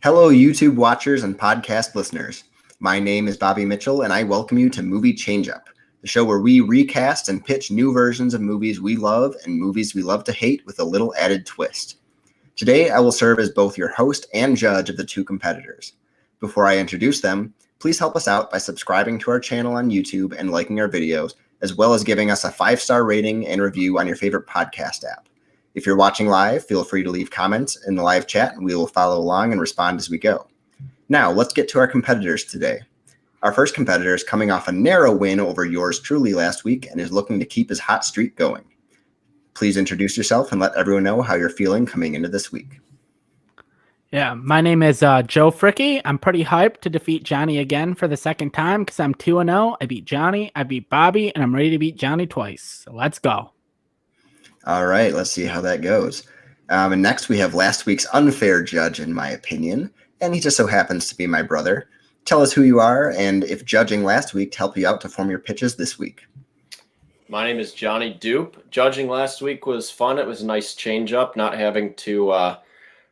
Hello, YouTube watchers and podcast listeners. My name is Bobby Mitchell, and I welcome you to Movie Changeup, the show where we recast and pitch new versions of movies we love and movies we love to hate with a little added twist. Today, I will serve as both your host and judge of the two competitors. Before I introduce them, please help us out by subscribing to our channel on YouTube and liking our videos, as well as giving us a 5-star rating and review on your favorite podcast app. If you're watching live, feel free to leave comments in the live chat and we will follow along and respond as we go. Now, let's get to our competitors today. Our first competitor is coming off a narrow win over yours truly last week and is looking to keep his hot streak going. Please introduce yourself and let everyone know how you're feeling coming into this week. Yeah, my name is Joe Fricke. I'm pretty hyped to defeat Johnny again for the second time because I'm 2-0. I beat Johnny, I beat Bobby, and I'm ready to beat Johnny twice. So let's go. All right, let's see how that goes. And next we have last week's unfair judge, in my opinion, and he just so happens to be my brother. Tell us who you are and if judging last week to help you out to form your pitches this week. My name is Johnny Doop. Judging last week was fun. It was a nice change up, not having to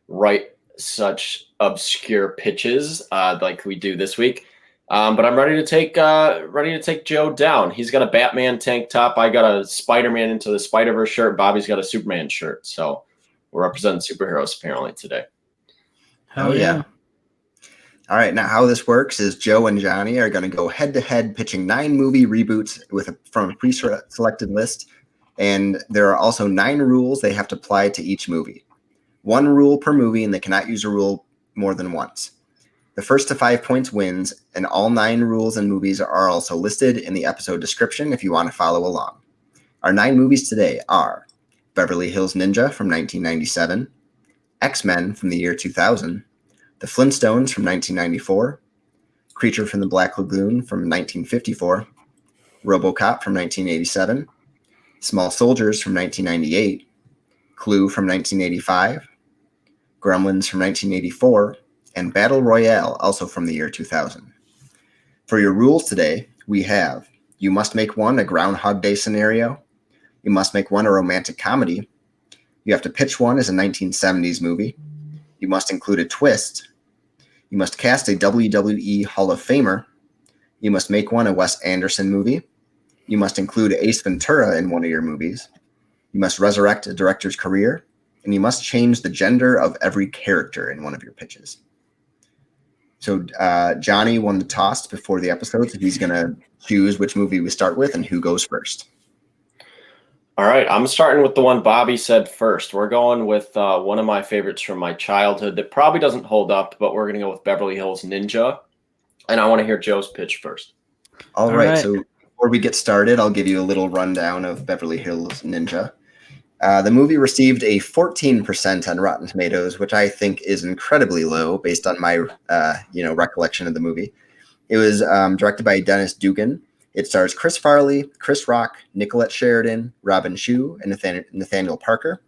write such obscure pitches like we do this week. But I'm ready to take Joe down. He's got a Batman tank top. I got a Spider-Man Into the Spider-Verse shirt. Bobby's got a Superman shirt. So we're representing superheroes apparently today. Oh yeah. All right, now how this works is Joe and Johnny are going to go head-to-head pitching 9 movie reboots from a pre-selected list, and there are also 9 rules they have to apply to each movie. 1 rule per movie, and they cannot use a rule more than once. The first to 5 points wins, and all 9 rules and movies are also listed in the episode description if you want to follow along. Our 9 movies today are Beverly Hills Ninja from 1997, X-Men from the year 2000, The Flintstones from 1994, Creature from the Black Lagoon from 1954, RoboCop from 1987, Small Soldiers from 1998, Clue from 1985, Gremlins from 1984, and Battle Royale, also from the year 2000. For your rules today, we have: you must make one a Groundhog Day scenario, you must make one a romantic comedy, you have to pitch one as a 1970s movie, you must include a twist, you must cast a WWE Hall of Famer, you must make one a Wes Anderson movie, you must include Ace Ventura in one of your movies, you must resurrect a director's career, and you must change the gender of every character in one of your pitches. So Johnny won the toss before the episode, so he's going to choose which movie we start with and who goes first. All right, I'm starting with the one Bobby said first. We're going with one of my favorites from my childhood that probably doesn't hold up, but we're going to go with Beverly Hills Ninja. And I want to hear Joe's pitch first. All right, so before we get started, I'll give you a little rundown of Beverly Hills Ninja. The movie received a 14% on Rotten Tomatoes, which I think is incredibly low based on my recollection of the movie. It was directed by Dennis Dugan. It stars Chris Farley, Chris Rock, Nicolette Sheridan, Robin Shue, and Nathaniel Parker.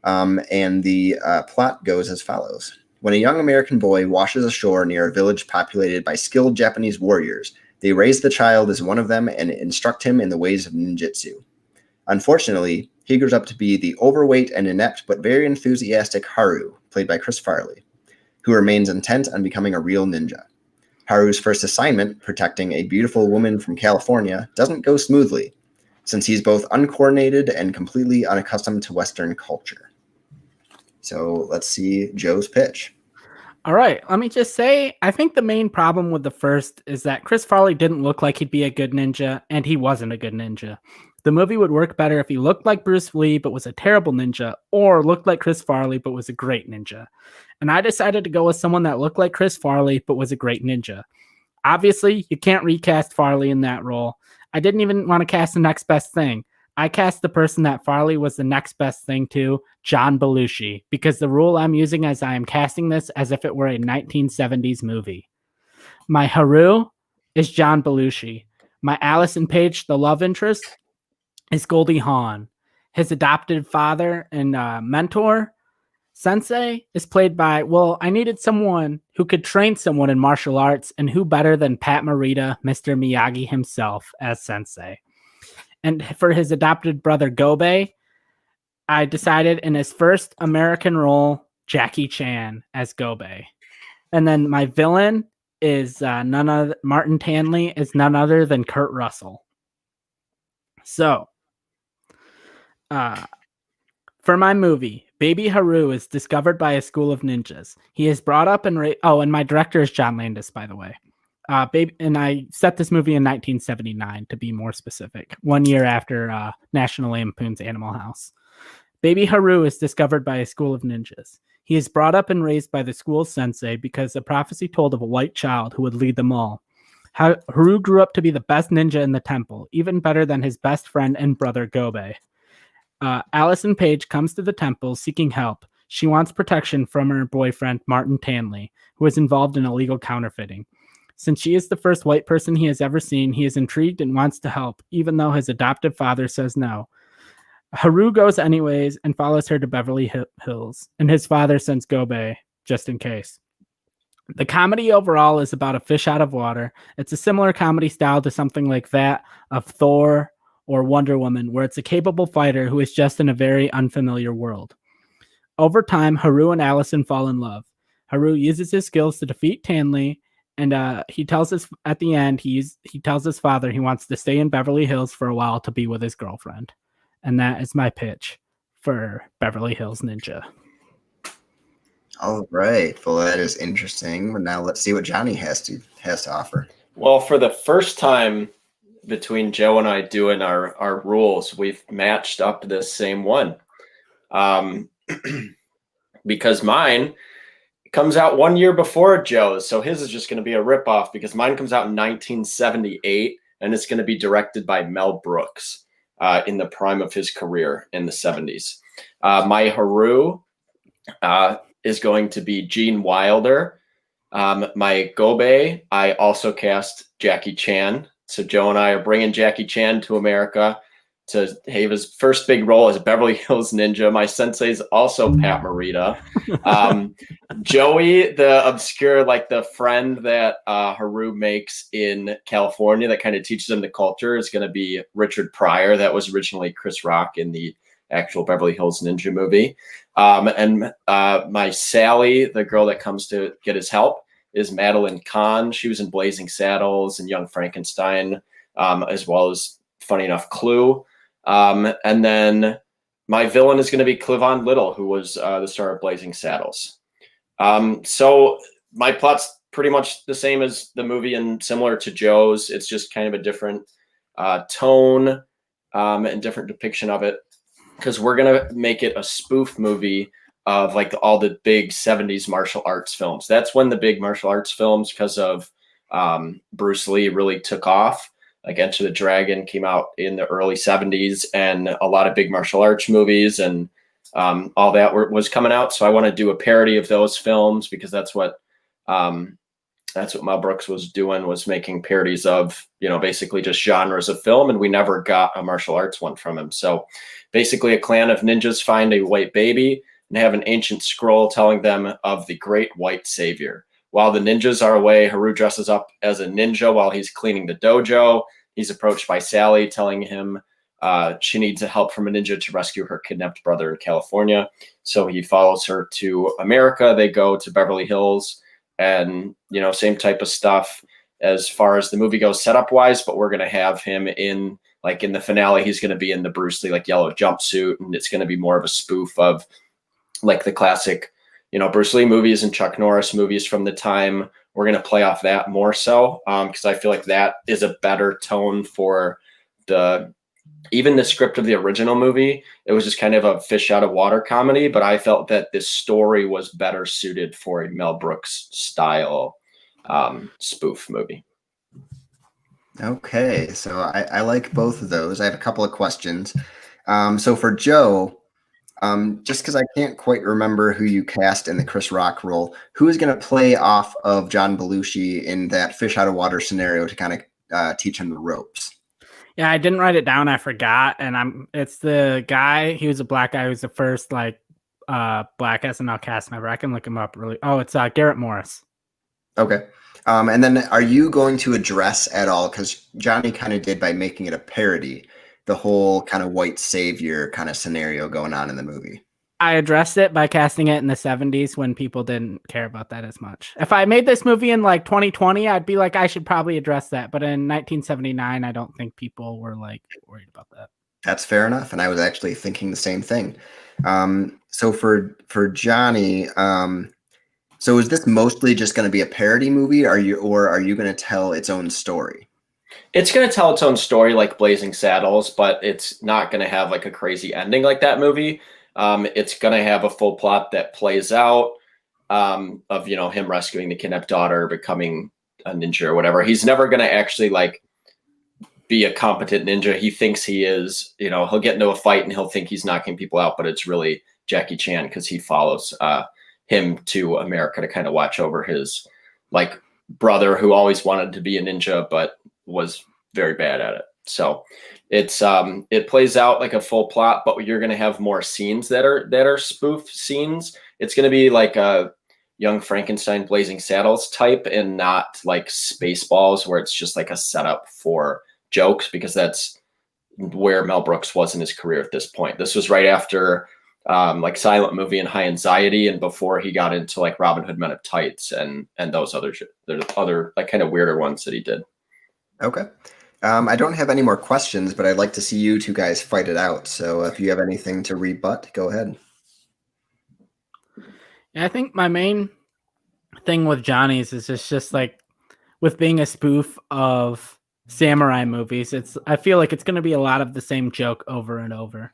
And the plot goes as follows. When a young American boy washes ashore near a village populated by skilled Japanese warriors, they raise the child as one of them and instruct him in the ways of ninjutsu. Unfortunately, he grows up to be the overweight and inept but very enthusiastic Haru, played by Chris Farley, who remains intent on becoming a real ninja. Haru's first assignment, protecting a beautiful woman from California, doesn't go smoothly, since he's both uncoordinated and completely unaccustomed to Western culture. So let's see Joe's pitch. All right, let me just say, I think the main problem with the first is that Chris Farley didn't look like he'd be a good ninja, and he wasn't a good ninja. The movie would work better if he looked like Bruce Lee but was a terrible ninja, or looked like Chris Farley but was a great ninja. And I decided to go with someone that looked like Chris Farley but was a great ninja. Obviously, you can't recast Farley in that role. I didn't even want to cast the next best thing. I cast the person that Farley was the next best thing to, John Belushi, because the rule I'm using as I am casting this as if it were a 1970s movie. My Haru is John Belushi. My Allison Page, the love interest, is Goldie Hawn. His adopted father and mentor, Sensei, is played by, I needed someone who could train someone in martial arts, and who better than Pat Morita, Mr. Miyagi himself, as Sensei. And for his adopted brother, Gobe, I decided in his first American role Jackie Chan as Gobe. And then my villain is Martin Tanley is none other than Kurt Russell. So, for my movie, Baby Haru is discovered by a school of ninjas. He is brought up and and my director is John Landis, by the way. And I set this movie in 1979, to be more specific, 1 year after National Lampoon's Animal House. Baby Haru is discovered by a school of ninjas. He is brought up and raised by the school's sensei because the prophecy told of a white child who would lead them all. Haru grew up to be the best ninja in the temple, even better than his best friend and brother Gobe. Allison Page comes to the temple seeking help. She wants protection from her boyfriend, Martin Tanley, who is involved in illegal counterfeiting. Since she is the first white person he has ever seen, he is intrigued and wants to help, even though his adoptive father says no. Haru goes anyways and follows her to Beverly Hills, and his father sends Gobe just in case. The comedy overall is about a fish out of water. It's a similar comedy style to something like that of Thor or Wonder Woman, where it's a capable fighter who is just in a very unfamiliar world. Over time, Haru and Allison fall in love. Haru uses his skills to defeat Tanley, and he tells his father he wants to stay in Beverly Hills for a while to be with his girlfriend. And that is my pitch for Beverly Hills Ninja. All right. Well, that is interesting. Now let's see what Johnny has to offer. Well, for the first time between Joe and I doing our rules, we've matched up the same one. Because mine comes out 1 year before Joe's, so his is just going to be a ripoff because mine comes out in 1978, and it's going to be directed by Mel Brooks in the prime of his career in the 70s. My Haru is going to be Gene Wilder. My Gobe, I also cast Jackie Chan. So Joe and I are bringing Jackie Chan to America to have his first big role as Beverly Hills Ninja. My sensei is also Pat Morita. Joey, the obscure, like the friend that Haru makes in California that kind of teaches him the culture, is going to be Richard Pryor. That was originally Chris Rock in the actual Beverly Hills Ninja movie. And my Sally, the girl that comes to get his help, is Madeline Kahn. She was in Blazing Saddles and Young Frankenstein, as well as, funny enough, Clue. And then my villain is going to be Cleavon Little, who was the star of Blazing Saddles. So my plot's pretty much the same as the movie and similar to Joe's. It's just kind of a different tone and different depiction of it, because we're going to make it a spoof movie of like all the big 70s martial arts films. That's when the big martial arts films, because of Bruce Lee, really took off. Like Enter the Dragon came out in the early 70s, and a lot of big martial arts movies and all that was coming out. So I want to do a parody of those films, because that's what Mel Brooks was doing, was making parodies of, basically just genres of film. And we never got a martial arts one from him. So basically a clan of ninjas find a white baby and have an ancient scroll telling them of the great white savior. While the ninjas are away, Haru dresses up as a ninja while he's cleaning the dojo. He's approached by Sally, telling him she needs help from a ninja to rescue her kidnapped brother in California. So he follows her to America. They go to Beverly Hills, and, same type of stuff as far as the movie goes setup wise, but we're going to have him in the finale, he's going to be in the Bruce Lee, yellow jumpsuit. And it's going to be more of a spoof of the classic, Bruce Lee movies and Chuck Norris movies from the time. We're going to play off that more so, because I feel like that is a better tone for even the script of the original movie. It was just kind of a fish out of water comedy, but I felt that this story was better suited for a Mel Brooks style spoof movie. Okay, so I like both of those. I have a couple of questions. So for Joe, just because I can't quite remember who you cast in the Chris Rock role, who is going to play off of John Belushi in that fish out of water scenario to kind of teach him the ropes? Yeah, I didn't write it down. I forgot. And it's the guy. He was a black guy. He was the first black SNL cast member. I can look him up really. Oh, it's Garrett Morris. Okay. And then are you going to address at all, because Johnny kind of did by making it a parody, the whole kind of white savior kind of scenario going on in the movie? I addressed it by casting it in the 70s when people didn't care about that as much. If I made this movie in like 2020, I'd be like, I should probably address that. But in 1979, I don't think people were like worried about that. That's fair enough. And I was actually thinking the same thing. So for Johnny, so is this mostly just going to be a parody movie? Are you going to tell its own story? It's going to tell its own story like Blazing Saddles, but it's not going to have like a crazy ending like that movie. It's going to have a full plot that plays out of, you know, him rescuing the kidnapped daughter, becoming a ninja or whatever. He's never going to actually like be a competent ninja. He thinks he is, you know, he'll get into a fight and he'll think he's knocking people out, but it's really Jackie Chan because he follows him to America to kind of watch over his like brother who always wanted to be a ninja, but was very bad at it. So it's it plays out like a full plot, but you're going to have more scenes that are spoof scenes. It's going to be like a Young Frankenstein, Blazing Saddles type, and not like Spaceballs where it's just like a setup for jokes, because that's where Mel Brooks was in his career at this point. This was right after like Silent Movie and High Anxiety, and before he got into like Robin Hood Men of Tights and those other like kind of weirder ones that he did. Okay. I don't have any more questions, but I'd like to see you two guys fight it out. So if you have anything to rebut, go ahead. Yeah, I think my main thing with Johnny's is just like with being a spoof of samurai movies. I feel like it's going to be a lot of the same joke over and over.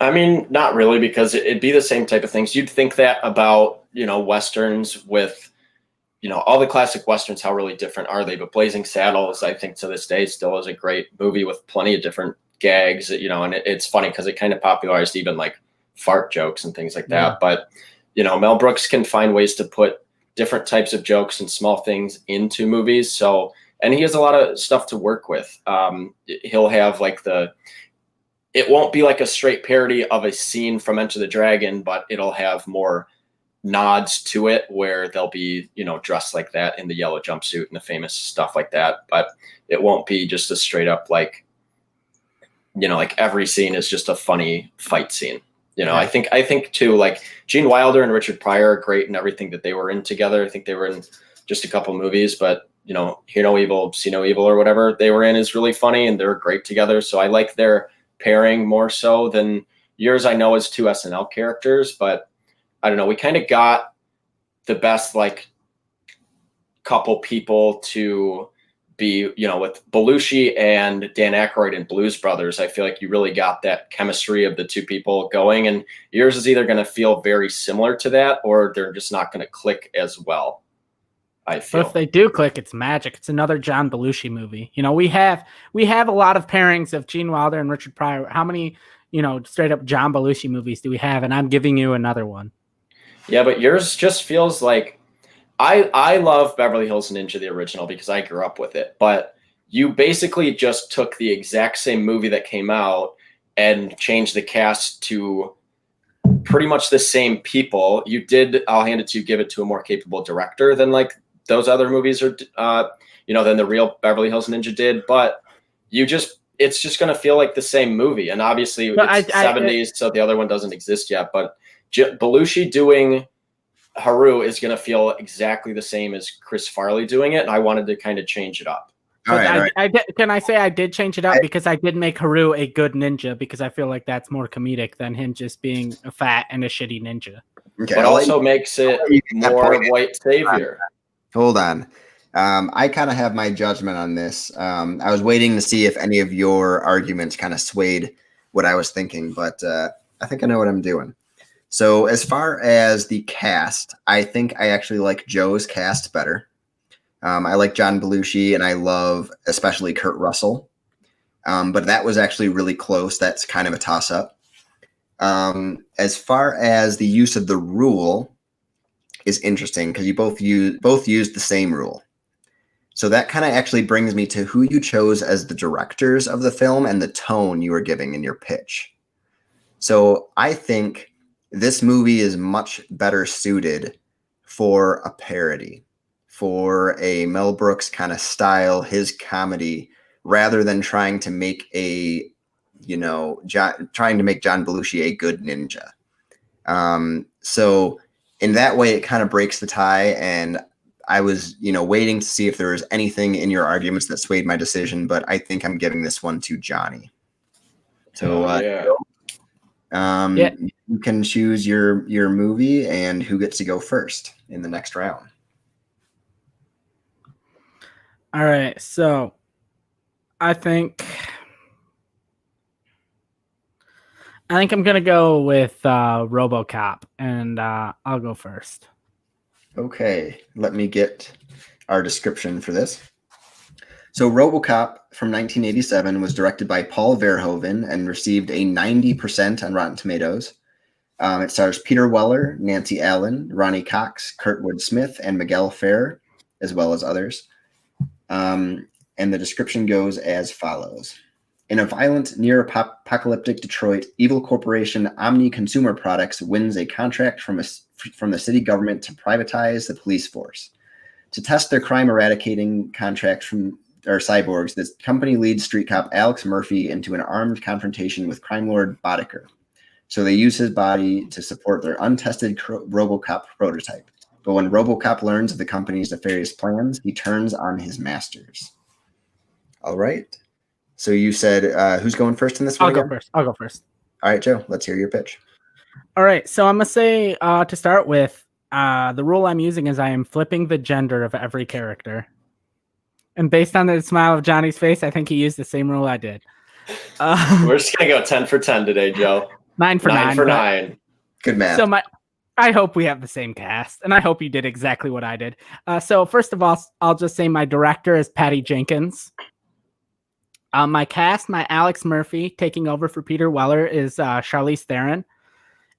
I mean, not really, because it'd be the same type of things. You'd think that about, you know, Westerns with, you know, all the classic Westerns, how really different are they? But Blazing Saddles, I think to this day still is a great movie with plenty of different gags, you know, and it's funny because it kind of popularized even like fart jokes and things like that. Yeah. But, you know, Mel Brooks can find ways to put different types of jokes and small things into movies. So, and he has a lot of stuff to work with. He'll have like it won't be like a straight parody of a scene from Enter the Dragon, but it'll have more nods to it where they'll be, you know, dressed like that in the yellow jumpsuit and the famous stuff like that. But it won't be just a straight up like, you know, like every scene is just a funny fight scene. You know, Yeah. I think too, like Gene Wilder and Richard Pryor are great in everything that they were in together. I think they were in just a couple movies, but, you know, Hear No Evil, See No Evil or whatever they were in is really funny and they're great together. So I like their pairing more so than yours. I know as two SNL characters, but I don't know. We kind of got the best like couple people to be, you know, with Belushi and Dan Aykroyd in Blues Brothers. I feel like you really got that chemistry of the two people going, and yours is either going to feel very similar to that or they're just not going to click as well. I feel. But if they do click, it's magic. It's another John Belushi movie. You know, we have a lot of pairings of Gene Wilder and Richard Pryor. How many, you know, straight up John Belushi movies do we have? And I'm giving you another one. Yeah, but yours just feels like I love Beverly Hills Ninja, the original, because I grew up with it. But you basically just took the exact same movie that came out and changed the cast to pretty much the same people. You did, I'll hand it to you, give it to a more capable director than like those other movies are, you know, than the real Beverly Hills Ninja did. But it's just going to feel like the same movie. And obviously it's 70s, so the other one doesn't exist yet. But Belushi doing Haru is going to feel exactly the same as Chris Farley doing it. And I wanted to kind of change it up. Can I say I did change it up because I did make Haru a good ninja, because I feel like that's more comedic than him just being a fat and a shitty ninja. Okay, but also makes it more white savior. Hold on. I kind of have my judgment on this. I was waiting to see if any of your arguments kind of swayed what I was thinking, but I think I know what I'm doing. So as far as the cast, I think I actually like Joe's cast better. I like John Belushi, and I love especially Kurt Russell. But that was actually really close. That's kind of a toss-up. As far as the use of the rule is interesting because you both used the same rule. So that kind of actually brings me to who you chose as the directors of the film and the tone you were giving in your pitch. So I think this movie is much better suited for a parody, for a Mel Brooks kind of style, his comedy, rather than trying to make a trying to make John Belushi a good ninja. So in that way, it kind of breaks the tie. And I was, waiting to see if there was anything in your arguments that swayed my decision, but I think I'm giving this one to Johnny. So you can choose your movie and who gets to go first in the next round. All right, so I think I'm gonna go with RoboCop, and I'll go first. Okay, let me get our description for this. So RoboCop from 1987 was directed by Paul Verhoeven and received a 90% on Rotten Tomatoes. It stars Peter Weller, Nancy Allen, Ronnie Cox, Kurtwood Smith, and Miguel Ferrer, as well as others. And the description goes as follows. In a violent, near-apocalyptic Detroit, evil corporation Omni Consumer Products wins a contract from the city government to privatize the police force. To test their crime eradicating contract from cyborgs, this company leads street cop Alex Murphy into an armed confrontation with crime lord Boddicker. So they use his body to support their untested RoboCop prototype. But when RoboCop learns of the company's nefarious plans, he turns on his masters. All right. So you said who's going first in this one? I'll go first. All right, Joe, let's hear your pitch. All right. So I'm going to say to start with, the rule I'm using is I am flipping the gender of every character. And based on the smile of Johnny's face, I think he used the same rule I did. We're just going to go 10 for 10 today, Joe. 9 for 9. 9 for 9. Good math. So I hope we have the same cast, and I hope you did exactly what I did. So first of all, I'll just say my director is Patty Jenkins. My cast, my Alex Murphy taking over for Peter Weller is Charlize Theron.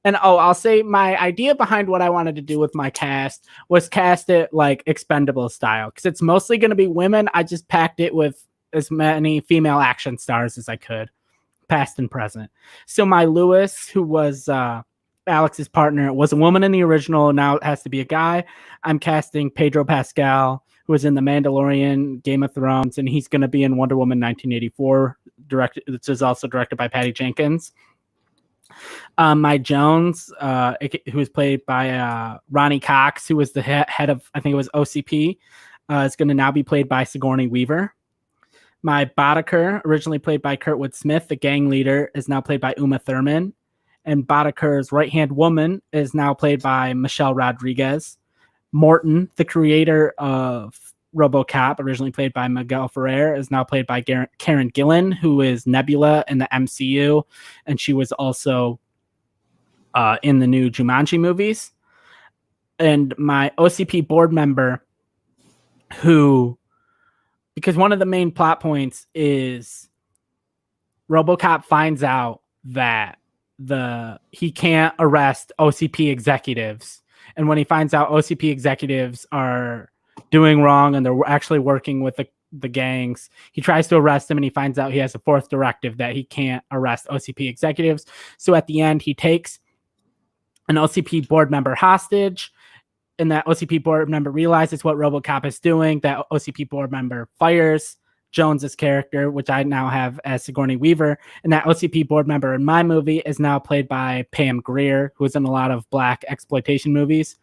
And I'll say my idea behind what I wanted to do with my cast was cast it like Expendable style, because it's mostly going to be women. I just packed it with as many female action stars as I could, past and present. So my Lewis, who was Alex's partner, was a woman in the original. Now it has to be a guy. I'm casting Pedro Pascal, who was in The Mandalorian, Game of Thrones, and he's going to be in Wonder Woman 1984, which is also directed by Patty Jenkins. My Jones, who was played by Ronnie Cox, who was the head of, I think it was OCP, is going to now be played by Sigourney Weaver. My Boddicker, originally played by Kurtwood Smith, the gang leader, is now played by Uma Thurman. And Boddicker's right-hand woman is now played by Michelle Rodriguez. Morton, the creator of RoboCop, originally played by Miguel Ferrer, is now played by Karen Gillan, who is Nebula in the MCU, and she was also in the new Jumanji movies. And my OCP board member, because one of the main plot points is RoboCop finds out that he can't arrest OCP executives, and when he finds out OCP executives are doing wrong and they're actually working with the gangs, he tries to arrest them, and he finds out he has a fourth directive that he can't arrest OCP executives. So at the end, he takes an OCP board member hostage, and that OCP board member realizes what RoboCop is doing. That OCP board member fires Jones's character, which I now have as Sigourney Weaver, and that OCP board member in my movie is now played by Pam Grier, who is in a lot of black exploitation movies.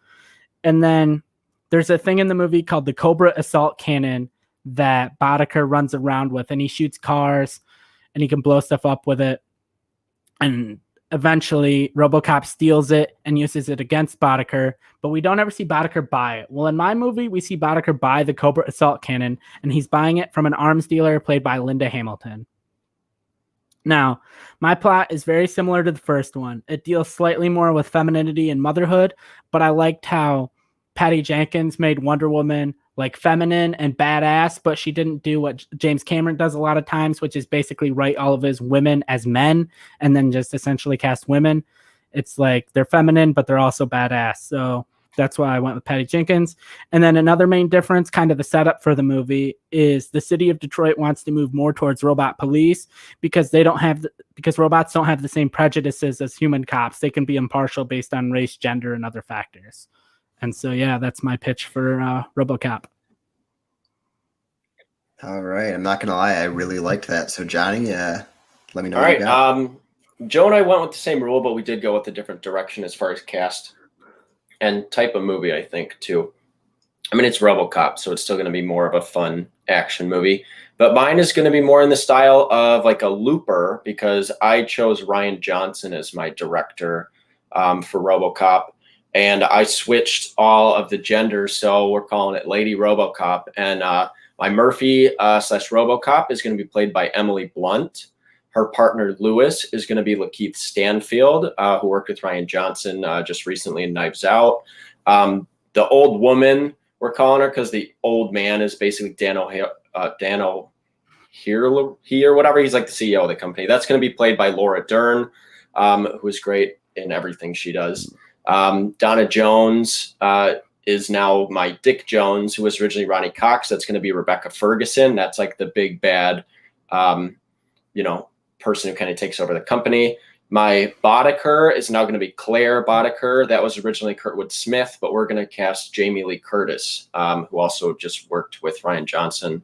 And then there's a thing in the movie called the Cobra Assault Cannon that Boddicker runs around with, and he shoots cars and he can blow stuff up with it. And eventually RoboCop steals it and uses it against Boddicker, but we don't ever see Boddicker buy it. Well, in my movie, we see Boddicker buy the Cobra Assault Cannon, and he's buying it from an arms dealer played by Linda Hamilton. Now, my plot is very similar to the first one. It deals slightly more with femininity and motherhood, but I liked how Patty Jenkins made Wonder Woman like feminine and badass, but she didn't do what James Cameron does a lot of times, which is basically write all of his women as men and then just essentially cast women. It's like they're feminine, but they're also badass. So that's why I went with Patty Jenkins. And then another main difference, kind of the setup for the movie, is the city of Detroit wants to move more towards robot police because because robots don't have the same prejudices as human cops. They can be impartial based on race, gender, and other factors. And so, yeah, that's my pitch for RoboCop. All right. I'm not going to lie. I really liked that. So, Johnny, Let me know All what you right. got. Joe and I went with the same rule, but we did go with a different direction as far as cast and type of movie, I think, too. I mean, it's RoboCop, so it's still going to be more of a fun action movie. But mine is going to be more in the style of like a Looper, because I chose Rian Johnson as my director for RoboCop. And I switched all of the genders, so we're calling it Lady RoboCop. And my Murphy slash RoboCop is going to be played by Emily Blunt. Her partner, Lewis, is going to be Lakeith Stanfield, who worked with Rian Johnson just recently in Knives Out. The old woman, we're calling her, because the old man is basically Dan O'Hearn or whatever. He's like the CEO of the company. That's going to be played by Laura Dern, who is great in everything she does. Donna Jones is now my Dick Jones, who was originally Ronnie Cox. That's going to be Rebecca Ferguson. That's like the big bad, person who kind of takes over the company. My Boddicker is now going to be Claire Boddicker. That was originally Kurtwood Smith, but we're going to cast Jamie Lee Curtis, who also just worked with Rian Johnson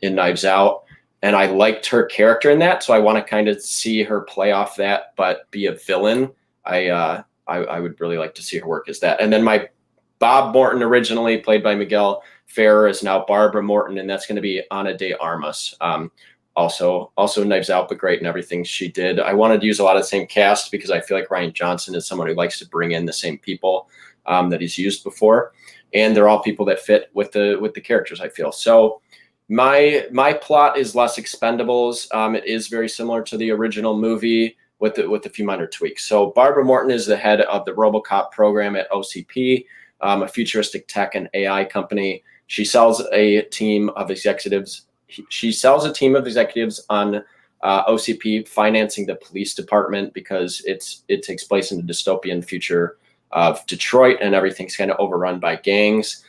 in Knives Out. And I liked her character in that, so I want to kind of see her play off that, but be a villain. I would really like to see her work as that. And then my Bob Morton, originally played by Miguel Ferrer, is now Barbara Morton, and that's going to be Ana de Armas. Also Knives Out, but great in everything she did. I wanted to use a lot of the same cast because I feel like Rian Johnson is someone who likes to bring in the same people that he's used before, and they're all people that fit with the characters, I feel. So my plot is less Expendables. It is very similar to the original movie with a few minor tweaks. So Barbara Morton is the head of the RoboCop program at OCP, a futuristic tech and AI company. She sells a team of executives. She sells a team of executives on OCP financing the police department because it takes place in the dystopian future of Detroit, and everything's kind of overrun by gangs.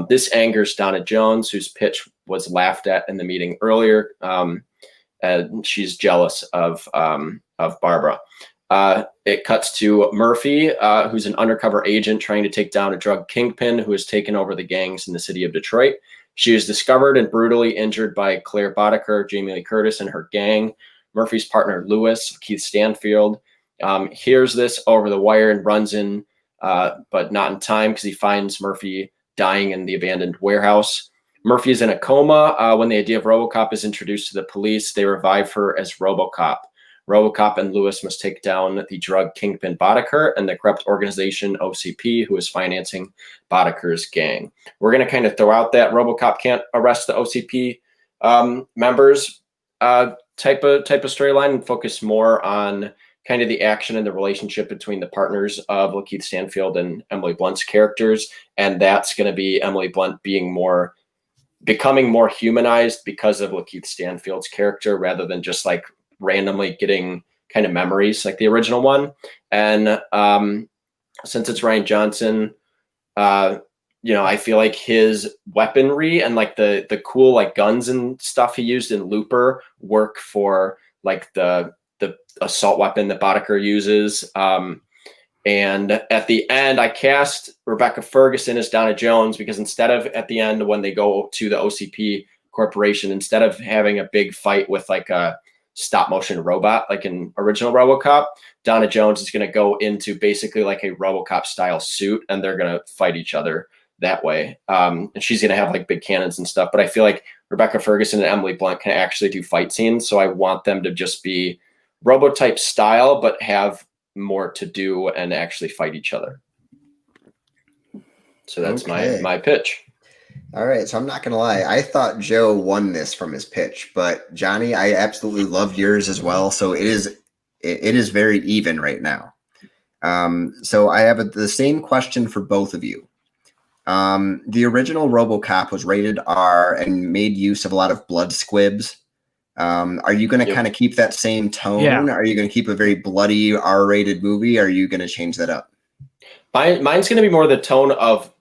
This angers Donna Jones, whose pitch was laughed at in the meeting earlier. And she's jealous of Barbara. It cuts to Murphy, who's an undercover agent trying to take down a drug kingpin who has taken over the gangs in the city of Detroit. She is discovered and brutally injured by Claire Boddicker, Jamie Lee Curtis, and her gang. Murphy's partner, Lewis, Keith Stanfield, hears this over the wire and runs in, but not in time because he finds Murphy dying in the abandoned warehouse. Murphy is in a coma. When the idea of RoboCop is introduced to the police, they revive her as RoboCop. RoboCop and Lewis must take down the drug kingpin Boddicker and the corrupt organization OCP, who is financing Boddicker's gang. We're going to kind of throw out that RoboCop can't arrest the OCP members type of storyline and focus more on kind of the action and the relationship between the partners of Lakeith Stanfield and Emily Blunt's characters. And that's going to be Emily Blunt becoming more humanized because of Lakeith Stanfield's character, rather than just like randomly getting kind of memories like the original one. And since it's Rian Johnson, I feel like his weaponry and like the cool like guns and stuff he used in Looper work for like the assault weapon that Boddicker uses. And at the end, I cast Rebecca Ferguson as Donna Jones because instead of at the end when they go to the OCP corporation, instead of having a big fight with like a stop motion robot like in original RoboCop, Donna Jones is going to go into basically like a RoboCop style suit, and they're going to fight each other that way. And she's going to have like big cannons and stuff. But I feel like Rebecca Ferguson and Emily Blunt can actually do fight scenes, so I want them to just be Robo-type style, but have more to do and actually fight each other. So that's my pitch. All right, so I'm not gonna lie, I thought Joe won this from his pitch, but Johnny, I absolutely loved yours as well. So it is very even right now. So I have the same question for both of you. The original RoboCop was rated R and made use of a lot of blood squibs. Are you going to kind of keep that same tone? Yeah. Are you going to keep a very bloody R-rated movie? Or are you going to change that up? Mine's going to be more the tone of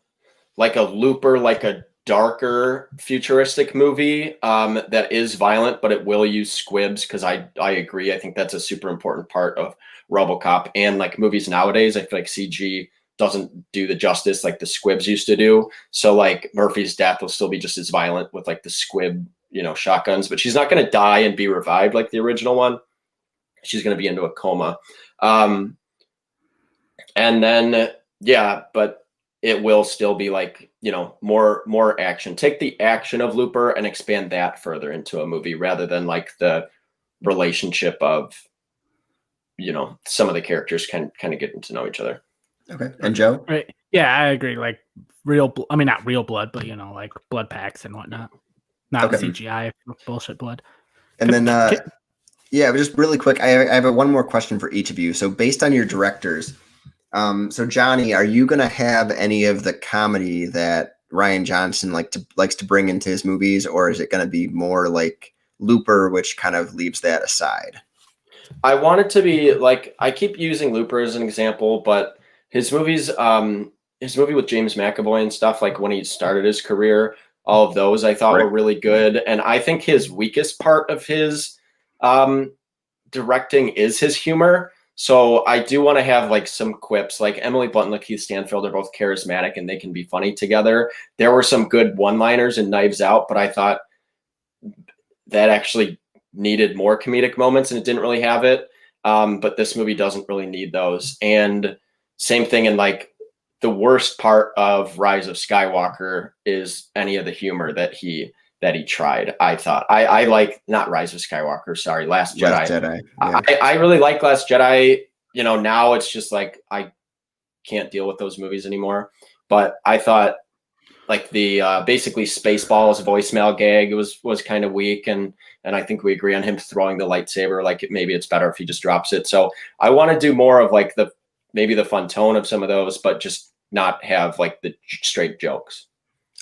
like a Looper, like a darker futuristic movie that is violent, but it will use squibs because I agree. I think that's a super important part of RoboCop, and like movies nowadays, I feel like CG doesn't do the justice like the squibs used to do. So like Murphy's death will still be just as violent with like the squib shotguns, but she's not going to die and be revived like the original one. She's going to be into a coma. And then, but it will still be like, more action. Take the action of Looper and expand that further into a movie rather than like the relationship of, some of the characters kind of getting to know each other. Okay. And Joe? Right. Yeah, I agree. Like not real blood, but like blood packs and whatnot. Not CGI bullshit blood. And then, just really quick, I have one more question for each of you. So based on your directors, so Johnny, are you going to have any of the comedy that Rian Johnson likes to bring into his movies, or is it going to be more like Looper, which kind of leaves that aside? I want it to be like, I keep using Looper as an example, but his movies, his movie with James McAvoy and stuff, like when he started his career, all of those I thought were really good. And I think his weakest part of his directing is his humor. So I do want to have like some quips, like Emily Blunt and Lakeith Stanfield are both charismatic and they can be funny together. There were some good one-liners in Knives Out, but I thought that actually needed more comedic moments and it didn't really have it. But this movie doesn't really need those. And same thing in like the worst part of Rise of Skywalker is any of the humor that he tried. I thought I like, not Rise of Skywalker, sorry, Last Jedi. Last Jedi. Yeah. I really like Last Jedi. Now it's just like I can't deal with those movies anymore. But I thought like the basically Spaceballs voicemail gag was kind of weak, and I think we agree on him throwing the lightsaber. Like maybe it's better if he just drops it. So I want to do more of like maybe the fun tone of some of those, but just not have like the straight jokes.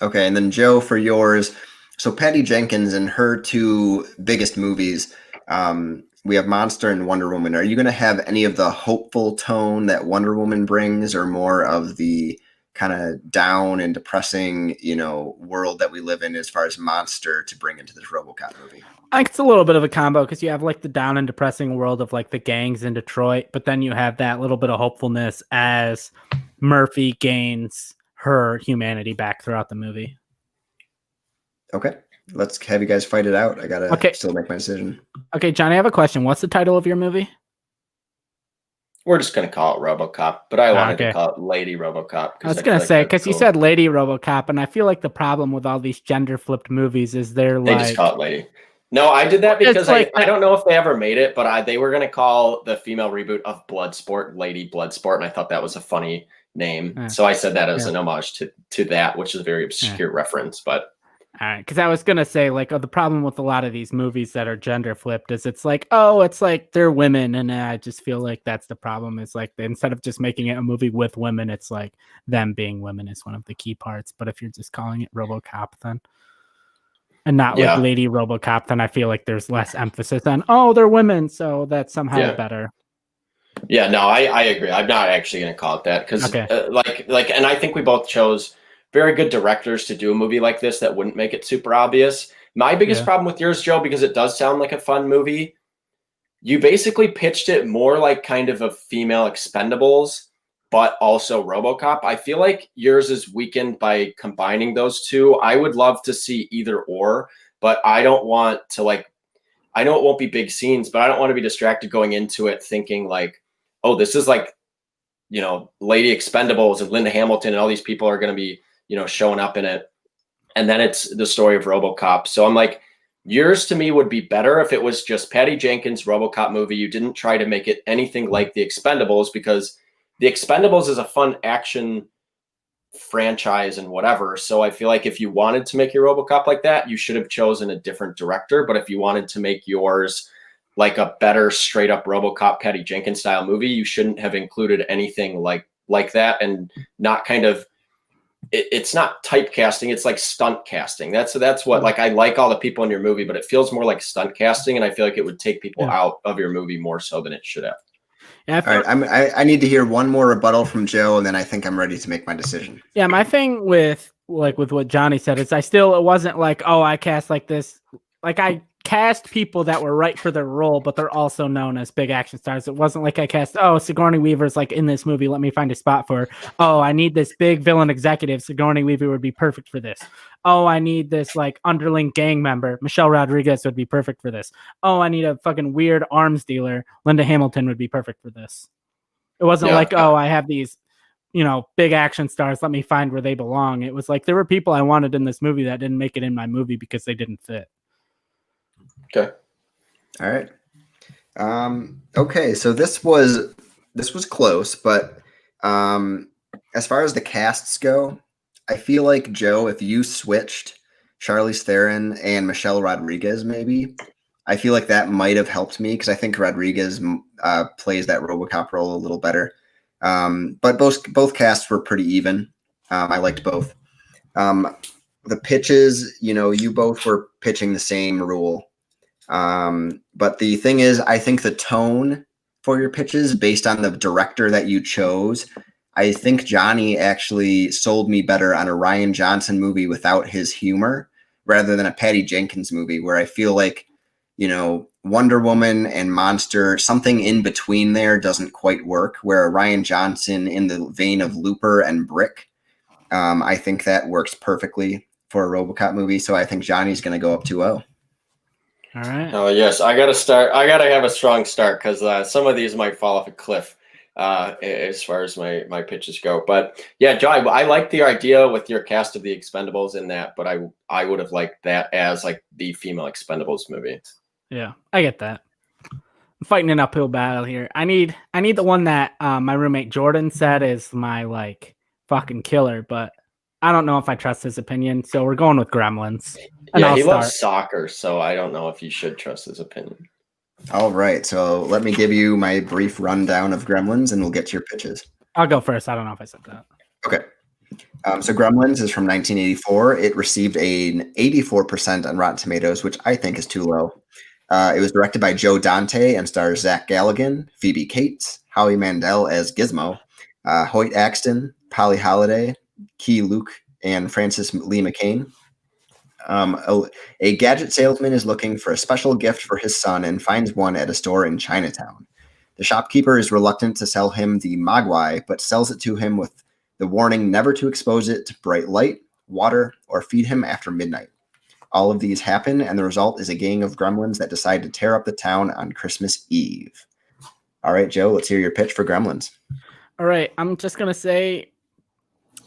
Okay, and then Joe, for yours, so Patty Jenkins and her two biggest movies, we have Monster and Wonder Woman. Are you going to have any of the hopeful tone that Wonder Woman brings, or more of the kind of down and depressing, world that we live in as far as Monster to bring into this RoboCop movie? I think it's a little bit of a combo because you have like the down and depressing world of like the gangs in Detroit, but then you have that little bit of hopefulness as Murphy gains her humanity back throughout the movie. Okay, let's have you guys fight it out. I gotta still make my decision. Okay, Johnny, I have a question. What's the title of your movie? We're just going to call it RoboCop, but I wanted to call it Lady RoboCop. I was going to say, because you said Lady RoboCop, and I feel like the problem with all these gender-flipped movies is they just call it Lady. No, I did that because I don't know if they ever made it, but they were going to call the female reboot of Bloodsport Lady Bloodsport, and I thought that was a funny name. So I said that as an homage to that, which is a very obscure reference, but... All right, because I was going to say, like, the problem with a lot of these movies that are gender flipped is it's like, it's like they're women. And I just feel like that's the problem. It's like instead of just making it a movie with women, it's like them being women is one of the key parts. But if you're just calling it RoboCop then, and not like Lady RoboCop, then I feel like there's less emphasis on, they're women. So that's somehow better. Yeah, no, I agree. I'm not actually going to call it that because and I think we both chose very good directors to do a movie like this that wouldn't make it super obvious. My biggest problem with yours, Joe, because it does sound like a fun movie, you basically pitched it more like kind of a female Expendables, but also RoboCop. I feel like yours is weakened by combining those two. I would love to see either or, but I don't want to I know it won't be big scenes, but I don't want to be distracted going into it thinking like, this is like, Lady Expendables and Linda Hamilton and all these people are going to be, showing up in it. And then it's the story of RoboCop. So I'm like, yours to me would be better if it was just Patty Jenkins' RoboCop movie. You didn't try to make it anything like the Expendables, because the Expendables is a fun action franchise and whatever. So I feel like if you wanted to make your RoboCop like that, you should have chosen a different director. But if you wanted to make yours like a better straight up RoboCop Patty Jenkins style movie, you shouldn't have included anything like that, and not kind of, it's not typecasting, it's like stunt casting. That's what, like, I like all the people in your movie, but it feels more like stunt casting, and I feel like it would take people out of your movie more so than it should have. Yeah, all right, I need to hear one more rebuttal from Joe, and then I think I'm ready to make my decision. Yeah, my thing with what Johnny said is it wasn't like, I cast like this. Like, I cast people that were right for their role, but they're also known as big action stars. It wasn't like I cast, Sigourney Weaver's like in this movie, let me find a spot for her. Oh, I need this big villain executive. Sigourney Weaver would be perfect for this. Oh, I need this like underling gang member. Michelle Rodriguez would be perfect for this. Oh, I need a fucking weird arms dealer. Linda Hamilton would be perfect for this. It wasn't like, I have these, big action stars. Let me find where they belong. It was like there were people I wanted in this movie that didn't make it in my movie because they didn't fit. Okay. All right. Okay, so this was close, but as far as the casts go, I feel like, Joe, if you switched Charlize Theron and Michelle Rodriguez, maybe, I feel like that might have helped me because I think Rodriguez plays that RoboCop role a little better. But both casts were pretty even. I liked both. The pitches, you both were pitching the same rule. But the thing is, I think the tone for your pitches, based on the director that you chose, I think Johnny actually sold me better on a Rian Johnson movie without his humor rather than a Patty Jenkins movie where I feel like, Wonder Woman and Monster, something in between there doesn't quite work, where a Rian Johnson in the vein of Looper and Brick, I think that works perfectly for a RoboCop movie. So I think Johnny's going to go up 2-0. All right. Oh, yes. I got to have a strong start because some of these might fall off a cliff as far as my pitches go. But yeah, Joe, I like the idea with your cast of the Expendables in that, but I would have liked that as like the female Expendables movie. Yeah, I get that. I'm fighting an uphill battle here. I need the one that my roommate Jordan said is my like fucking killer, but I don't know if I trust his opinion, so we're going with Gremlins. And he loves soccer, so I don't know if you should trust his opinion. All right, so let me give you my brief rundown of Gremlins, and we'll get to your pitches. I'll go first. I don't know if I said that. Okay. So Gremlins is from 1984. It received an 84% on Rotten Tomatoes, which I think is too low. It was directed by Joe Dante and stars Zach Galligan, Phoebe Cates, Howie Mandel as Gizmo, Hoyt Axton, Polly Holliday, Key Luke, and Francis Lee McCain. A gadget salesman is looking for a special gift for his son and finds one at a store in Chinatown. The shopkeeper is reluctant to sell him the Mogwai, but sells it to him with the warning never to expose it to bright light, water, or feed him after midnight. All of these happen, and the result is a gang of gremlins that decide to tear up the town on Christmas Eve. All right, Joe, let's hear your pitch for Gremlins. All right, I'm just going to say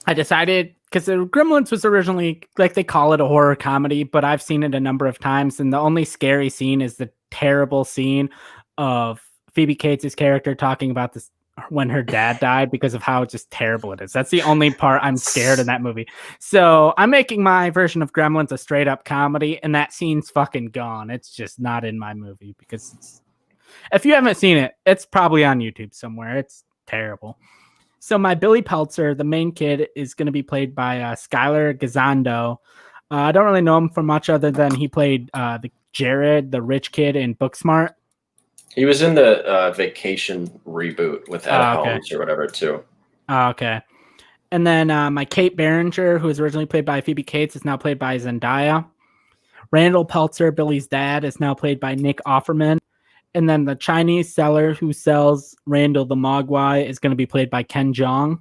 I decided, because Gremlins was originally, like they call it a horror comedy, but I've seen it a number of times, and the only scary scene is the terrible scene of Phoebe Cates' character talking about this when her dad died because of how just terrible it is. That's the only part I'm scared in that movie. So I'm making my version of Gremlins a straight up comedy, and that scene's fucking gone. It's just not in my movie because if you haven't seen it, it's probably on YouTube somewhere. It's terrible. So my Billy Peltzer, the main kid, is going to be played by Skylar Gisondo. I don't really know him for much other than he played the Jared, the rich kid in Booksmart. He was in the Vacation reboot with Ed Helms or whatever, too. Okay. And then my Kate Berenger, who was originally played by Phoebe Cates, is now played by Zendaya. Randall Peltzer, Billy's dad, is now played by Nick Offerman. And then the Chinese seller who sells Randall the Mogwai is going to be played by Ken Jeong.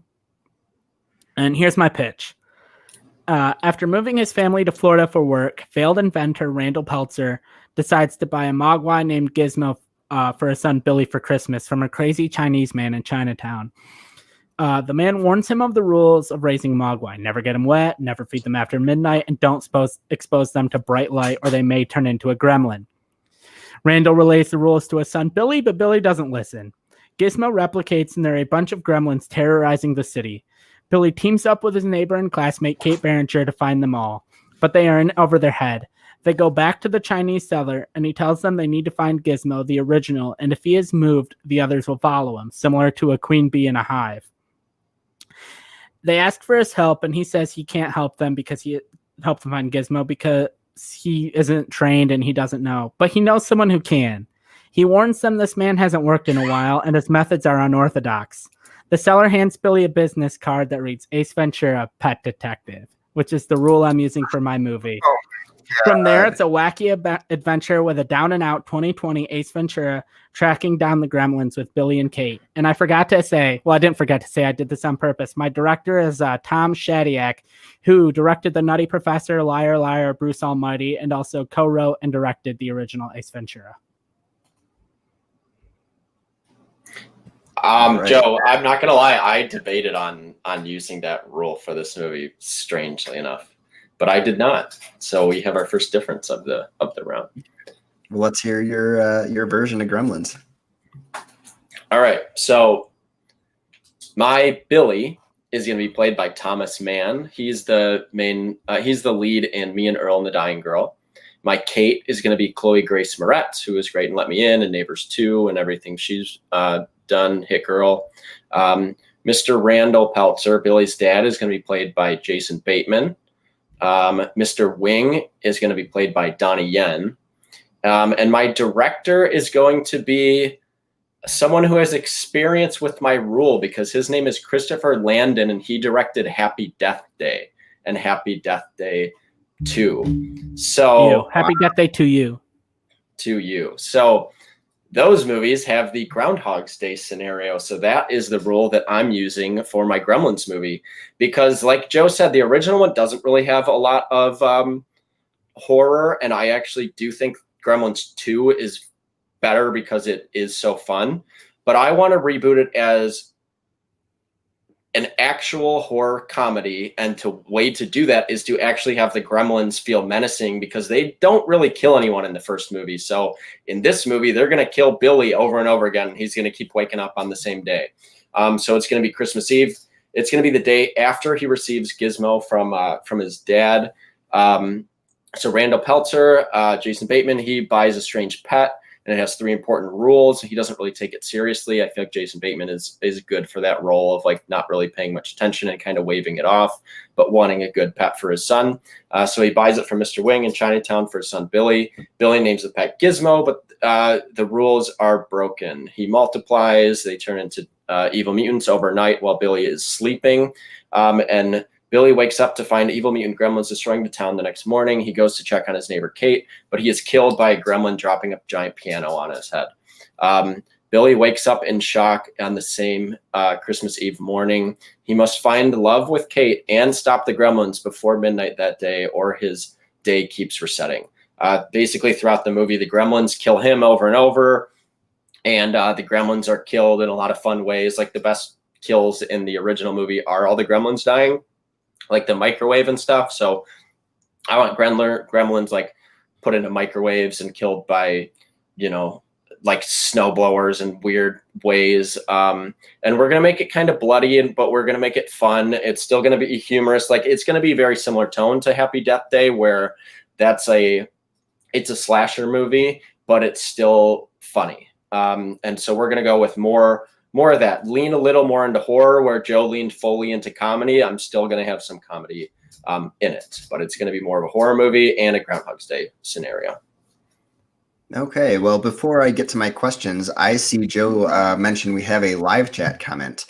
And here's my pitch. After moving his family to Florida for work, failed inventor Randall Peltzer decides to buy a Mogwai named Gizmo for his son Billy for Christmas from a crazy Chinese man in Chinatown. The man warns him of the rules of raising Mogwai. Never get them wet, never feed them after midnight, and don't expose them to bright light or they may turn into a gremlin. Randall relays the rules to his son Billy, but Billy doesn't listen. Gizmo replicates and there are a bunch of gremlins terrorizing the city. Billy teams up with his neighbor and classmate Kate Berenger to find them all, but they are in over their head. They go back to the Chinese seller, and he tells them they need to find Gizmo, the original, and if he is moved, the others will follow him, similar to a queen bee in a hive. They ask for his help, and he says he can't help them because he helped them find Gizmo because he isn't trained and he doesn't know. But he knows someone who can. He warns them this man hasn't worked in a while, and his methods are unorthodox. The seller hands Billy a business card that reads Ace Ventura, Pet Detective, which is the rule I'm using for my movie. From there, it's a wacky adventure with a down-and-out 2020 Ace Ventura tracking down the Gremlins with Billy and Kate. And I forgot to say, well, I didn't forget to say, I did this on purpose. My director is Tom Shadyac, who directed The Nutty Professor, Liar Liar, Bruce Almighty, and also co-wrote and directed the original Ace Ventura. Right. Joe, I'm not gonna lie, I debated on using that rule for this movie, strangely enough, but I did not. So we have our first difference of the round. Well, let's hear your version of Gremlins. All right, so my Billy is going to be played by Thomas Mann. He's the lead in Me and Earl and the Dying Girl. My Kate is going to be Chloe Grace Moretz, who is great in Let Me In and Neighbors 2 and everything she's done, Hit Girl. Mr. Randall Peltzer, Billy's dad, is going to be played by Jason Bateman. Mr. Wing is going to be played by Donnie Yen. And my director is going to be someone who has experience with my rule, because his name is Christopher Landon, and he directed Happy Death Day and Happy Death Day 2. So Happy Death Day to you. To you. So those movies have the Groundhog's Day scenario. So that is the rule that I'm using for my Gremlins movie, because like Joe said, the original one doesn't really have a lot of horror. And I actually do think Gremlins 2 is better because it is so fun. But I want to reboot it as an actual horror comedy. And the way to do that is to actually have the Gremlins feel menacing, because they don't really kill anyone in the first movie. So in this movie, they're going to kill Billy over and over again. He's going to keep waking up on the same day. So it's going to be Christmas Eve. It's going to be the day after he receives Gizmo from his dad. So Randall Peltzer, Jason Bateman, he buys a strange pet, and it has 3 important rules. He doesn't really take it seriously. I feel like Jason Bateman is good for that role of like not really paying much attention and kind of waving it off, but wanting a good pet for his son. So he buys it from Mr. Wing in Chinatown for his son Billy. Billy names the pet Gizmo, but the rules are broken. He multiplies. They turn into evil mutants overnight while Billy is sleeping. And Billy wakes up to find evil mutant gremlins destroying the town the next morning. He goes to check on his neighbor Kate, but he is killed by a gremlin dropping a giant piano on his head. Billy wakes up in shock on the same Christmas Eve morning. He must find love with Kate and stop the gremlins before midnight that day, or his day keeps resetting. Basically, throughout the movie, the gremlins kill him over and over, and the gremlins are killed in a lot of fun ways. Like the best kills in the original movie are all the gremlins dying, like the microwave and stuff. So I want gremlins like put into microwaves and killed by, like snow blowers in weird ways. And we're going to make it kind of bloody, but we're going to make it fun. It's still going to be humorous. Like it's going to be very similar tone to Happy Death Day, where it's a slasher movie, but it's still funny. And so we're going to go with more of that, lean a little more into horror, where Joe leaned fully into comedy. I'm still going to have some comedy in it, but it's going to be more of a horror movie and a Groundhog's Day scenario. Okay, well, before I get to my questions, I see Joe mention we have a live chat comment.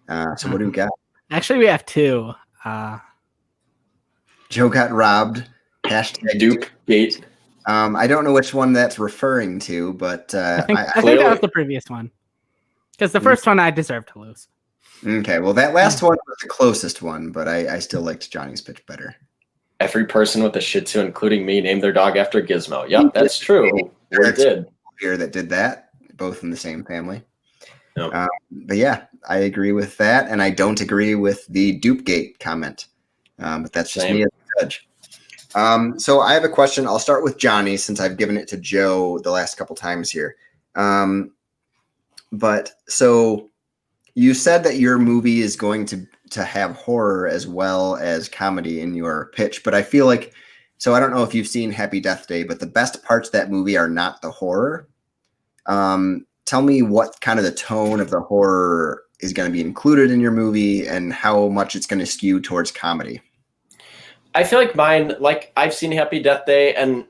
So what do we got? Actually, we have 2. Joe got robbed. Hashtag Dupe Gate. I don't know which one that's referring to, but I think that was the previous one. Because the first one I deserved to lose. Okay, well, that last one was the closest one, but I still liked Johnny's pitch better. Every person with a Shih Tzu, including me, named their dog after Gizmo. Yep, that's true. We did. Here that did that, both in the same family. Yep. But yeah, I agree with that, and I don't agree with the Dupegate comment. But that's just me as a judge. So I have a question. I'll start with Johnny, since I've given it to Joe the last couple times here. But so you said that your movie is going to have horror as well as comedy in your pitch, but I feel like, so I don't know if you've seen Happy Death Day, but the best parts of that movie are not the horror. Tell me what kind of the tone of the horror is going to be included in your movie and how much it's going to skew towards comedy. I feel like mine, like I've seen Happy Death Day and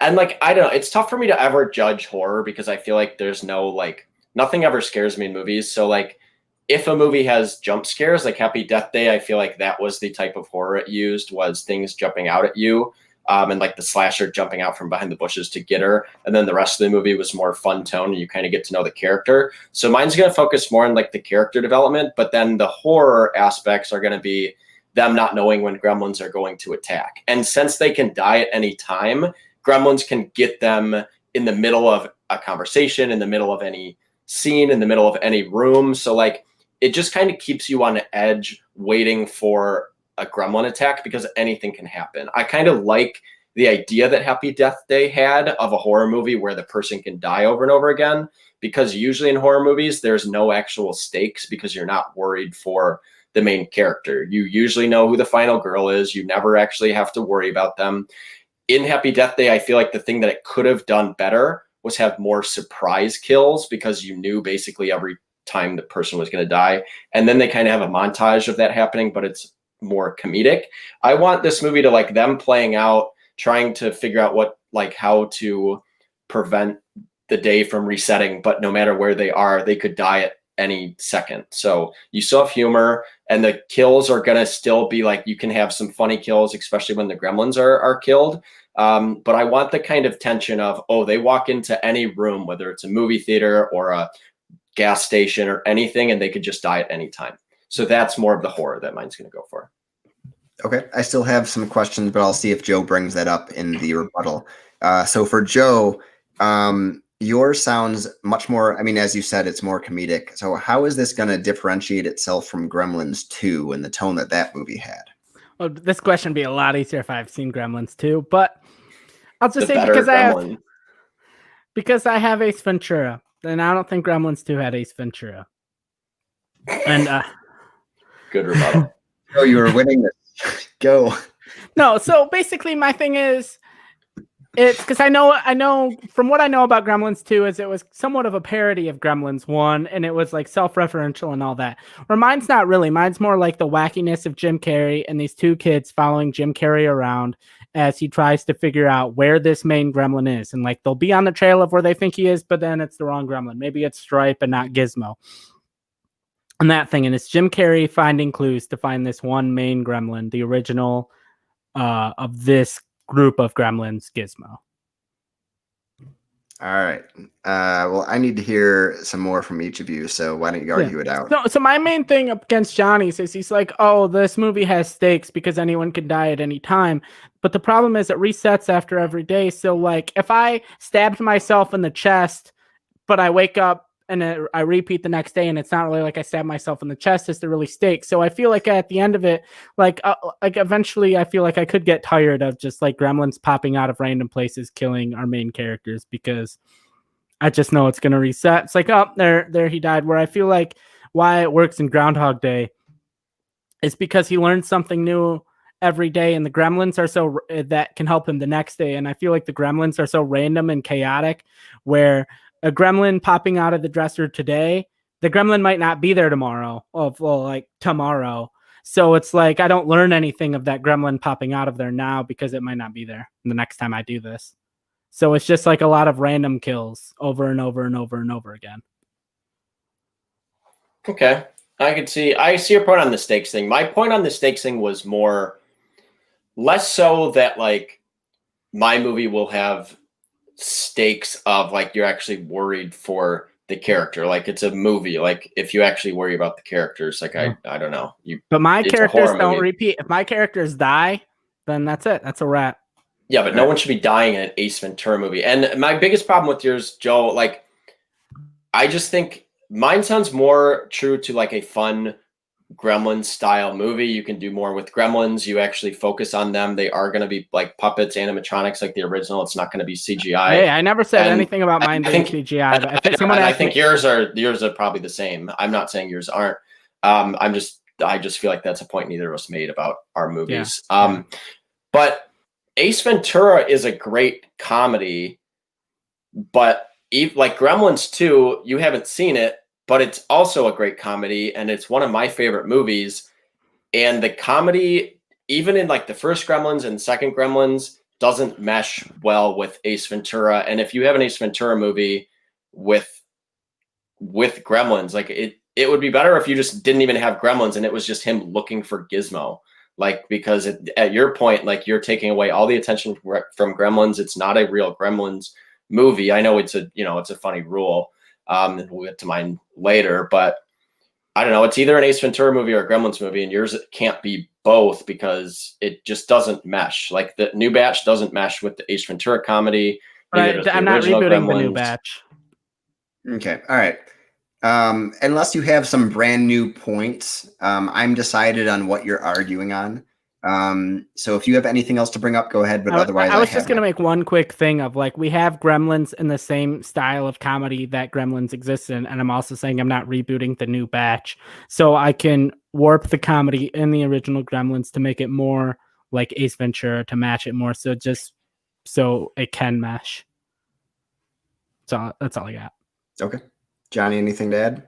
like, I don't know, it's tough for me to ever judge horror because I feel like there's no, like, nothing ever scares me in movies. So like if a movie has jump scares, like Happy Death Day, I feel like that was the type of horror it used, was things jumping out at you. and like the slasher jumping out from behind the bushes to get her. And then the rest of the movie was more fun tone, and you kind of get to know the character. So mine's going to focus more on like the character development, but then the horror aspects are going to be them not knowing when gremlins are going to attack. And since they can die at any time, gremlins can get them in the middle of a conversation, in the middle of any scene, in the middle of any room. So like it just kind of keeps you on the edge waiting for a gremlin attack, because anything can happen. I kind of like the idea that Happy Death Day had of a horror movie where the person can die over and over again, because usually in horror movies, there's no actual stakes because you're not worried for the main character. You usually know who the final girl is. You never actually have to worry about them. In Happy Death Day, I feel like the thing that it could have done better was have more surprise kills, because you knew basically every time the person was going to die. And then they kind of have a montage of that happening, but it's more comedic. I want this movie to like them playing out, trying to figure out how to prevent the day from resetting, but no matter where they are, they could die at any second. So you still have humor, and the kills are going to still be like, you can have some funny kills, especially when the gremlins are killed. But I want the kind of tension of, oh, they walk into any room, whether it's a movie theater or a gas station or anything, and they could just die at any time. So that's more of the horror that mine's going to go for. Okay. I still have some questions, but I'll see if Joe brings that up in the rebuttal. So for Joe, yours sounds much more, I mean, as you said, it's more comedic. So how is this going to differentiate itself from Gremlins 2 and the tone that movie had? Well, this question would be a lot easier if I've seen Gremlins 2, but I'll just say because I have Ace Ventura, and I don't think Gremlins 2 had Ace Ventura. And good rebuttal. Oh, you were winning this. Go. No, so basically my thing is, it's because I know from what I know about Gremlins 2 is it was somewhat of a parody of Gremlins 1, and it was like self-referential and all that. Where mine's not really. Mine's more like the wackiness of Jim Carrey and these two kids following Jim Carrey around as he tries to figure out where this main gremlin is. And like they'll be on the trail of where they think he is, but then it's the wrong gremlin. Maybe it's Stripe and not Gizmo. And that thing. And it's Jim Carrey finding clues to find this one main gremlin, the original of this group of gremlins, Gizmo. All right. Well, I need to hear some more from each of you, so why don't you argue it out? So my main thing against Johnny's is he's like, oh, this movie has stakes because anyone can die at any time. But the problem is it resets after every day. So like if I stabbed myself in the chest, but I wake up and I repeat the next day, and it's not really like I stabbed myself in the chest, it's the really stake. So I feel like at the end of it, like eventually I feel like I could get tired of just like gremlins popping out of random places, killing our main characters, because I just know it's going to reset. It's like, oh, there he died. Where I feel like why it works in Groundhog Day is because he learns something new every day, and the gremlins are so that can help him the next day. And I feel like the gremlins are so random and chaotic, where a gremlin popping out of the dresser today, the gremlin might not be there tomorrow. Tomorrow. So it's like I don't learn anything of that gremlin popping out of there now because it might not be there the next time I do this. So it's just like a lot of random kills over and over and over and over again. Okay. I see your point on the stakes thing. My point on the stakes thing was less so that like my movie will have stakes of like you're actually worried for the character. Like it's a movie. Like if you actually worry about the characters, like I don't know. But my characters don't repeat. If my characters die, then that's it. That's a wrap. Yeah, but no one should be dying in an Ace Ventura movie. And my biggest problem with yours, Joe, like I just think mine sounds more true to like a fun Gremlins style movie. You can do more with Gremlins. You actually focus on them. They are going to be like puppets, animatronics, like the original. It's not going to be CGI. Hey, I never said anything about mine being CGI. I think yours are probably the same. I'm not saying yours aren't. I just feel like that's a point neither of us made about our movies. Yeah. But Ace Ventura is a great comedy, but like Gremlins 2, you haven't seen it, but it's also a great comedy, and it's one of my favorite movies. And the comedy, even in like the first Gremlins and second Gremlins, doesn't mesh well with Ace Ventura. And if you have an Ace Ventura movie with Gremlins, like it would be better if you just didn't even have Gremlins and it was just him looking for Gizmo. Like, because at your point, like, you're taking away all the attention from Gremlins. It's not a real Gremlins movie. I know it's a funny rule. And we'll get to mine later, but I don't know. It's either an Ace Ventura movie or a Gremlins movie, and yours can't be both because it just doesn't mesh. Like, the new batch doesn't mesh with the Ace Ventura comedy. I'm not rebooting the new batch. Okay. All right. Unless you have some brand new points, I'm decided on what you're arguing on. So if you have anything else to bring up, go ahead. But otherwise, I was just going to make one quick thing of, like, we have Gremlins in the same style of comedy that Gremlins exists in. And I'm also saying I'm not rebooting the new batch. So I can warp the comedy in the original Gremlins to make it more like Ace Ventura, to match it more. So just so it can mesh. So that's all I got. Okay. Johnny, anything to add?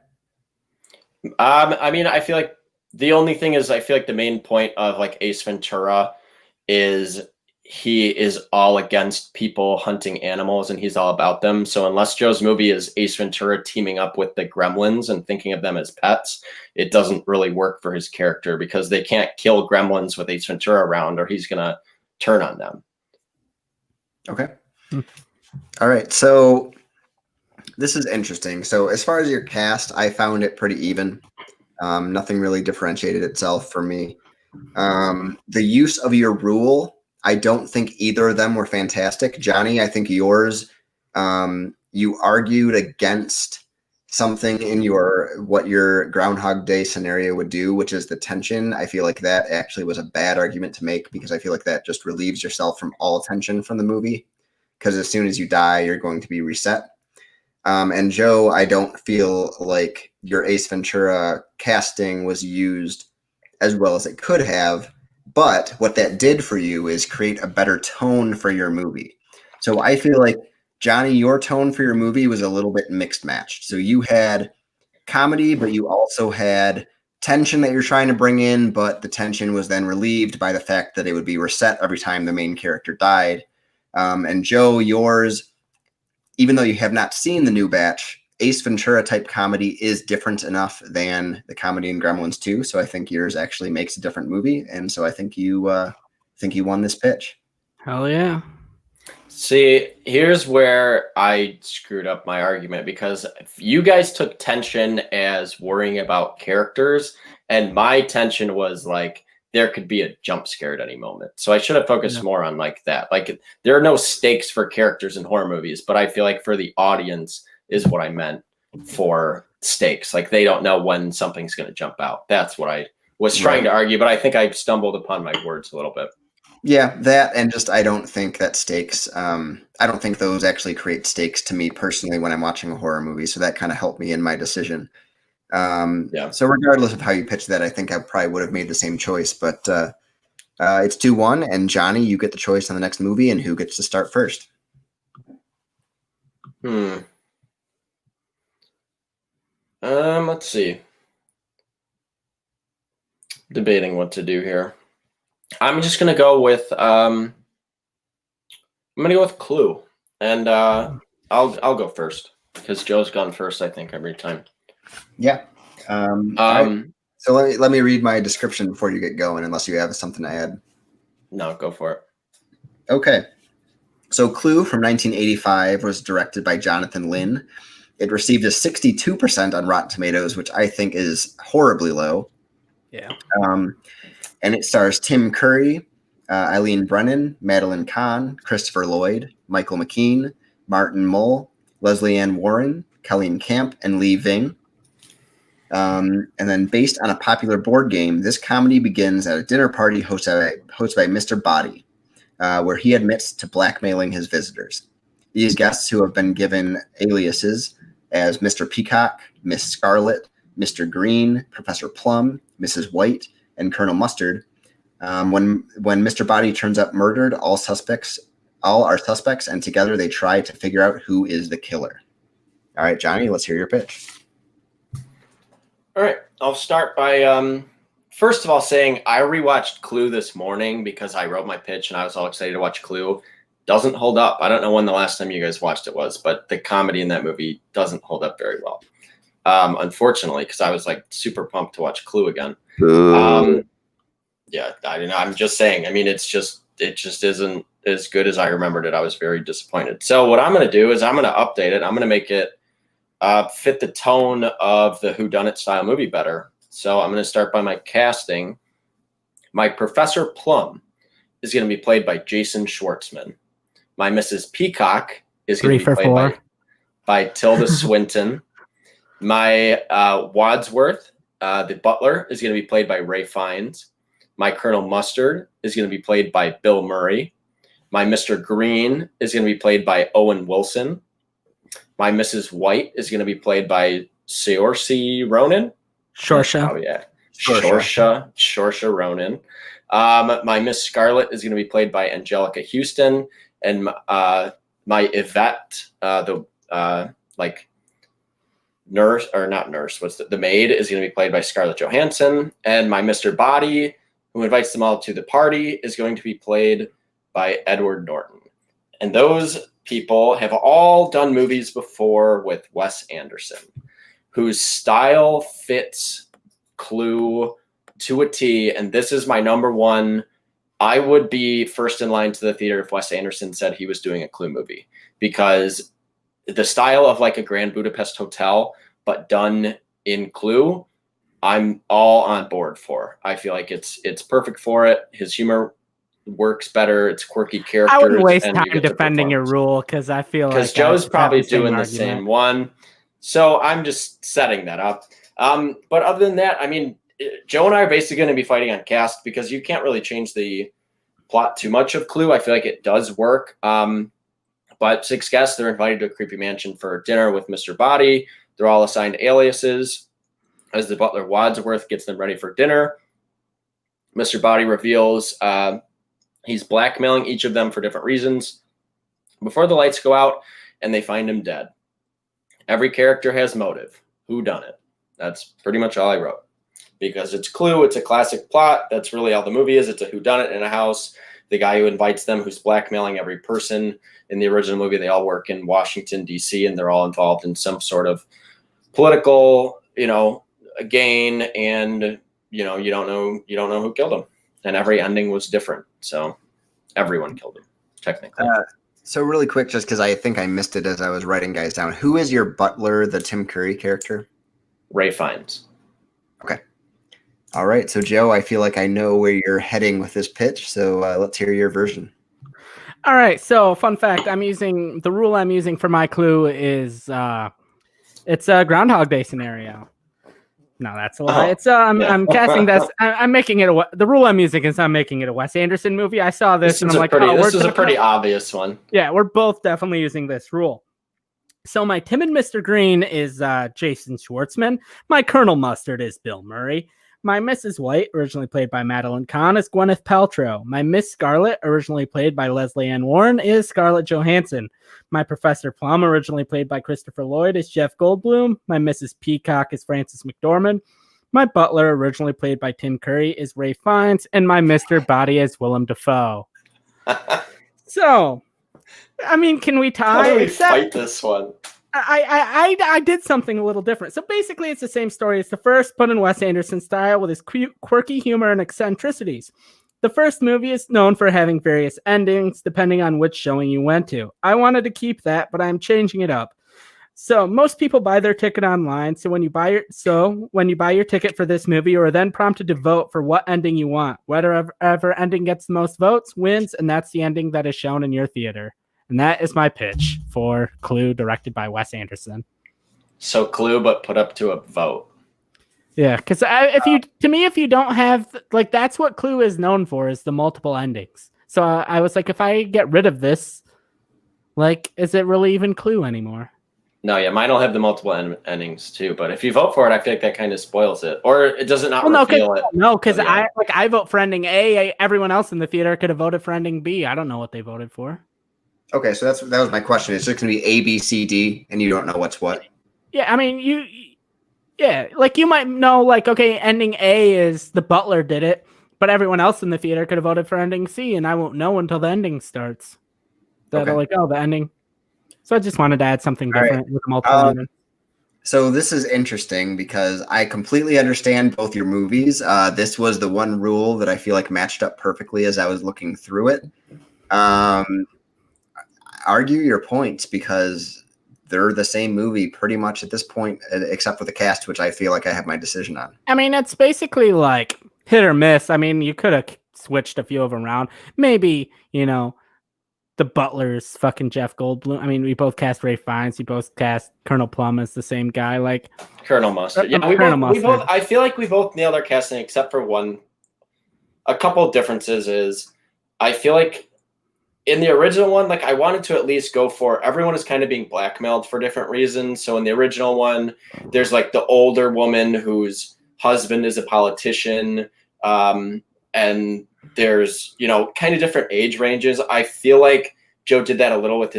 I mean, I feel like the only thing is, I feel like the main point of, like, Ace Ventura is he is all against people hunting animals and he's all about them. So unless Joe's movie is Ace Ventura teaming up with the Gremlins and thinking of them as pets, it doesn't really work for his character because they can't kill Gremlins with Ace Ventura around or he's going to turn on them. Okay. All right. So this is interesting. So as far as your cast, I found it pretty even. Nothing really differentiated itself for me. The use of your rule, I don't think either of them were fantastic. Johnny, I think yours, you argued against something in what your Groundhog Day scenario would do, which is the tension. I feel like that actually was a bad argument to make because I feel like that just relieves yourself from all tension from the movie. Because as soon as you die, you're going to be reset. And Joe, I don't feel like your Ace Ventura casting was used as well as it could have. But what that did for you is create a better tone for your movie. So I feel like, Johnny, your tone for your movie was a little bit mixed matched. So you had comedy, but you also had tension that you're trying to bring in, but the tension was then relieved by the fact that it would be reset every time the main character died. And Joe, yours, even though you have not seen the new batch, Ace Ventura type comedy is different enough than the comedy in Gremlins 2. So I think yours actually makes a different movie. And so I think you won this pitch. Hell yeah. See, here's where I screwed up my argument because you guys took tension as worrying about characters, and my tension was like there could be a jump scare at any moment. So I should have focused more on like that. Like, there are no stakes for characters in horror movies, but I feel like for the audience is what I meant for stakes. Like, they don't know when something's going to jump out. That's what I was trying to argue, but I think I stumbled upon my words a little bit. Yeah, that, and just I don't think that stakes, I don't think those actually create stakes to me personally when I'm watching a horror movie. So that kind of helped me in my decision. So regardless of how you pitch that, I think I probably would have made the same choice. But it's 2-1, and Johnny, you get the choice on the next movie, and who gets to start first? Let's see. Debating what to do here. I'm just gonna go with Clue, and I'll go first because Joe's gone first, I think, every time. Yeah. Right. So let me read my description before you get going, unless you have something to add. No, go for it. Okay. So Clue from 1985 was directed by Jonathan Lynn. It received a 62% on Rotten Tomatoes, which I think is horribly low. Yeah. And it stars Tim Curry, Eileen Brennan, Madeline Kahn, Christopher Lloyd, Michael McKean, Martin Mull, Leslie Ann Warren, Colleen Camp, and Lee Ving. And then based on a popular board game, this comedy begins at a dinner party hosted by Mr. Body, where he admits to blackmailing his visitors. These guests, who have been given aliases as Mr. Peacock, Miss Scarlet, Mr. Green, Professor Plum, Mrs. White, and Colonel Mustard, when Mr. Body turns up murdered, all are suspects, and together they try to figure out who is the killer. All right, Johnny, let's hear your pitch. All right, I'll start by first of all saying I rewatched Clue this morning because I wrote my pitch and I was all excited to watch Clue. Doesn't hold up. I don't know when the last time you guys watched it was, but the comedy in that movie doesn't hold up very well. Unfortunately, because I was like super pumped to watch Clue again. Yeah, I mean, I'm just saying. I mean, it just isn't as good as I remembered it. I was very disappointed. So what I'm going to do is I'm going to update it. I'm going to make it fit the tone of the whodunit style movie better. So I'm going to start by my casting. My Professor Plum is going to be played by Jason Schwartzman. My Mrs. Peacock is going to be played by Tilda Swinton. My Wadsworth, the butler, is going to be played by Ray Fiennes. My Colonel Mustard is going to be played by Bill Murray. My Mr. Green is going to be played by Owen Wilson. My Mrs. White is going to be played by Saoirse Ronan. Shorsha. Oh, yeah. Shorsha Ronan. My Miss Scarlet is going to be played by Angelica Houston. And my Yvette, nurse, or not nurse, the maid, is going to be played by Scarlett Johansson. And my Mr. Body, who invites them all to the party, is going to be played by Edward Norton. And those people have all done movies before with Wes Anderson, whose style fits Clue to a T. And this is my number one. I would be first in line to the theater if Wes Anderson said he was doing a Clue movie, because the style of like a Grand Budapest Hotel, but done in Clue, I'm all on board for. I feel like it's perfect for it. His humor works better. It's quirky characters. I wouldn't waste time defending your rule, because I feel like Joe's probably doing the same one. So I'm just setting that up. But other than that, I mean, Joe and I are basically going to be fighting on cast, because you can't really change the plot too much of Clue. I feel like it does work. But 6 guests, they're invited to a creepy mansion for dinner with Mr. Body. They're all assigned aliases. As the butler Wadsworth gets them ready for dinner, Mr. Body reveals he's blackmailing each of them for different reasons before the lights go out and they find him dead. Every character has motive. Who done it? That's pretty much all I wrote. Because it's Clue, it's a classic plot. That's really all the movie is. It's a whodunit in a house. The guy who invites them, who's blackmailing every person. In the original movie, they all work in Washington, D.C., and they're all involved in some sort of political, gain, and you don't know who killed him. And every ending was different. So everyone killed him, technically. So really quick, just because I think I missed it as I was writing guys down. Who is your butler, the Tim Curry character? Ray Fiennes. Okay. All right. So, Joe, I feel like I know where you're heading with this pitch. So let's hear your version. All right. So, fun fact, the rule I'm using for my Clue is it's a Groundhog Day scenario. No, that's a lie. It's I'm casting this. I'm making it the rule I'm using is I'm making it a Wes Anderson movie. I saw this and I'm like, this is a pretty obvious one. Yeah, we're both definitely using this rule. So my timid Mr. Green is Jason Schwartzman. My Colonel Mustard is Bill Murray. My Mrs. White, originally played by Madeline Kahn, is Gwyneth Paltrow. My Miss Scarlet, originally played by Leslie Ann Warren, is Scarlett Johansson. My Professor Plum, originally played by Christopher Lloyd, is Jeff Goldblum. My Mrs. Peacock is Frances McDormand. My Butler, originally played by Tim Curry, is Ray Fiennes. And my Mr. Body is Willem Dafoe. So, I mean, can we tie? How do we fight this one? I did something a little different. So basically, it's the same story as the first, but in Wes Anderson style with his quirky humor and eccentricities. The first movie is known for having various endings depending on which showing you went to. I wanted to keep that, but I'm changing it up. So most people buy their ticket online. So when you buy your ticket for this movie, you are then prompted to vote for what ending you want. Whatever ending gets the most votes wins, and that's the ending that is shown in your theater. And that is my pitch for Clue, directed by Wes Anderson. So Clue, but put up to a vote. Yeah, because if you don't have, like, that's what Clue is known for, is the multiple endings. So I was like, if I get rid of this, like, is it really even Clue anymore? No, yeah, mine will have the multiple endings too. But if you vote for it, I feel like that kind of spoils it, or it does not reveal it. No, because I vote for ending A. Everyone else in the theater could have voted for ending B. I don't know what they voted for. Okay, so that was my question. It's just going to be A, B, C, D, and you don't know what's what. Yeah, I mean, like you might know, like, okay, ending A is the Butler did it, but everyone else in the theater could have voted for ending C, and I won't know until the ending starts. The ending. So I just wanted to add something different with multiple endings. So this is interesting because I completely understand both your movies. This was the one rule that I feel like matched up perfectly as I was looking through it. Argue your points because they're the same movie pretty much at this point, except for the cast, which I feel like I have my decision on. I mean, it's basically like hit or miss. I mean, you could have switched a few of them around. Maybe, the Butler's fucking Jeff Goldblum. I mean, we both cast Ray Fiennes. We both cast Colonel Plum as the same guy. Like Colonel Mustard. Yeah, we both. I feel like we both nailed our casting except for one. A couple of differences is, I feel like in the original one, like I wanted to at least go for everyone is kind of being blackmailed for different reasons. So in the original one, there's like the older woman whose husband is a politician, and there's kind of different age ranges. I feel like Joe did that a little with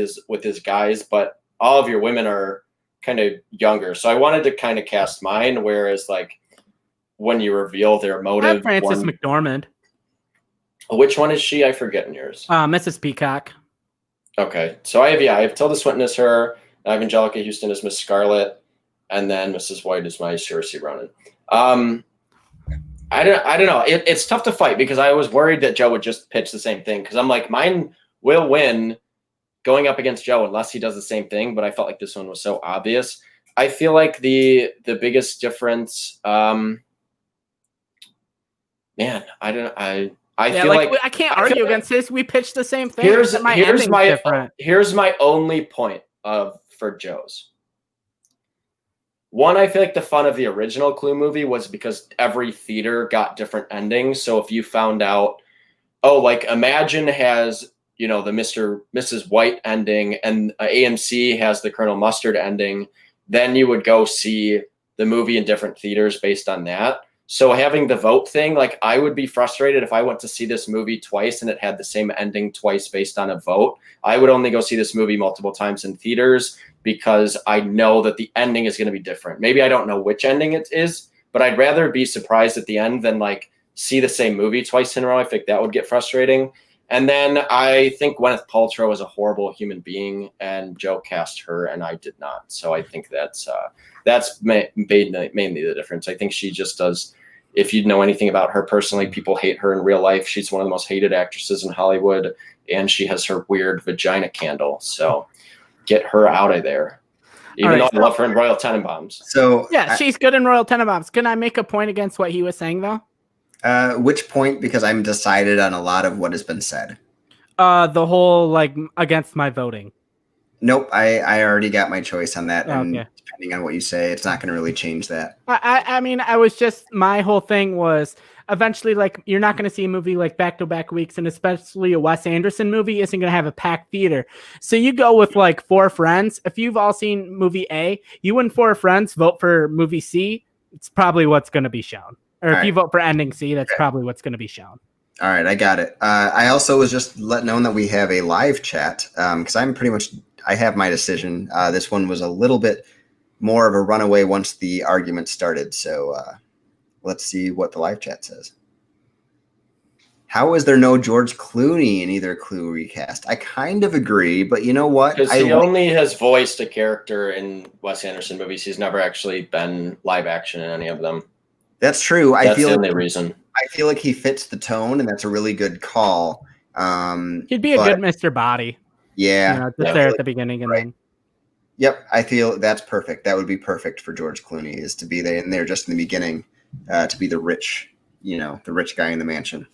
his guys, but all of your women are kind of younger. So I wanted to kind of cast mine, whereas like when you reveal their motive, Frances McDormand. Which one is she? I forget in yours. Mrs. Peacock. Okay, so I have Tilda Swinton as her. I have Angelica Houston as Miss Scarlet, and then Mrs. White is my Saoirse Ronan. I don't know. It's tough to fight because I was worried that Joe would just pitch the same thing because I'm like, mine will win going up against Joe unless he does the same thing. But I felt like this one was so obvious. I feel like the biggest difference, man, I don't. I feel like I can't argue against this. We pitched the same thing. Here's my only point for Joe's. One, I feel like the fun of the original Clue movie was because every theater got different endings. So if you found out, like Imagine has, the Mrs. White ending and AMC has the Colonel Mustard ending, then you would go see the movie in different theaters based on that. So having the vote thing, like I would be frustrated if I went to see this movie twice and it had the same ending twice based on a vote. I would only go see this movie multiple times in theaters because I know that the ending is going to be different. Maybe I don't know which ending it is, but I'd rather be surprised at the end than like see the same movie twice in a row. I think that would get frustrating. And then I think Gwyneth Paltrow is a horrible human being, and Joe cast her, and I did not. So I think that's mainly the difference. I think she just does. If you know anything about her personally, people hate her in real life. She's one of the most hated actresses in Hollywood, and she has her weird vagina candle. So get her out of there. Even though I love her in Royal Tenenbaums. So yeah, she's good in Royal Tenenbaums. Can I make a point against what he was saying though? Which point? Because I'm decided on a lot of what has been said. The whole like against my voting. Nope, I already got my choice on that, and okay. Depending on what you say, it's not going to really change that. I mean, I was just my whole thing was eventually like you're not going to see a movie like back-to-back weeks, and especially a Wes Anderson movie isn't going to have a packed theater. So you go with like 4 friends. If you've all seen movie A, you and 4 friends vote for movie C. It's probably what's going to be shown. Or if you vote for ending C, that's probably what's going to be shown. All right, I got it. I also was just letting known that we have a live chat because I have my decision. This one was a little bit more of a runaway once the argument started. So let's see what the live chat says. How is there no George Clooney in either Clue recast? I kind of agree, but you know what? Because he only has voiced a character in Wes Anderson movies. He's never actually been live action in any of them. That's true. That's the only reason. I feel like he fits the tone, and that's a really good call. He'd be a good Mr. Body. Yeah. Just there at the beginning and then. Yep, I feel that's perfect. That would be perfect for George Clooney, is to be there in there just in the beginning, to be the rich guy in the mansion.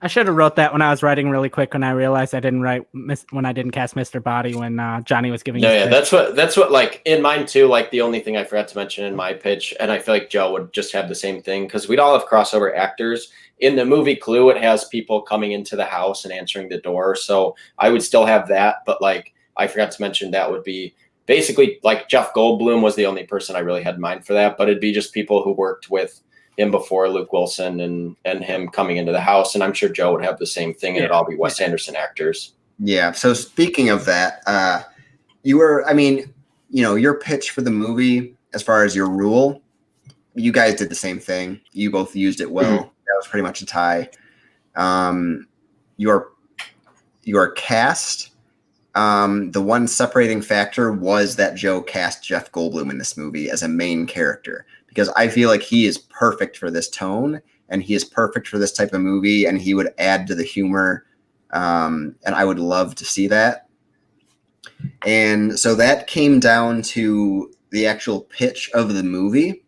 I should have wrote that when I was writing really quick when I realized I didn't write when I didn't cast Mr. Body when Johnny was giving. Yeah, that's what like in mine too. Like the only thing I forgot to mention in my pitch, and I feel like Joe would just have the same thing because we'd all have crossover actors. In the movie Clue, it has people coming into the house and answering the door, so I would still have that. But like I forgot to mention, that would be basically like Jeff Goldblum was the only person I really had in mind for that. But it'd be just people who worked with him before, Luke Wilson and him coming into the house. And I'm sure Joe would have the same thing, and it'd all be Wes Anderson actors. Yeah. So speaking of that, your pitch for the movie, as far as your rule, you guys did the same thing. You both used it well. Mm-hmm. That was pretty much a tie. Your cast the one separating factor was that Joe cast Jeff Goldblum in this movie as a main character, because I feel like he is perfect for this tone and he is perfect for this type of movie, and he would add to the humor. And I would love to see that. And so that came down to the actual pitch of the movie.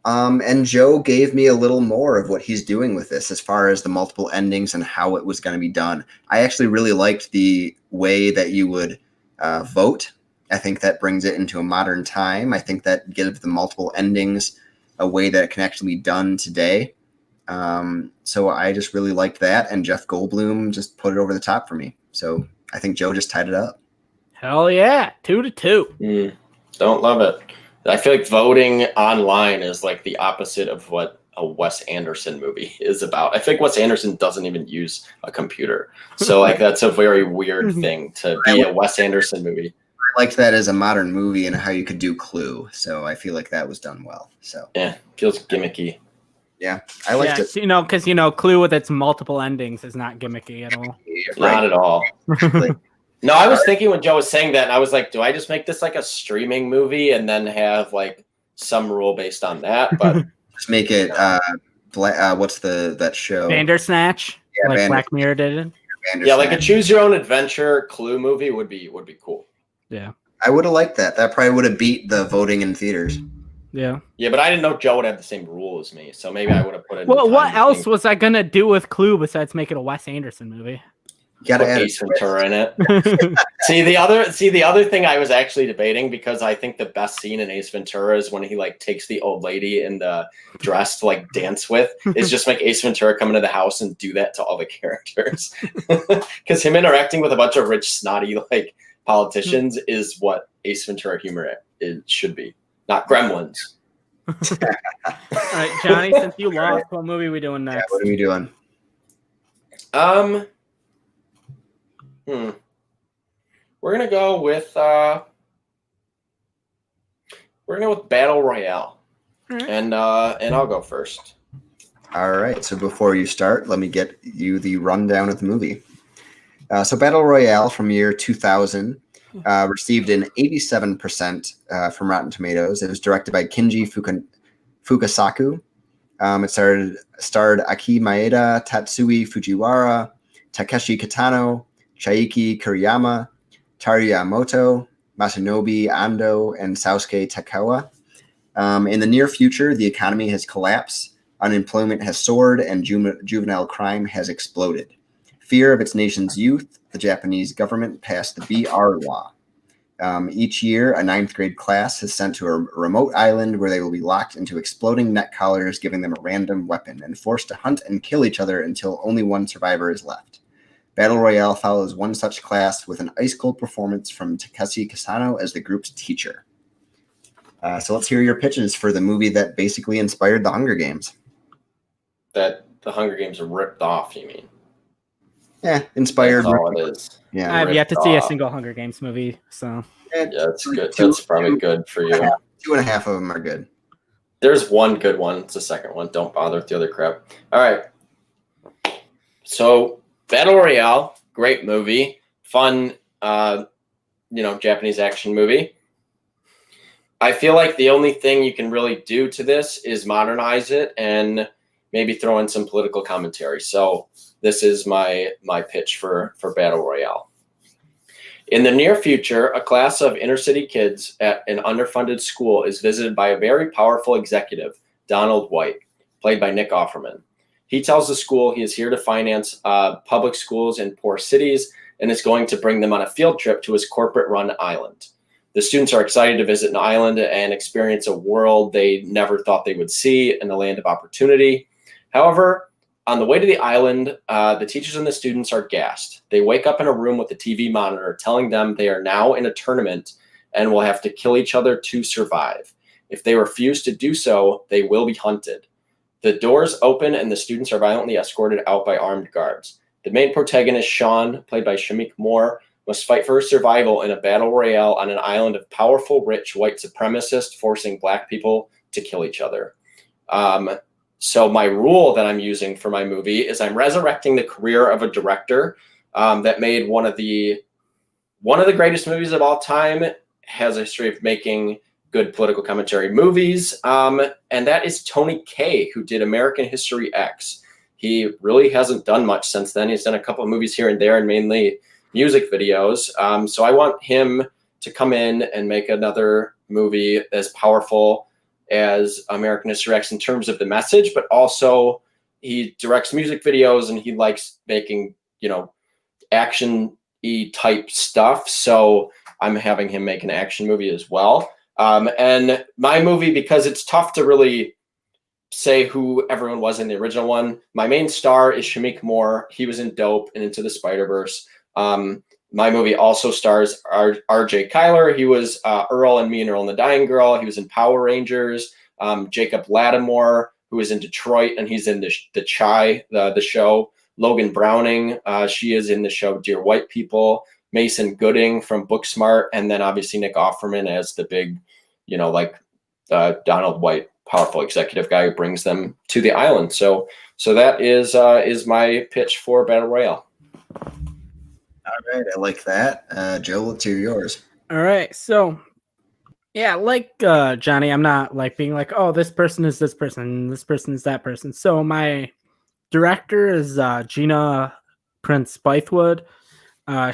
And Joe gave me a little more of what he's doing with this as far as the multiple endings and how it was going to be done. I actually really liked the way that you would vote. I think that brings it into a modern time. I think that gives the multiple endings a way that it can actually be done today. So I just really liked that, and Jeff Goldblum just put it over the top for me. So I think Joe just tied it up. Hell yeah, 2-2. Don't love it. I feel like voting online is like the opposite of what a Wes Anderson movie is about. I think Wes Anderson doesn't even use a computer. So like that's a very weird thing to be a Wes Anderson movie. I liked that as a modern movie and how you could do Clue. So I feel like that was done well. So yeah, feels gimmicky. Yeah, I liked it. Because Clue with its multiple endings is not gimmicky at all. Not at all. No, I was thinking when Joe was saying that, and I was like, do I just make this like a streaming movie and then have like some rule based on that? But just make it what's that show? Bandersnatch? Yeah, like Black Mirror did it. Yeah, like a choose your own adventure Clue movie would be cool. Yeah. I would have liked that. That probably would have beat the voting in theaters. Yeah. Yeah, but I didn't know Joe would have the same rule as me, so maybe I would have put it. Well, what else was I gonna do with Clue besides make it a Wes Anderson movie? You gotta add Ace Ventura in it. See the other thing I was actually debating, because I think the best scene in Ace Ventura is when he like takes the old lady in the dress to like dance with. Is just make Ace Ventura come into the house and do that to all the characters. Because him interacting with a bunch of rich, snotty like politicians is what Ace Ventura humor should be, not Gremlins. All right, Johnny, since you lost, what movie are we doing next? Yeah, what are we doing? We're gonna go with Battle Royale, and I'll go first. All right. So before you start, let me get you the rundown of the movie. So Battle Royale from year 2000 received an 87% from Rotten Tomatoes. It was directed by Kinji Fukasaku. It starred Aki Maeda, Tatsui Fujiwara, Takeshi Kitano, Chiaki Kuriyama, Tariyamoto, Masanobu Ando, and Sausuke Takawa. In the near future, the economy has collapsed, unemployment has soared, and juvenile crime has exploded. Fear of its nation's youth, the Japanese government passed the BR law. Each year, a 9th grade class is sent to a remote island where they will be locked into exploding net collars, giving them a random weapon, and forced to hunt and kill each other until only one survivor is left. Battle Royale follows one such class with an ice-cold performance from Takeshi Kitano as the group's teacher. So let's hear your pitches for the movie that basically inspired the Hunger Games. That the Hunger Games are ripped off, you mean? Yeah, inspired. That's all it is. Yeah, I have yet to see a single Hunger Games movie, so yeah, that's good. That's probably good for you. 2.5 of them are good. There's one good one. It's the second one. Don't bother with the other crap. All right. So Battle Royale, great movie, fun, Japanese action movie. I feel like the only thing you can really do to this is modernize it and maybe throw in some political commentary. So this is my pitch for Battle Royale. In the near future, a class of inner-city kids at an underfunded school is visited by a very powerful executive, Donald White, played by Nick Offerman. He tells the school he is here to finance public schools in poor cities and is going to bring them on a field trip to his corporate-run island. The students are excited to visit an island and experience a world they never thought they would see in a land of opportunity. However, on the way to the island, the teachers and the students are gassed. They wake up in a room with a TV monitor telling them they are now in a tournament and will have to kill each other to survive. If they refuse to do so, they will be hunted. The doors open and the students are violently escorted out by armed guards. The main protagonist, Sean, played by Shameik Moore, must fight for his survival in a battle royale on an island of powerful, rich white supremacists forcing black people to kill each other. So my rule that I'm using for my movie is I'm resurrecting the career of a director that made one of the one of the greatest movies of all time, has a history of making good political commentary movies, and that is Tony Kaye, who did American History X. He really hasn't done much since then. He's done a couple of movies here and there, and mainly music videos. So I want him to come in and make another movie as powerful as American History X in terms of the message, but also he directs music videos and he likes making, action-y type stuff. So I'm having him make an action movie as well. And my movie, because it's tough to really say who everyone was in the original one, my main star is Shameik Moore. He was in Dope and Into the Spider-Verse. My movie also stars R.J. Kyler. He was Earl and Me and Earl and the Dying Girl. He was in Power Rangers. Jacob Lattimore, who was in Detroit, and he's in the Chai, the show. Logan Browning, she is in the show Dear White People. Mason Gooding from Booksmart, and then obviously Nick Offerman as the big, Donald White, powerful executive guy who brings them to the island. So that is my pitch for Battle Royale. All right, I like that. Joe, let's hear yours. All right, so yeah, like Johnny, I'm not like being like, oh, this person is this person, this person is that person. So my director is Gina Prince Bythewood.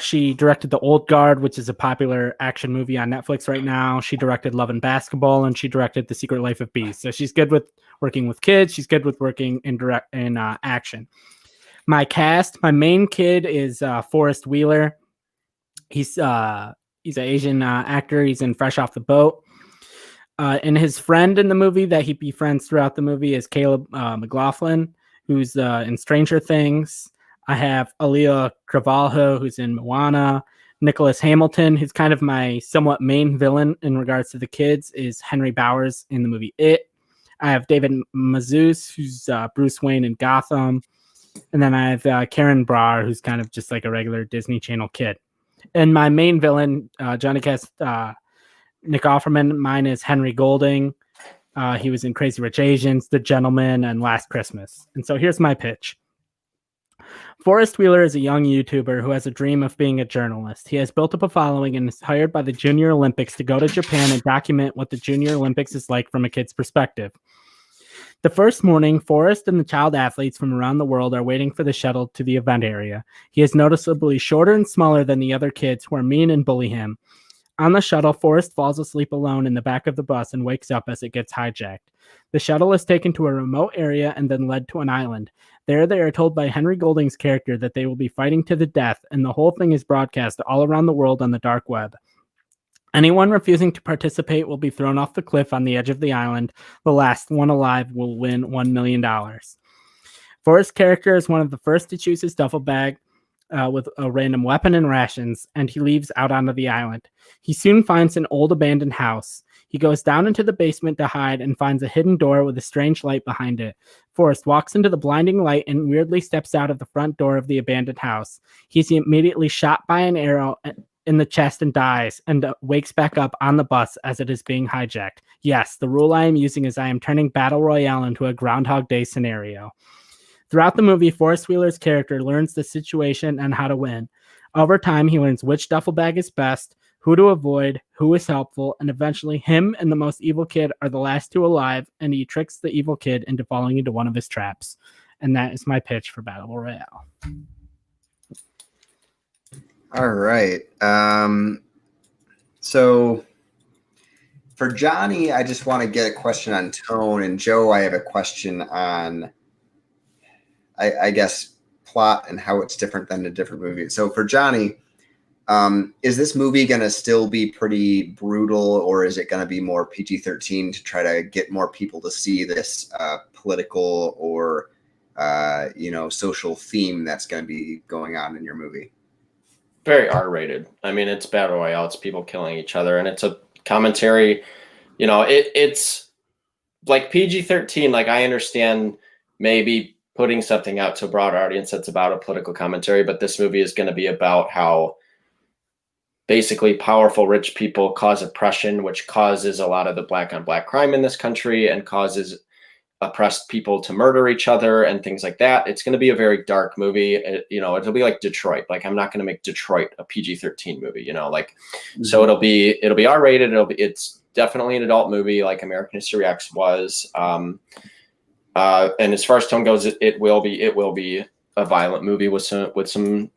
She directed The Old Guard, which is a popular action movie on Netflix right now. She directed Love and Basketball, and she directed The Secret Life of Bees. So she's good with working with kids. She's good with working in action. My cast, my main kid is Forrest Wheeler. He's an Asian actor. He's in Fresh Off the Boat. And his friend in the movie that he befriends throughout the movie is Caleb McLaughlin, who's in Stranger Things. I have Aaliyah Cravalho, who's in Moana. Nicholas Hamilton, who's kind of my somewhat main villain in regards to the kids, is Henry Bowers in the movie It. I have David Mazouz, who's Bruce Wayne in Gotham. And then I have Karen Brar, who's kind of just like a regular Disney Channel kid. And my main villain, Johnny cast Nick Offerman. Mine is Henry Golding. He was in Crazy Rich Asians, The Gentleman, and Last Christmas. And so here's my pitch. Forrest Wheeler is a young YouTuber who has a dream of being a journalist. He has built up a following and is hired by the Junior Olympics to go to Japan and document what the Junior Olympics is like from a kid's perspective. The first morning, Forrest and the child athletes from around the world are waiting for the shuttle to the event area. He is noticeably shorter and smaller than the other kids who are mean and bully him. On the shuttle, Forrest falls asleep alone in the back of the bus and wakes up as it gets hijacked. The shuttle is taken to a remote area and then led to an island. There they are told by Henry Golding's character that they will be fighting to the death, and the whole thing is broadcast all around the world on the dark web. Anyone refusing to participate will be thrown off the cliff on the edge of the island. The last one alive will win $1 million. Forrest's character is one of the first to choose his duffel bag with a random weapon and rations, and he leaves out onto the island. He soon finds an old abandoned house. He goes down into the basement to hide and finds a hidden door with a strange light behind it. Forrest walks into the blinding light and weirdly steps out of the front door of the abandoned house. He's immediately shot by an arrow in the chest and dies, and wakes back up on the bus as it is being hijacked. Yes, the rule I am using is I am turning Battle Royale into a Groundhog Day scenario. Throughout the movie, Forrest Wheeler's character learns the situation and how to win. Over time, he learns which duffel bag is best, who to avoid, who is helpful, and eventually him and the most evil kid are the last two alive, and he tricks the evil kid into falling into one of his traps. And that is my pitch for Battle Royale. All right. So for Johnny, I just want to get a question on tone, and Joe, I have a question on, I guess, plot and how it's different than a different movie. So for Johnny, is this movie going to still be pretty brutal, or is it going to be more PG-13 to try to get more people to see this political or social theme that's going to be going on in your movie? Very R-rated. I mean, it's Battle Royale. It's people killing each other, and it's a commentary. It's like PG-13. Like, I understand maybe putting something out to a broader audience that's about a political commentary, but this movie is going to be about how basically powerful rich people cause oppression, which causes a lot of the black on black crime in this country and causes oppressed people to murder each other and things like that. It's going to be a very dark movie. It'll be like Detroit. Like, I'm not going to make Detroit a PG-13 movie, like, so it'll be R-rated. It's definitely an adult movie, like American History X was. And as far as tone goes, it will be a violent movie with some,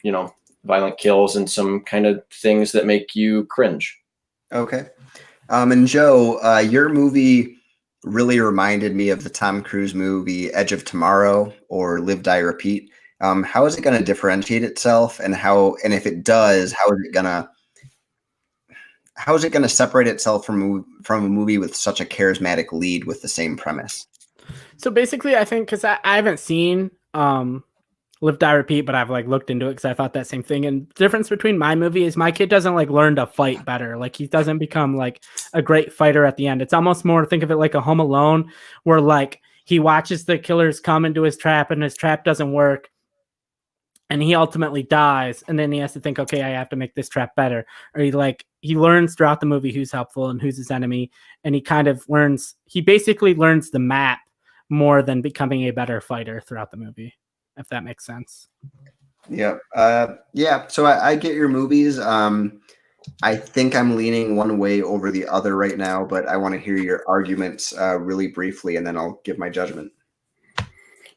violent kills and some kind of things that make you cringe. Okay. And Joe, your movie really reminded me of the Tom Cruise movie Edge of Tomorrow or Live, Die, Repeat. How is it going to differentiate itself, and if it does, how is it going to separate itself from a movie with such a charismatic lead with the same premise? So basically, I think, because I haven't seen Live, Die, Repeat, but I've looked into it because I thought that same thing. And the difference between my movie is my kid doesn't learn to fight better. He doesn't become a great fighter at the end. It's almost more, think of it like a Home Alone, where he watches the killers come into his trap and his trap doesn't work, and he ultimately dies. And then he has to think, okay, I have to make this trap better. Or he learns throughout the movie who's helpful and who's his enemy. And he basically learns the map more than becoming a better fighter throughout the movie, if that makes sense. Yeah. Yeah. So I get your movies. I think I'm leaning one way over the other right now, but I want to hear your arguments really briefly, and then I'll give my judgment.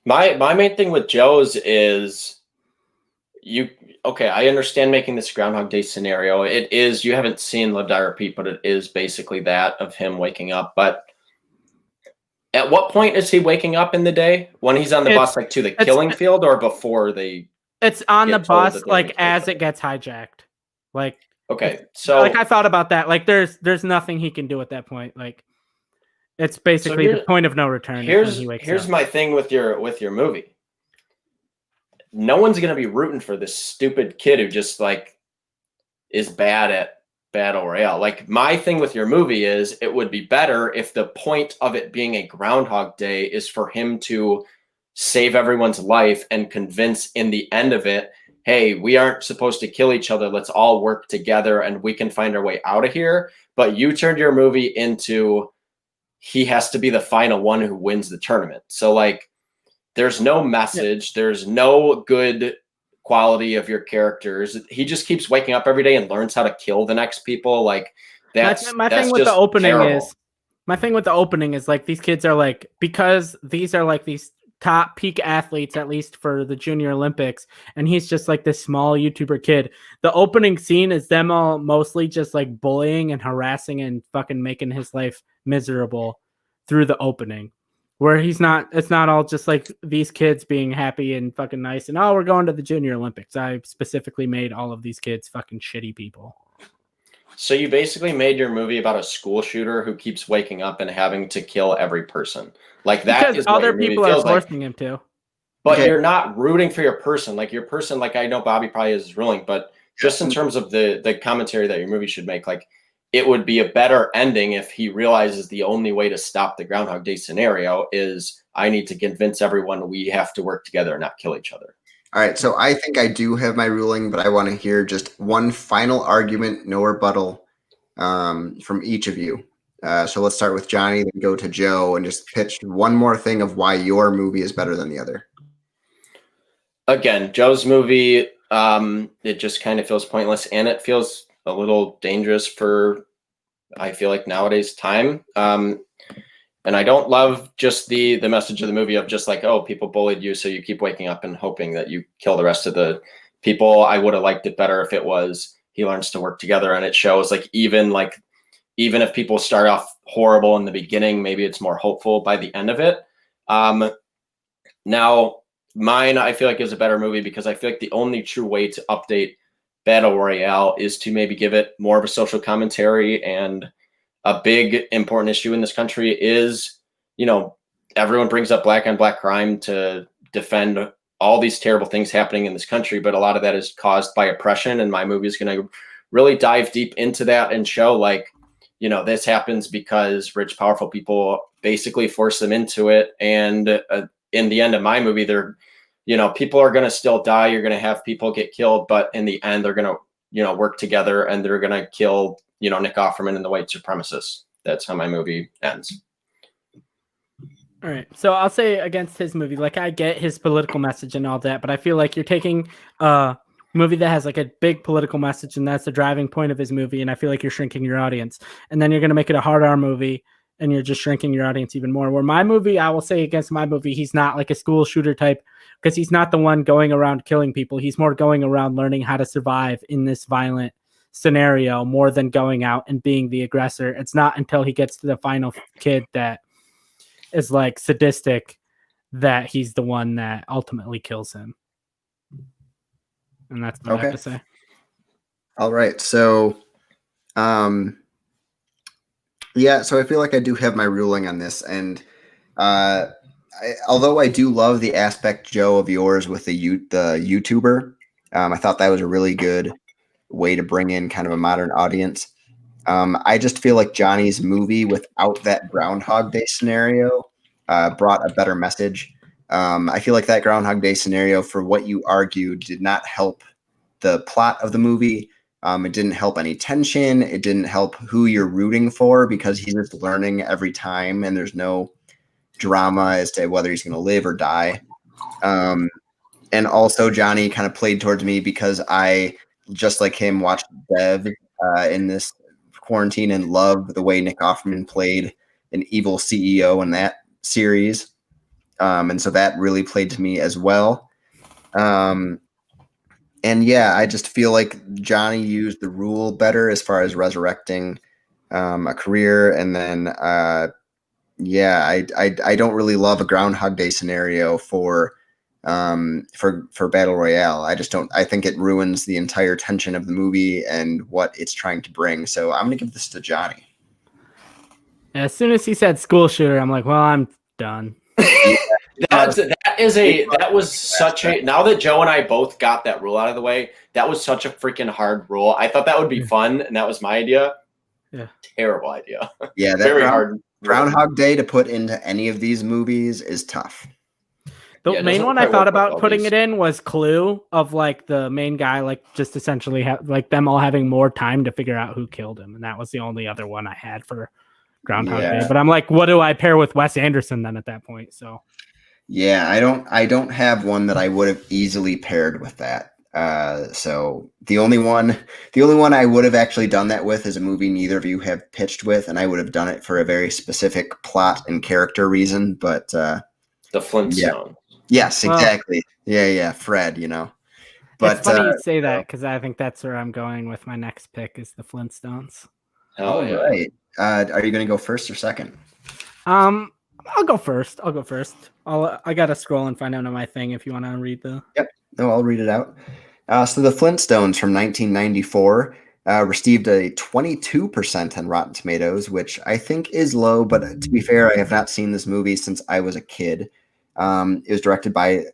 My main thing with Joe's is I understand making this Groundhog Day scenario. It is, you haven't seen Live, Die, Repeat, but it is basically that of him waking up. But at what point is he waking up in the day? When he's on the bus, to the killing field, or before they? It's on the bus, as it gets hijacked. Okay, so I thought about that. There's nothing he can do at that point. It's basically the point of no return. Here's my thing with your movie. No one's gonna be rooting for this stupid kid who just is bad at Battle Royale. My thing with your movie is, it would be better if the point of it being a Groundhog Day is for him to save everyone's life and convince in the end of it, hey, we aren't supposed to kill each other. Let's all work together and we can find our way out of here. But you turned your movie into, he has to be the final one who wins the tournament. So there's no message. Yeah. There's no good quality of your characters. He just keeps waking up every day and learns how to kill the next people. That's my thing with the opening is, my thing with the opening is these kids are because these are these top peak athletes, at least for the Junior Olympics, and he's just this small YouTuber kid. The opening scene is them all mostly just bullying and harassing and fucking making his life miserable through the opening. Where it's not all just these kids being happy and fucking nice and, oh, we're going to the Junior Olympics. I specifically made all of these kids fucking shitty people. So you basically made your movie about a school shooter who keeps waking up and having to kill every person. That because is other people are forcing him to. But you're not rooting for your person. Your person, I know Bobby probably is ruling, but just in terms of the commentary that your movie should make, it would be a better ending if he realizes the only way to stop the Groundhog Day scenario is, I need to convince everyone we have to work together and not kill each other. All right. So I think I do have my ruling, but I want to hear just one final argument, no rebuttal, from each of you. So let's start with Johnny, then go to Joe, and just pitch one more thing of why your movie is better than the other. Again, Joe's movie, it just kind of feels pointless, and it feels a little dangerous for, I feel nowadays time. And I don't love just the message of the movie of just oh, people bullied you, so you keep waking up and hoping that you kill the rest of the people. I would have liked it better if it was, he learns to work together, and it shows even if people start off horrible in the beginning, maybe it's more hopeful by the end of it. Now mine, I feel is a better movie because I feel the only true way to update Battle Royale is to maybe give it more of a social commentary. And a big important issue in this country is, everyone brings up black on black crime to defend all these terrible things happening in this country, but a lot of that is caused by oppression. And my movie is going to really dive deep into that and show this happens because rich, powerful people basically force them into it. And in the end of my movie, people are going to still die. You're going to have people get killed, but in the end, they're going to, work together, and they're going to kill, Nick Offerman and the white supremacists. That's how my movie ends. All right. So I'll say against his movie, like I get his political message and all that, but I feel like you're taking a movie that has like a big political message and that's the driving point of his movie. And I feel like you're shrinking your audience. And then you're going to make it a hard R movie and you're just shrinking your audience even more. Where my movie, I will say against my movie, he's not like a school shooter type because he's not the one going around killing people. He's more going around learning how to survive in this violent scenario more than going out and being the aggressor. It's not until he gets to the final kid that is like sadistic that he's the one that ultimately kills him. And that's what I have to say. All right. So, yeah, so I feel like I do have my ruling on this. And although I do love the aspect, Joe, of yours with the YouTuber, I thought that was a really good way to bring in kind of a modern audience. I just feel like Johnny's movie without that Groundhog Day scenario brought a better message. I feel like that Groundhog Day scenario, for what you argued, did not help the plot of the movie. It didn't help any tension. It didn't help who you're rooting for because he's just learning every time and there's no drama as to whether he's going to live or die. And also Johnny kind of played towards me because I, just like him, watched Bev in this quarantine and loved the way Nick Offerman played an evil CEO in that series. And so that really played to me as well. And yeah, I just feel like Johnny used the rule better as far as resurrecting a career. And then, yeah, I don't really love a Groundhog Day scenario for Battle Royale. I just don't. I think it ruins the entire tension of the movie and what it's trying to bring. So I'm gonna give this to Johnny. As soon as he said school shooter, I'm like, well, I'm done. That was such a, now that Joe and I both got that rule out of the way, that was such a freaking hard rule. I thought that would be fun, and that was my idea. Yeah. Terrible idea. Yeah, that very hard. Groundhog Day to put into any of these movies is tough. The main one I thought about putting it in was Clue, of like the main guy, like just essentially like them all having more time to figure out who killed him. And that was the only other one I had for Groundhog Day. But I'm like, what do I pair with Wes Anderson then at that point? So yeah, I don't have one that I would have easily paired with that. So the only one I would have actually done that with is a movie neither of you have pitched with, and I would have done it for a very specific plot and character reason. But the Flintstones. Yeah. Yes, exactly. Well, yeah, Fred. You know, but it's funny you say that because I think that's where I'm going with my next pick is the Flintstones. All right. Are you going to go first or second? I'll go first. I gotta scroll and find out on my thing if you want to read the. Yep. No, I'll read it out. So the Flintstones from 1994 received a 22% on Rotten Tomatoes, which I think is low. But to be fair, I have not seen this movie since I was a kid. It was directed by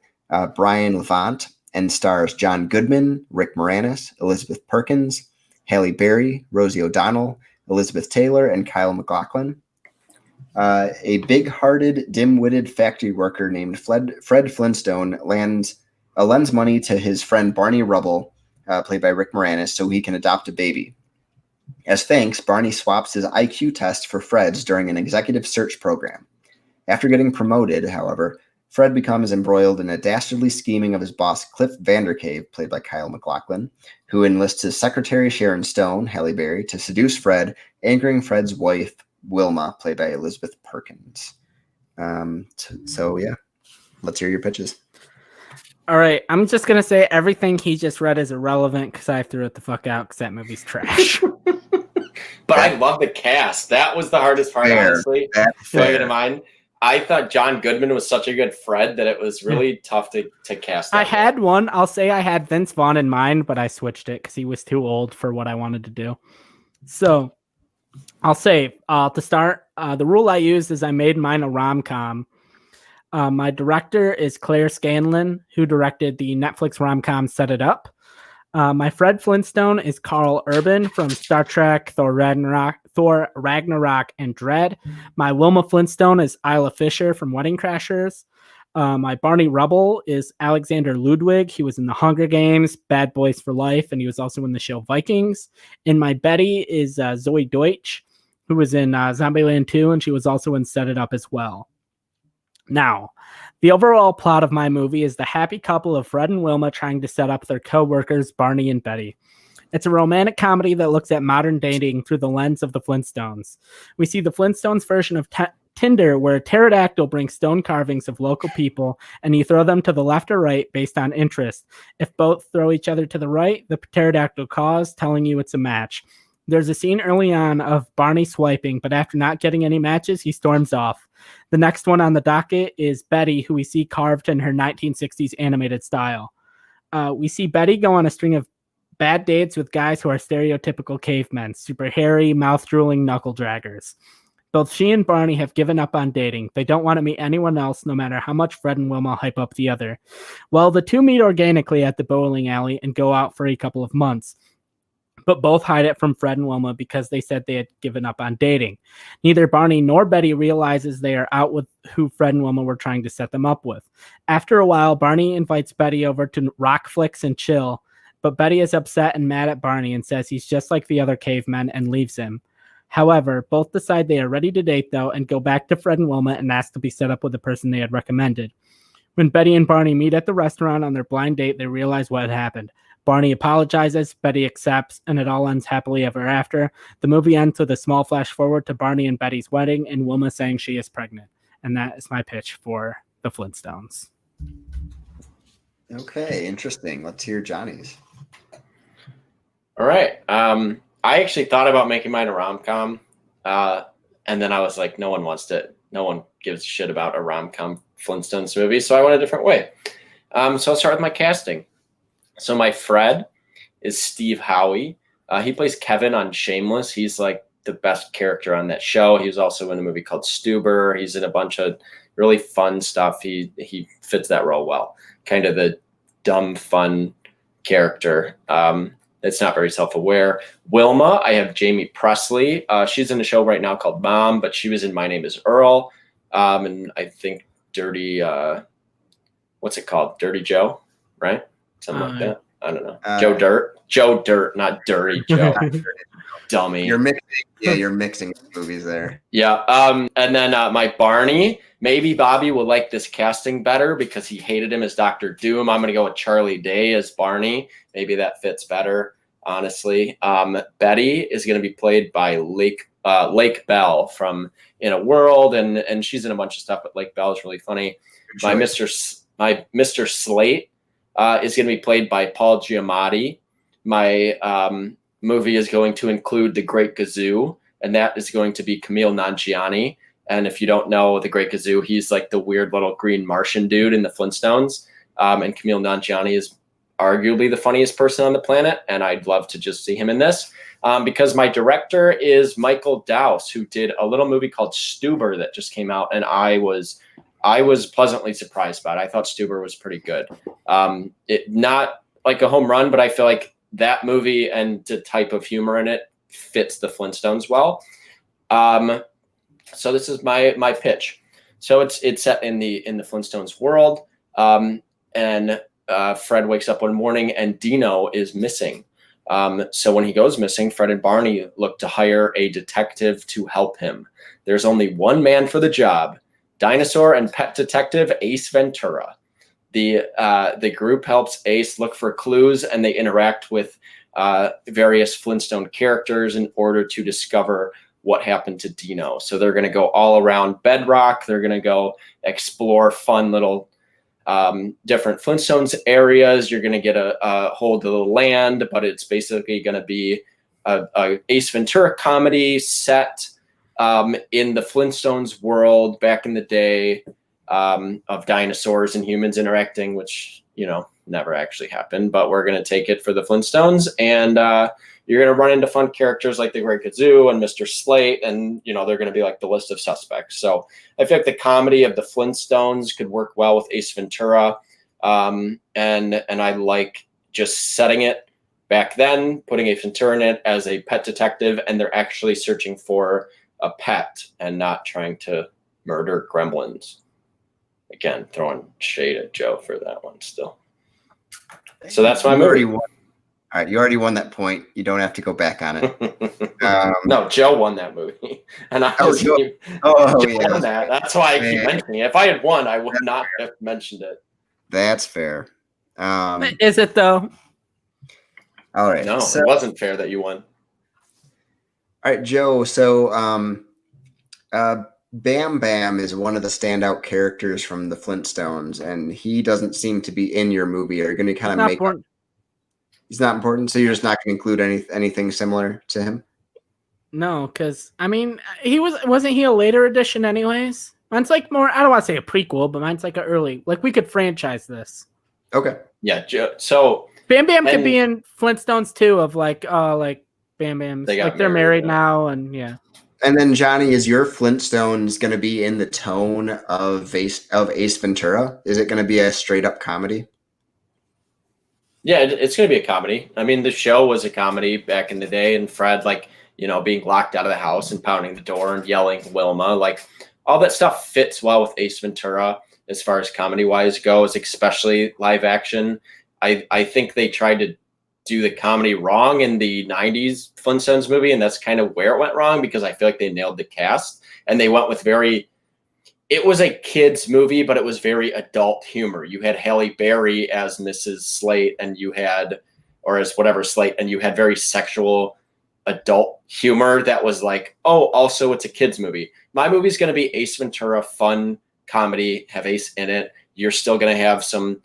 Brian Levant and stars John Goodman, Rick Moranis, Elizabeth Perkins, Halle Berry, Rosie O'Donnell, Elizabeth Taylor, and Kyle MacLachlan. A big-hearted, dim-witted factory worker named Fred Flintstone lends money to his friend Barney Rubble, played by Rick Moranis, so he can adopt a baby. As thanks, Barney swaps his IQ test for Fred's during an executive search program. After getting promoted, however, Fred becomes embroiled in a dastardly scheming of his boss, Cliff Vandercave, played by Kyle MacLachlan, who enlists his secretary, Sharon Stone, Halle Berry, to seduce Fred, angering Fred's wife, Wilma, played by Elizabeth Perkins. So yeah, let's hear your pitches. All right, I'm just gonna say everything he just read is irrelevant because I threw it the fuck out because that movie's trash. But I love the cast. That was the hardest part, honestly. Fair. Mine. I thought John Goodman was such a good Fred that it was really tough to cast. I had one. I'll say I had Vince Vaughn in mind, but I switched it because he was too old for what I wanted to do. So I'll say to start, the rule I used is I made mine a rom-com. My director is Claire Scanlon, who directed the Netflix rom-com Set It Up. My Fred Flintstone is Carl Urban from Star Trek, Thor Ragnarok, and Dread. My Wilma Flintstone is Isla Fisher from Wedding Crashers. My Barney Rubble is Alexander Ludwig. He was in The Hunger Games, Bad Boys for Life, and he was also in the show Vikings. And my Betty is Zoe Deutsch, who was in Zombieland 2, and she was also in Set It Up as well. Now, the overall plot of my movie is the happy couple of Fred and Wilma trying to set up their co-workers, Barney and Betty. It's a romantic comedy that looks at modern dating through the lens of the Flintstones. We see the Flintstones version of Tinder, where a pterodactyl brings stone carvings of local people, and you throw them to the left or right based on interest. If both throw each other to the right, the pterodactyl calls, telling you it's a match. There's a scene early on of Barney swiping, but after not getting any matches, he storms off. The next one on the docket is Betty, who we see carved in her 1960s animated style. We see Betty go on a string of bad dates with guys who are stereotypical cavemen, super hairy, mouth-drooling knuckle draggers. Both she and Barney have given up on dating. They don't want to meet anyone else, no matter how much Fred and Wilma hype up the other. Well, the two meet organically at the bowling alley and go out for a couple of months. But both hide it from Fred and Wilma because they said they had given up on dating. Neither Barney nor Betty realizes they are out with who Fred and Wilma were trying to set them up with. After a while, Barney invites Betty over to rock flicks and chill, but Betty is upset and mad at Barney and says he's just like the other cavemen and leaves him. However, both decide they are ready to date, though, and go back to Fred and Wilma and ask to be set up with the person they had recommended. When Betty and Barney meet at the restaurant on their blind date, they realize what had happened. Barney apologizes, Betty accepts, and it all ends happily ever after. The movie ends with a small flash forward to Barney and Betty's wedding and Wilma saying she is pregnant. And that is my pitch for the Flintstones. Okay, interesting. Let's hear Johnny's. All right. I actually thought about making mine a rom-com, and then I was like, no one gives a shit about a rom-com Flintstones movie, so I went a different way. So I'll start with my casting. So my Fred is Steve Howey. He plays Kevin on Shameless. He's like the best character on that show. He was also in a movie called Stuber. He's in a bunch of really fun stuff. He fits that role well. Kind of the dumb, fun character. It's not very self-aware. Wilma, I have Jamie Presley. She's in a show right now called Mom, but she was in My Name is Earl. And I think Dirty, what's it called? Dirty Joe, right? Something like that. I don't know. Joe Dirt, not Dirty Joe. Dummy. You're mixing movies there. Yeah. And then my Barney, maybe Bobby will like this casting better because he hated him as Dr. Doom. I'm going to go with Charlie Day as Barney. Maybe that fits better, honestly. Betty is going to be played by Lake Bell from In a World, and she's in a bunch of stuff, but Lake Bell is really funny. My Mr. Slate is going to be played by Paul Giamatti. My movie is going to include The Great Gazoo, and that is going to be Camille Nanjiani. And if you don't know The Great Gazoo, he's like the weird little green Martian dude in the Flintstones. And Camille Nanjiani is arguably the funniest person on the planet, and I'd love to just see him in this. Because my director is Michael Dowse, who did a little movie called Stuber that just came out, and I was pleasantly surprised by it. I thought Stuber was pretty good. It not like a home run, but I feel like that movie and the type of humor in it fits the Flintstones well. So this is my pitch. So it's set in the Flintstones world, and Fred wakes up one morning and Dino is missing. So when he goes missing, Fred and Barney look to hire a detective to help him. There's only one man for the job: dinosaur and pet detective Ace Ventura. The group helps Ace look for clues, and they interact with various Flintstone characters in order to discover what happened to Dino. So they're going to go all around Bedrock. They're going to go explore fun little different Flintstones areas. You're going to get a hold of the land, but it's basically going to be a Ace Ventura comedy set in the Flintstones world back in the day, of dinosaurs and humans interacting, which, never actually happened, but we're going to take it for the Flintstones. And you're going to run into fun characters like the Great Gazoo and Mr. Slate, and, they're going to be like the list of suspects. So I feel like the comedy of the Flintstones could work well with Ace Ventura. And I like just setting it back then, putting Ace Ventura in it as a pet detective, and they're actually searching for a pet and not trying to murder gremlins. Again, throwing shade at Joe for that one still. So that's my movie. All right, you already won that point. You don't have to go back on it. No, Joe won that movie, and I Oh, just Joe- Joe yeah, won that. That's why I keep Man. mentioning it. If I had won, I would not have mentioned it. That's fair. Is it though? All right. No, So, it wasn't fair that you won. all right, Joe. So, Bam Bam is one of the standout characters from the Flintstones, and he doesn't seem to be in your movie. Are you going to kind of make? He's not important, so you're just not going to include anything similar to him? No, because I mean, wasn't he a later edition anyways? Mine's like more. I don't want to say a prequel, but mine's like an early. Like we could franchise this. Okay. Yeah, Joe. So Bam Bam could be in Flintstones too. Of like Bam Bam's. They're married now, and yeah. And then Johnny, is your Flintstones going to be in the tone of Ace Ventura? Is it going to be a straight up comedy? Yeah, it's going to be a comedy. I mean, the show was a comedy back in the day, and Fred, being locked out of the house and pounding the door and yelling Wilma, all that stuff fits well with Ace Ventura as far as comedy wise goes, especially live action. I think they tried to do the comedy wrong in the 90s Flintstones movie, and that's kind of where it went wrong, because I feel like they nailed the cast and they went with it was a kid's movie, but it was very adult humor. You had Halle Berry as Mrs. Slate, and as whatever Slate, and you had very sexual adult humor that was also it's a kid's movie. My movie's going to be Ace Ventura, fun comedy, have Ace in it. You're still going to have some,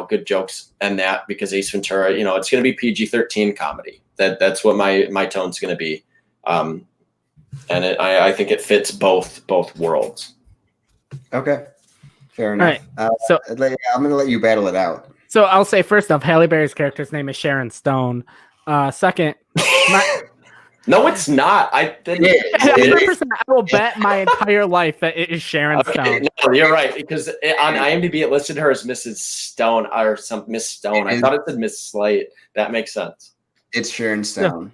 good jokes and that, because Ace Ventura, it's going to be PG-13 comedy. That's what my tone's going to be. And I think it fits both worlds. Okay. Fair enough. All right. So I'm going to let you battle it out. So I'll say first off, Halle Berry's character's name is Sharon Stone. Second, no, it's not. I think 100%. I will bet my entire life that it is Sharon Stone. No, you're right, because on IMDb it listed her as Mrs. Stone or some Miss Stone. I thought it said Miss Slate. That makes sense. It's Sharon Stone.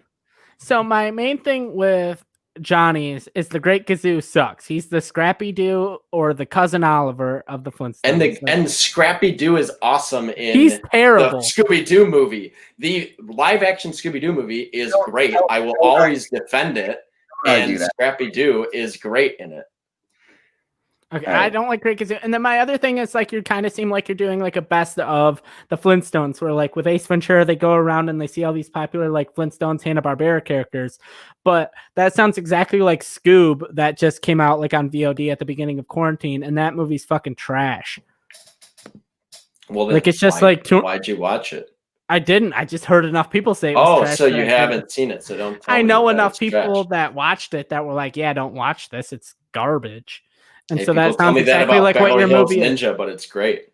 So my main thing with Johnny's is the Great Gazoo sucks. He's the Scrappy Doo or the cousin Oliver of the Flintstones. And Scrappy Doo is awesome in he's terrible. The Scooby-Doo movie. The live action Scooby-Doo movie is great. I will always defend it. And Scrappy Doo is great in it. Okay, I don't like Great Gazoo. And then my other thing is you kind of seem like you're doing a best of the Flintstones, where with Ace Ventura, they go around and they see all these popular Flintstones, Hanna-Barbera characters. But that sounds exactly like Scoob that just came out on VOD at the beginning of quarantine, and that movie's fucking trash. Well, then it's just why'd you watch it? I didn't. I just heard enough people say it was trash. So you haven't seen it, so don't tell I me know that enough it's people trash. that watched it that were yeah, don't watch this. It's garbage. And Hey, so that sounds exactly like what your movie is. Ninja, but it's great.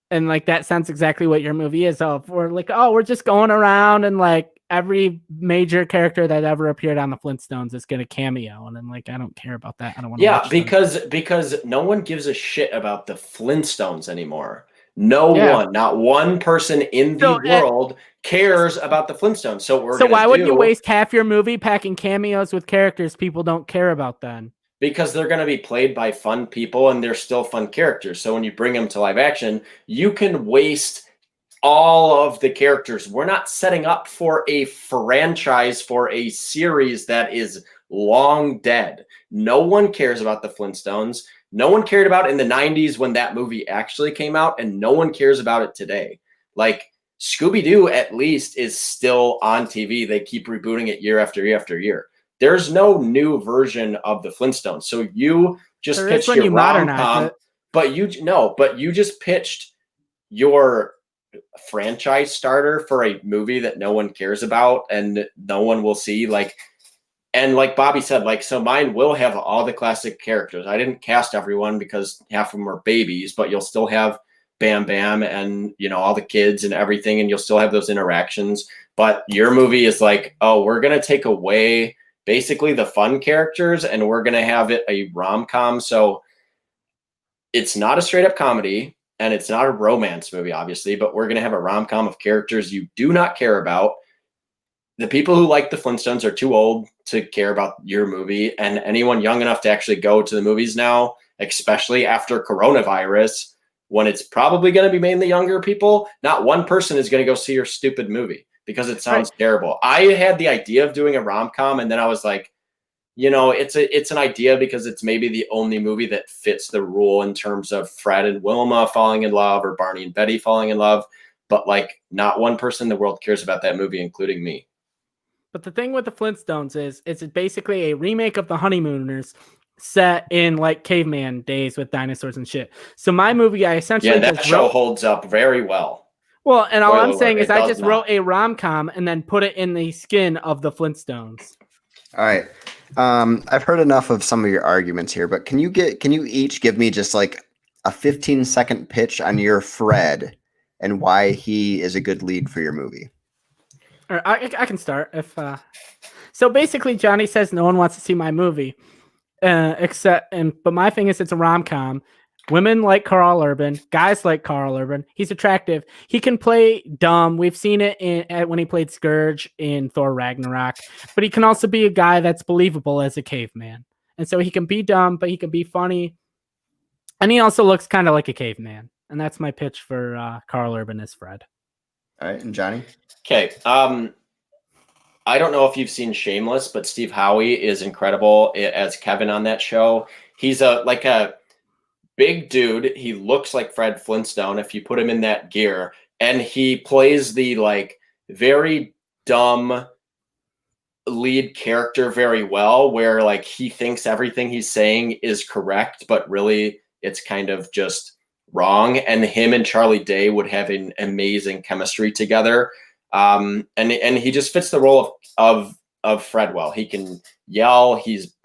And that sounds exactly what your movie is. We're we're just going around and every major character that ever appeared on the Flintstones is going to cameo. And then I don't care about that. I don't want to watch because no one gives a shit about the Flintstones anymore. No one, not one person in the world cares about the Flintstones. So why would you waste half your movie packing cameos with characters people don't care about then? Because they're going to be played by fun people and they're still fun characters. So when you bring them to live action, you can waste all of the characters. We're not setting up for a franchise, for a series that is long dead. No one cares about the Flintstones. No one cared about it in the 90s when that movie actually came out, and no one cares about it today. Scooby-Doo at least is still on TV. They keep rebooting it year after year after year. There's no new version of the Flintstones. So you just pitched your rom-com, but you just pitched your franchise starter for a movie that no one cares about and no one will see. And like Bobby said, so mine will have all the classic characters. I didn't cast everyone because half of them are babies, but you'll still have Bam Bam and, all the kids and everything, and you'll still have those interactions. But your movie is we're going to take away basically the fun characters and we're going to have it a rom-com. So it's not a straight up comedy and it's not a romance movie, obviously, but we're going to have a rom-com of characters you do not care about. The people who like the Flintstones are too old to care about your movie, and anyone young enough to actually go to the movies now, especially after coronavirus, when it's probably going to be mainly younger people, not one person is going to go see your stupid movie. because it sounds terrible. I had the idea of doing a rom-com, and then I was like, it's an idea because it's maybe the only movie that fits the rule in terms of Fred and Wilma falling in love or Barney and Betty falling in love. But like, not one person in the world cares about that movie, including me. But the thing with the Flintstones is it's basically a remake of The Honeymooners set in like caveman days with dinosaurs and shit. So my movie, I essentially that show holds up very well. Well, and all I'm saying alert, is I just wrote a rom-com and then put it in the skin of the Flintstones. All right. I've heard enough of some of your arguments here, but can you each give me just like a 15-second pitch on your Fred and why he is a good lead for your movie? Or I can start so basically Johnny says no one wants to see my movie but my thing is it's a rom-com. Women like Carl Urban, guys like Carl Urban. He's attractive. He can play dumb. We've seen it when he played Scourge in Thor Ragnarok, but he can also be a guy that's believable as a caveman. And so he can be dumb, but he can be funny. And he also looks kind of like a caveman. And that's my pitch for Carl Urban as Fred. All right, and Johnny? Okay. I don't know if you've seen Shameless, but Steve Howie is incredible as Kevin on that show. He's like a big dude. He looks like Fred Flintstone if you put him in that gear, and he plays the like very dumb lead character very well, where like he thinks everything he's saying is correct, but really it's kind of just wrong. And him and Charlie Day would have an amazing chemistry together. And he just fits the role of Fred well. He can yell. He's,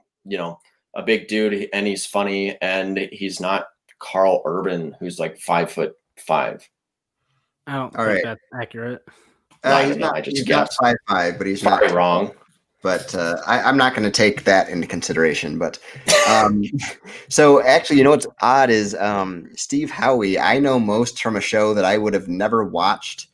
a big dude, and he's funny, and he's not Carl Urban, who's like 5'5". I don't think that's accurate. He's not 5'5", but he's probably not wrong. But I'm not going to take that into consideration. But so actually, what's odd is Steve Howie. I know most from a show that I would have never watched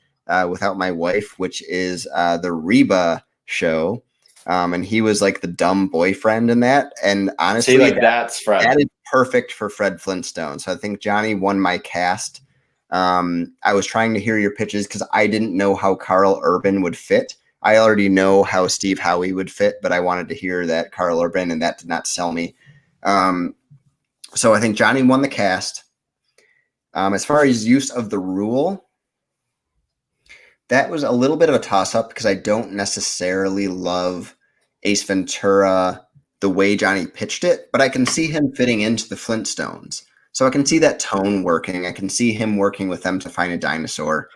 without my wife, which is the Reba show. And he was like the dumb boyfriend in that. And honestly, that's Fred. That is perfect for Fred Flintstone. So I think Johnny won my cast. I was trying to hear your pitches because I didn't know how Carl Urban would fit. I already know how Steve Howie would fit, but I wanted to hear that Carl Urban, and that did not sell me. So I think Johnny won the cast. As far as use of the rule, that was a little bit of a toss-up because I don't necessarily love Ace Ventura the way Johnny pitched it, but I can see him fitting into the Flintstones. So I can see that tone working. I can see him working with them to find a dinosaur.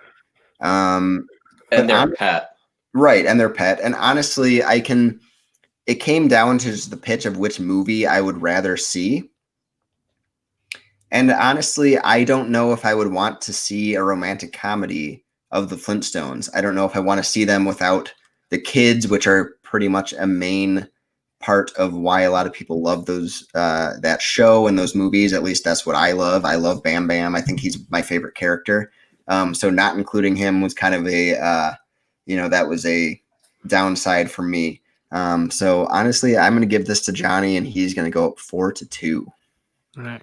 And their pet. Right, and their pet. And honestly, it came down to just the pitch of which movie I would rather see. And honestly, I don't know if I would want to see a romantic comedy of the Flintstones. I don't know if I want to see them without the kids, which are pretty much a main part of why a lot of people love those that show and those movies. At least that's what I love. I love Bam Bam. I think he's my favorite character. So not including him was kind of a that was a downside for me. So honestly, I'm going to give this to Johnny, and he's going to go up 4-2. All right.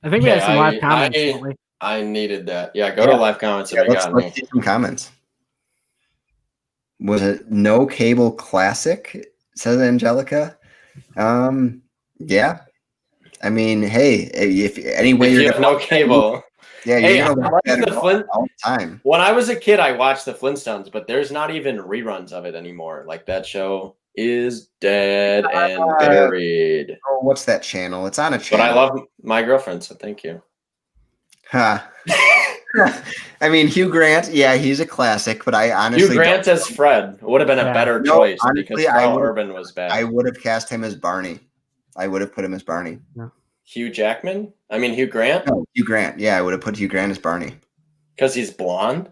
I think we have some live comments. I needed that. Yeah, go to live comments. Let's see some comments. Was it No Cable Classic? Says Angelica. Yeah. I mean, hey, if anyway you have no cable. Yeah, you're gonna watch that all the time. When I was a kid, I watched the Flintstones, but there's not even reruns of it anymore. Like, that show is dead and buried. Oh, what's that channel? It's on a channel. But I love My Girlfriend, so thank you. Huh. I mean, Hugh Grant, yeah, he's a classic, but I honestly... Hugh Grant as Fred would have been a better choice because Carl Urban was bad. I would have cast him as Barney. I would have put him as Barney. Yeah. Hugh Jackman? I mean, Hugh Grant? No, Hugh Grant. Yeah, I would have put Hugh Grant as Barney. Because he's blonde?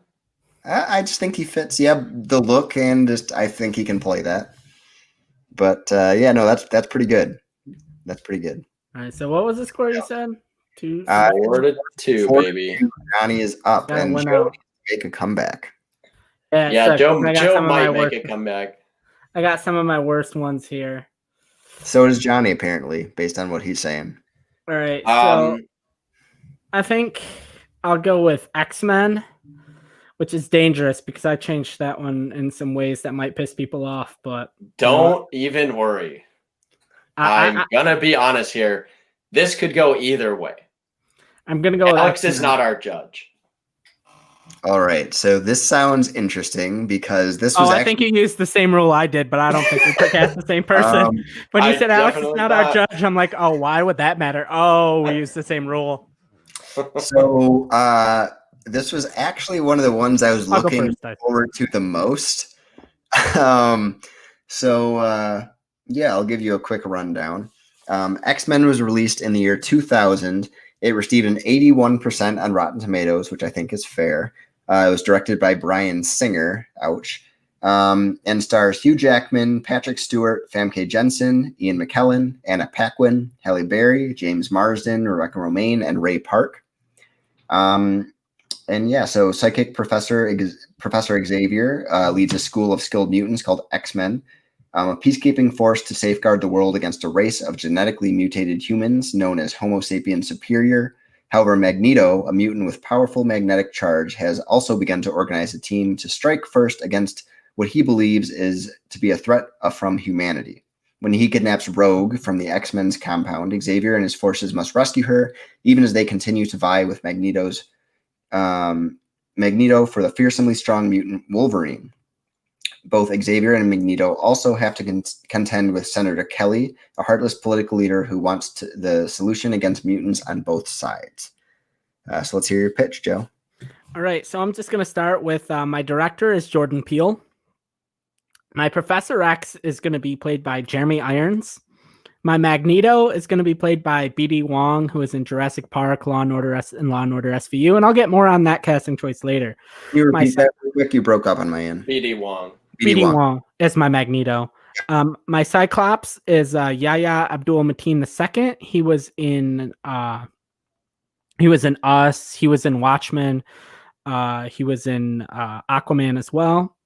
I just think he fits. Yeah, the look, and just I think he can play that. But that's pretty good. That's pretty good. All right, so what was the score you said? 4-2, baby. Johnny is up, and Joe needs to make a comeback. Yeah, Joe might make a comeback. I got some of my worst ones here. So does Johnny, apparently, based on what he's saying. All right, so I think I'll go with X-Men. which is dangerous because I changed that one in some ways that might piss people off. But don't even worry. I'm gonna be honest here. This could go either way. I'm gonna go. Alex is not our judge. All right, so this sounds interesting because this was. I think you used the same rule I did, but I don't think we cast the same person. When you said Alex is not our judge, I'm like, oh, why would that matter? Oh, we used the same rule. So this was actually one of the ones I was looking forward to the most. Yeah, I'll give you a quick rundown. X-Men was released in the year 2000. It received an 81% on Rotten Tomatoes, which I think is fair. It was directed by Bryan Singer, ouch, and stars Hugh Jackman, Patrick Stewart, Famke Janssen, Ian McKellen, Anna Paquin, Halle Berry, James Marsden, Rebecca Romijn, and Ray Park. So psychic Professor Xavier leads a school of skilled mutants called X-Men, a peacekeeping force to safeguard the world against a race of genetically mutated humans known as Homo sapiens superior. However, Magneto, a mutant with powerful magnetic charge, has also begun to organize a team to strike first against what he believes is to be a threat from humanity. When he kidnaps Rogue from the X-Men's compound, Xavier and his forces must rescue her, even as they continue to vie with Magneto for the fearsomely strong mutant Wolverine. Both Xavier and Magneto also have to contend with Senator Kelly, a heartless political leader who wants the solution against mutants on both sides. So let's hear your pitch, Joe. All right, so I'm just going to start with my director is Jordan Peele. My Professor X is going to be played by Jeremy Irons. My Magneto is going to be played by B.D. Wong, who is in Jurassic Park, Law & Order, and Law & Order SVU, and I'll get more on that casting choice later. You repeat that real quick? You broke up on my end. B.D. Wong. B.D. Wong is my Magneto. My Cyclops is Yahya Abdul-Mateen II. He was in Us. He was in Watchmen. He was in Aquaman as well.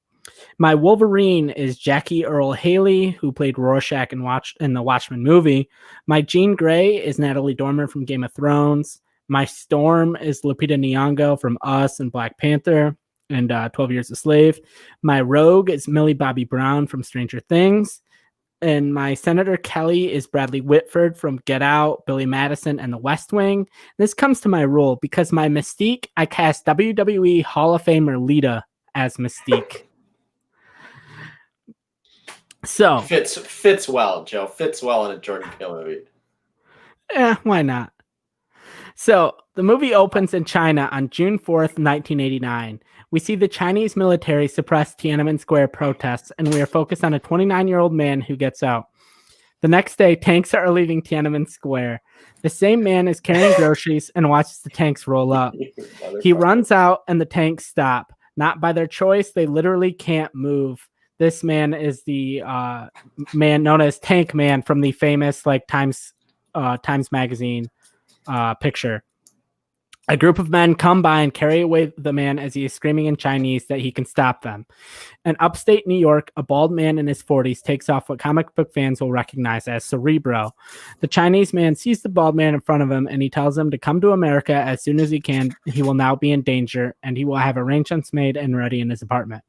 My Wolverine is Jackie Earle Haley, who played Rorschach in the Watchmen movie. My Jean Grey is Natalie Dormer from Game of Thrones. My Storm is Lupita Nyong'o from Us and Black Panther and 12 Years a Slave. My Rogue is Millie Bobby Brown from Stranger Things. And my Senator Kelly is Bradley Whitford from Get Out, Billy Madison, and The West Wing. This comes to my role because my Mystique, I cast WWE Hall of Famer Lita as Mystique. So fits well, Joe. Fits well in a Jordan Peele movie. Why not? So the movie opens in China on June 4th, 1989. We see the Chinese military suppress Tiananmen Square protests, and we are focused on a 29-year-old man who gets out. The next day, tanks are leaving Tiananmen Square. The same man is carrying groceries and watches the tanks roll up. He runs out, and the tanks stop. Not by their choice. They literally can't move. This man is the man known as Tank Man from the famous Times Magazine picture. A group of men come by and carry away the man as he is screaming in Chinese that he can stop them. In upstate New York, a bald man in his 40s takes off what comic book fans will recognize as Cerebro. The Chinese man sees the bald man in front of him and he tells him to come to America as soon as he can. He will now be in danger and he will have arrangements made and ready in his apartment.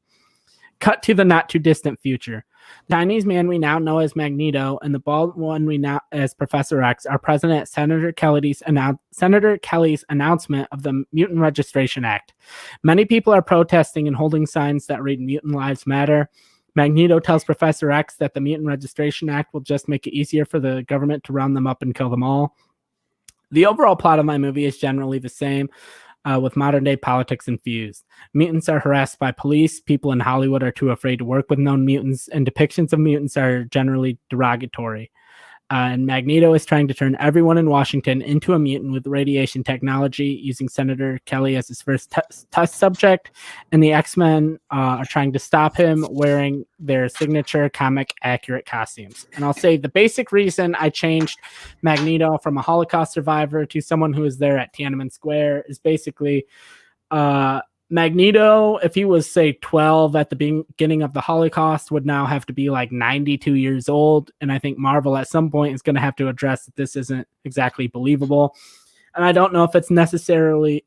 Cut to the not too distant future. The Chinese man we now know as Magneto and the bald one we now as Professor X are present at Senator Kelly's announcement of the Mutant Registration Act. Many people are protesting and holding signs that read Mutant Lives Matter. Magneto tells Professor X that the Mutant Registration Act will just make it easier for the government to round them up and kill them all. The overall plot of my movie is generally the same. With modern-day politics infused. Mutants are harassed by police, people in Hollywood are too afraid to work with known mutants, and depictions of mutants are generally derogatory. And Magneto is trying to turn everyone in Washington into a mutant with radiation technology, using Senator Kelly as his first test subject, and the X-Men are trying to stop him wearing their signature comic-accurate costumes. And I'll say the basic reason I changed Magneto from a Holocaust survivor to someone who was there at Tiananmen Square is basically Magneto, if he was, say, 12 at the beginning of the Holocaust, would now have to be 92 years old. And I think Marvel at some point is going to have to address that this isn't exactly believable. And I don't know if it's necessarily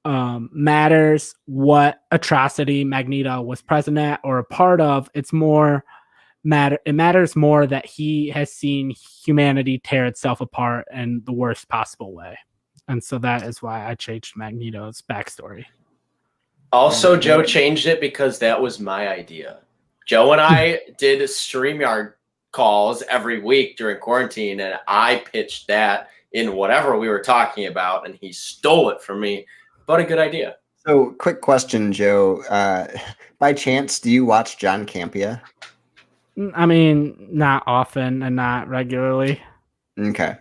matters what atrocity Magneto was present at or a part of. It matters more that he has seen humanity tear itself apart in the worst possible way. And so that is why I changed Magneto's backstory. Also, Joe changed it because that was my idea. Joe and I did StreamYard calls every week during quarantine, and I pitched that in whatever we were talking about, and he stole it from me. But a good idea. So, quick question, Joe. By chance, do you watch John Campea? I mean, not often and not regularly. Okay.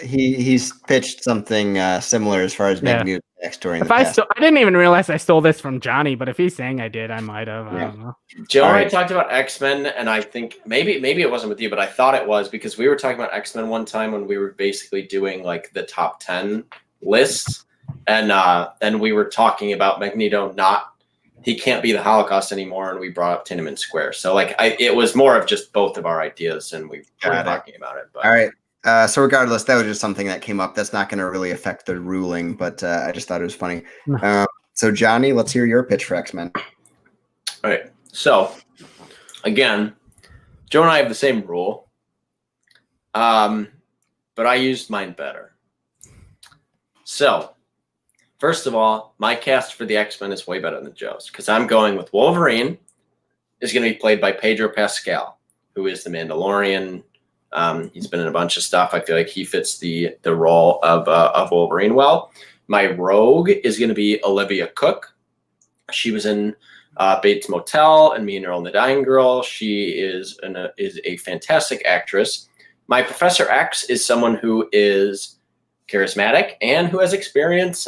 He's pitched something similar as far as Magneto's backstory in the past. I didn't even realize I stole this from Johnny, but if he's saying I did, I might have. I don't know. Joe and I talked about X-Men, and I think maybe it wasn't with you, but I thought it was because we were talking about X-Men one time when we were basically doing like the top 10 lists, and we were talking about Magneto he can't be the Holocaust anymore, and we brought up Tiananmen Square. So like it was more of just both of our ideas, and we were talking about it. But. All right. So regardless, that was just something that came up. That's not going to really affect the ruling, but I just thought it was funny. So Johnny, let's hear your pitch for X-Men. All right. So again, Joe and I have the same rule, but I used mine better. So first of all, my cast for the X-Men is way better than Joe's because I'm going with Wolverine is going to be played by Pedro Pascal, who is the Mandalorian. He's been in a bunch of stuff. I feel like he fits the role of Wolverine well. My Rogue is going to be Olivia Cooke. She was in Bates Motel and Me and Earl and the Dying Girl. She is a fantastic actress. My Professor X is someone who is charismatic and who has experience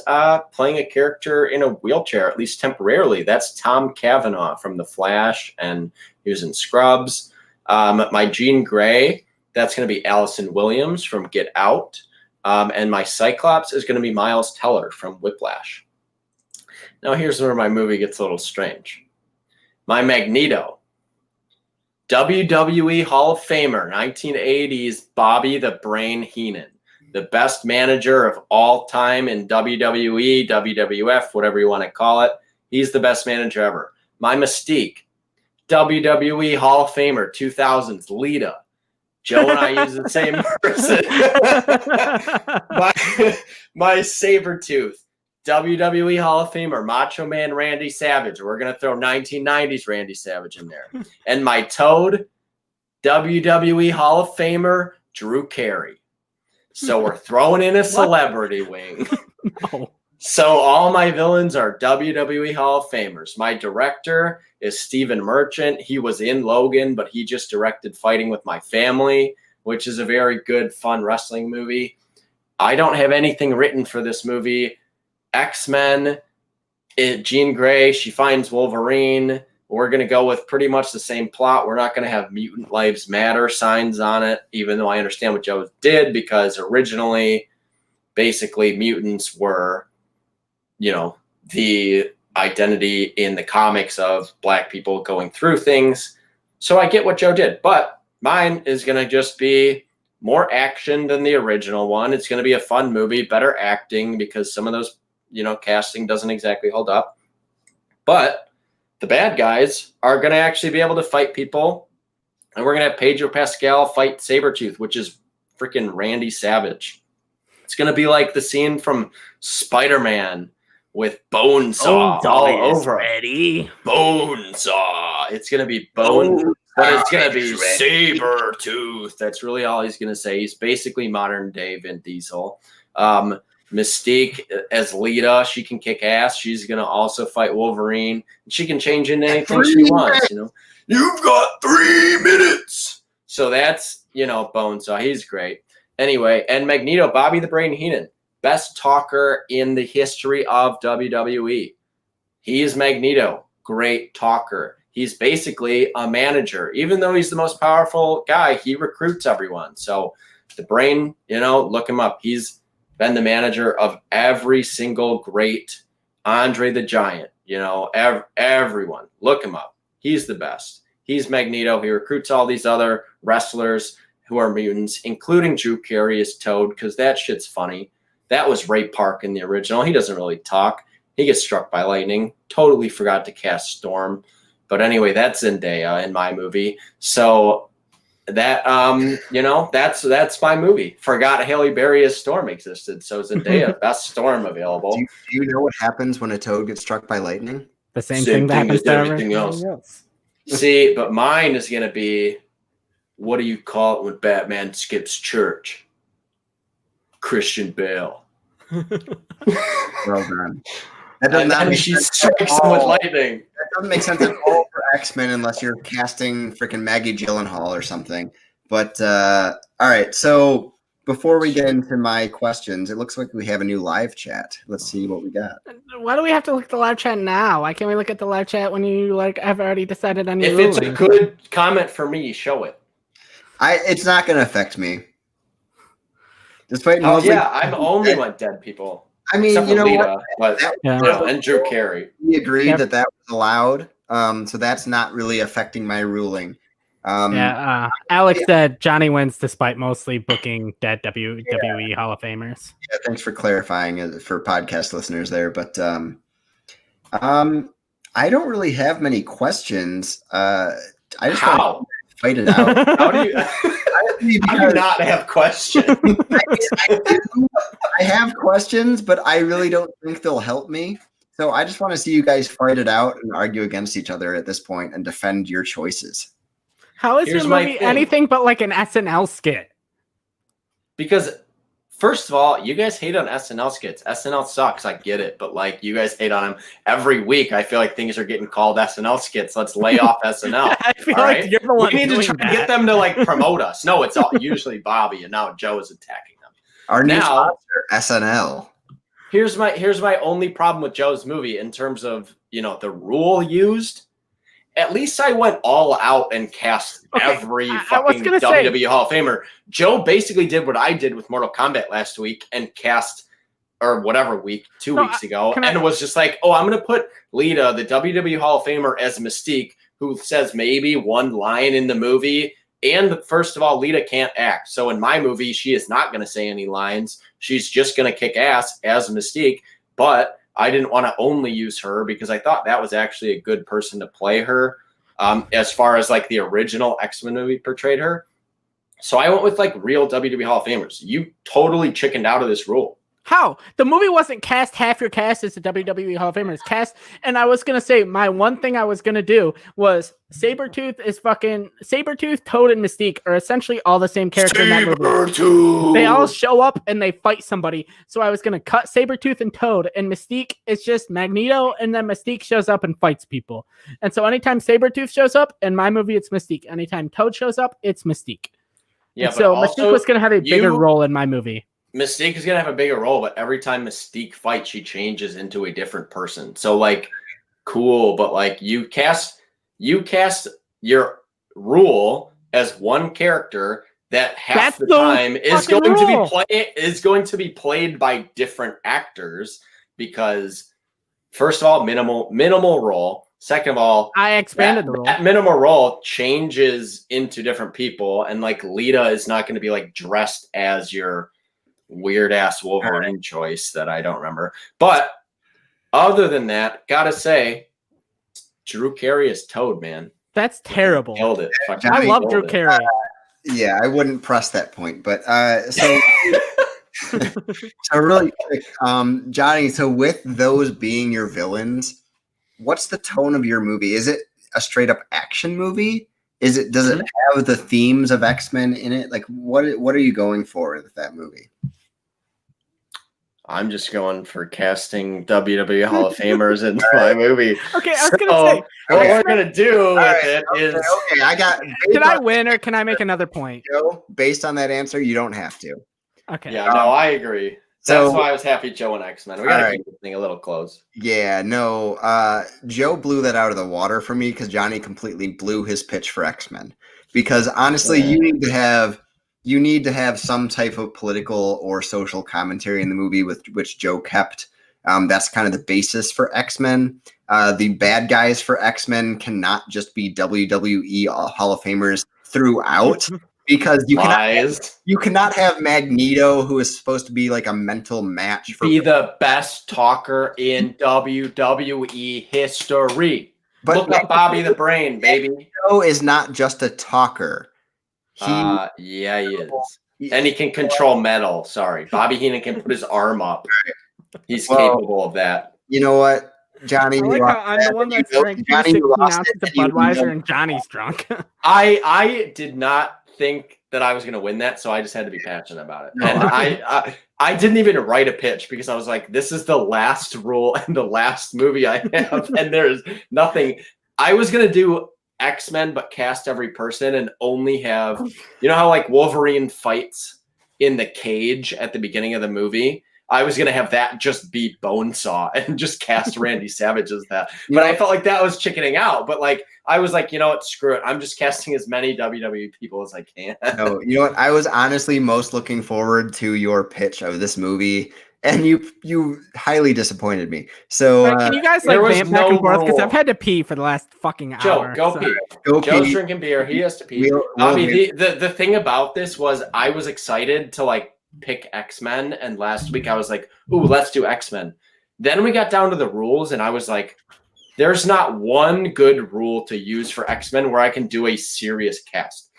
playing a character in a wheelchair, at least temporarily. That's Tom Cavanaugh from The Flash, and he was in Scrubs. My Jean Grey, that's going to be Allison Williams from Get Out. And my Cyclops is going to be Miles Teller from Whiplash. Now here's where my movie gets a little strange. My Magneto, WWE Hall of Famer, 1980s Bobby the Brain Heenan, the best manager of all time in WWE, WWF, whatever you want to call it. He's the best manager ever. My Mystique, WWE Hall of Famer, 2000s, Lita. Joe and I use the same person. my Sabretooth, WWE Hall of Famer, Macho Man Randy Savage. We're going to throw 1990s Randy Savage in there. And my Toad, WWE Hall of Famer, Drew Carey. So we're throwing in a celebrity wing. No. So all my villains are WWE Hall of Famers. My director is Stephen Merchant. He was in Logan, but he just directed Fighting with My Family, which is a very good, fun wrestling movie. I don't have anything written for this movie. X-Men, Jean Grey, she finds Wolverine. We're going to go with pretty much the same plot. We're not going to have Mutant Lives Matter signs on it, even though I understand what Joe did, because originally, basically, mutants were, the identity in the comics of Black people going through things. So I get what Joe did, but mine is going to just be more action than the original one. It's going to be a fun movie, better acting, because some of those, casting doesn't exactly hold up. But the bad guys are going to actually be able to fight people. And we're going to have Pedro Pascal fight Sabretooth, which is freaking Randy Savage. It's going to be like the scene from Spider-Man with Bonesaw all over. Ready. Bonesaw. It's going to be Bone, but it's going to be Sabretooth. That's really all he's going to say. He's basically modern day Vin Diesel. Mystique as Lita, she can kick ass. She's going to also fight Wolverine. She can change into anything she wants, You've got 3 minutes. So that's, Bonesaw. He's great. Anyway, and Magneto, Bobby the Brain Heenan, best talker in the history of WWE. He is Magneto, great talker. He's basically a manager. Even though he's the most powerful guy, he recruits everyone. So the Brain, look him up. He's been the manager of every single great Andre the Giant, everyone. Look him up. He's the best. He's Magneto. He recruits all these other wrestlers who are mutants, including Drew Carey as Toad, because that shit's funny. That was Ray Park in the original. He doesn't really talk. He gets struck by lightning. Totally forgot to cast Storm. But anyway, that's Zendaya in my movie. So that that's my movie. Forgot Halle Berry as Storm existed. So Zendaya, best Storm available. Do you know what happens when a toad gets struck by lightning? The same thing that happens to everything else. See, but mine is gonna be, what do you call it when Batman skips church? Christian Bale. Well done. And then she strikes him with lightning. That doesn't make sense at all for X-Men unless you're casting freaking Maggie Gyllenhaal or something. But all right, so before we get into my questions, it looks like we have a new live chat. Let's see what we got. Why do we have to look at the live chat now? Why can't we look at the live chat when you have already decided on your If it's a good comment for me, show it. It's not going to affect me. Despite I'm only like dead people. I mean, except you know Lita, what? and Drew Carey. We agreed that was allowed, so that's not really affecting my ruling. Alex said Johnny wins despite mostly booking dead WWE Hall of Famers. Yeah, thanks for clarifying it for podcast listeners there. But I don't really have many questions. I just want to fight it out. How do you not have questions? I have questions, but I really don't think they'll help me. So I just want to see you guys fight it out and argue against each other at this point and defend your choices. How is your movie anything but like an SNL skit? Because first of all, you guys hate on SNL skits. SNL sucks. I get it. But like, you guys hate on them every week. I feel like things are getting called SNL skits. Let's lay off SNL. I feel like you're the one. We need to try to get them to like promote us. No, it's usually Bobby, and now Joe is attacking them. Our new sponsor, SNL. Here's my only problem with Joe's movie in terms of, the rule used. At least I went all out and cast every fucking WWE Hall of Famer. Joe basically did what I did with Mortal Kombat last week and cast, or whatever week, 2 weeks ago, and was just like, I'm going to put Lita, the WWE Hall of Famer, as Mystique, who says maybe one line in the movie. And first of all, Lita can't act. So in my movie, she is not going to say any lines. She's just going to kick ass as Mystique. But I didn't want to only use her because I thought that was actually a good person to play her, as far as like the original X-Men movie portrayed her. So I went with like real WWE Hall of Famers. You totally chickened out of this rule. How? The movie wasn't cast. Half your cast is the WWE Hall of Famers cast. And I was going to say, my one thing I was going to do was Sabretooth, Toad, and Mystique are essentially all the same character in that movie. They all show up and they fight somebody. So I was going to cut Sabretooth and Toad, and Mystique is just Magneto, and then Mystique shows up and fights people. And so anytime Sabretooth shows up, in my movie, it's Mystique. Anytime Toad shows up, it's Mystique. Yeah, so Mystique was going to have a bigger role in my movie. Mystique is going to have a bigger role, but every time Mystique fights, she changes into a different person. So, like, cool, but, like, you cast your rule as one character that half the time is going to be played by different actors because, first of all, minimal role. Second of all, I expanded the role. That minimal role changes into different people, and, like, Lita is not going to be, like, dressed as your weird ass Wolverine choice that I don't remember. But other than that, gotta say, Drew Carey is Toad, man. That's terrible. Killed it. I love Drew Carey. Yeah, I wouldn't press that point, but so really quick, Johnny. So with those being your villains, what's the tone of your movie? Is it a straight up action movie? Does it have the themes of X-Men in it? Like, what are you going for with that movie? I'm just going for casting WWE Hall of Famers in my movie. Okay, I was going to say. What we're going to do with it is... Okay, I got... Can I win or can I make another point? Joe, based on that answer, you don't have to. Okay. Yeah, no, I agree. That's why I was happy Joe and X-Men. We got to keep this thing a little close. Yeah, no. Joe blew that out of the water for me because Johnny completely blew his pitch for X-Men. Because honestly, you need to have some type of political or social commentary in the movie, with which Joe kept. That's kind of the basis for X-Men. The bad guys for X-Men cannot just be WWE Hall of Famers throughout. Because Lies. you cannot have Magneto, who is supposed to be like a mental match for Be the best talker in WWE history. But Look up Bobby the Brain, baby. Magneto is not just a talker. Yeah, he is. And he can control metal. Sorry. Bobby Heenan can put his arm up. He's capable of that. You know what, Johnny? I like how I'm the one that's drank 16 ounces of Budweiser and Johnny's drunk. I did not think that I was going to win that, so I just had to be passionate about it. No, and I didn't even write a pitch because I was like, this is the last rule and the last movie I have, and there's nothing. I was going to do X-Men, but cast every person and only have, you know how like Wolverine fights in the cage at the beginning of the movie? I was going to have that just be Bonesaw and just cast Randy Savage as that. But I felt like that was chickening out. But like, I was like, you know what, screw it. I'm just casting as many WWE people as I can. No, you know what? I was honestly most looking forward to your pitch of this movie, and you highly disappointed me. So can you guys like vamp back and forth? Because I've had to pee for the last fucking hour. Joe, go pee. Joe's drinking beer. He has to pee. Bobby, the thing about this was I was excited to like pick X-Men, and last week I was like, ooh, let's do X-Men. Then we got down to the rules and I was like, there's not one good rule to use for X-Men where I can do a serious cast.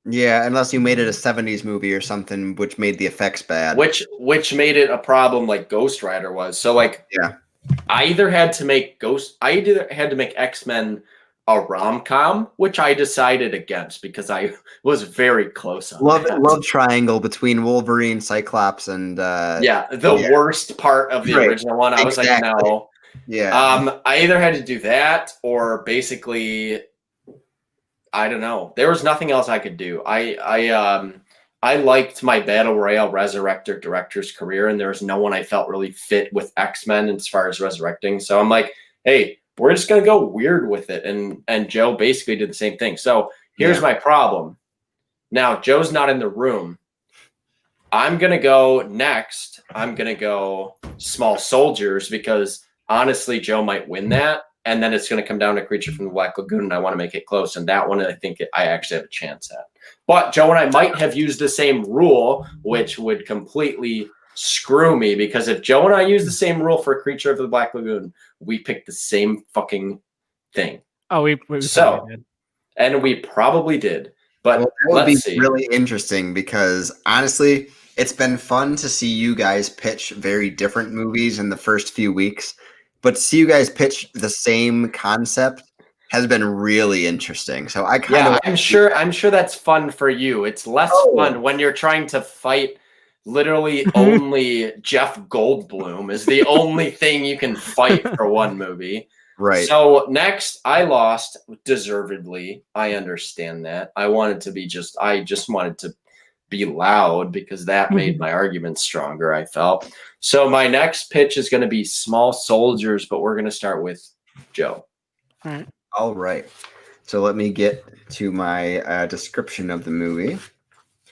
Yeah, unless you made it a 70s movie or something, which made the effects bad. Which made it a problem like Ghost Rider was. So like, yeah, I either had to make X-Men a rom-com, which I decided against because I was very close on love triangle between Wolverine, Cyclops, and the worst part of the original one. I was like, no. Yeah. I either had to do that or basically, I don't know. There was nothing else I could do. I liked my Battle Royale Resurrected director's career, and there was no one I felt really fit with X-Men as far as resurrecting. So I'm like, hey, we're just going to go weird with it. And Joe basically did the same thing. So here's my problem. Now, Joe's not in the room. I'm going to go next. I'm going to go Small Soldiers because honestly, Joe might win that. And then it's going to come down to Creature from the Black Lagoon. And I want to make it close. And that one, I think I actually have a chance at. But Joe and I might have used the same rule, which would completely screw me, because if Joe and I use the same rule for Creature of the Black Lagoon, we picked the same fucking thing. Oh, we did. And we probably did. But that would be really interesting because honestly, it's been fun to see you guys pitch very different movies in the first few weeks, but to see you guys pitch the same concept has been really interesting. So I'm sure that's fun for you. It's less fun when you're trying to fight. Literally only Jeff Goldblum is the only thing you can fight for one movie. Right. So next, I lost deservedly. I understand that. I just wanted to be loud because that made my argument stronger, I felt. So my next pitch is going to be Small Soldiers, but we're going to start with Joe. All right. So let me get to my description of the movie.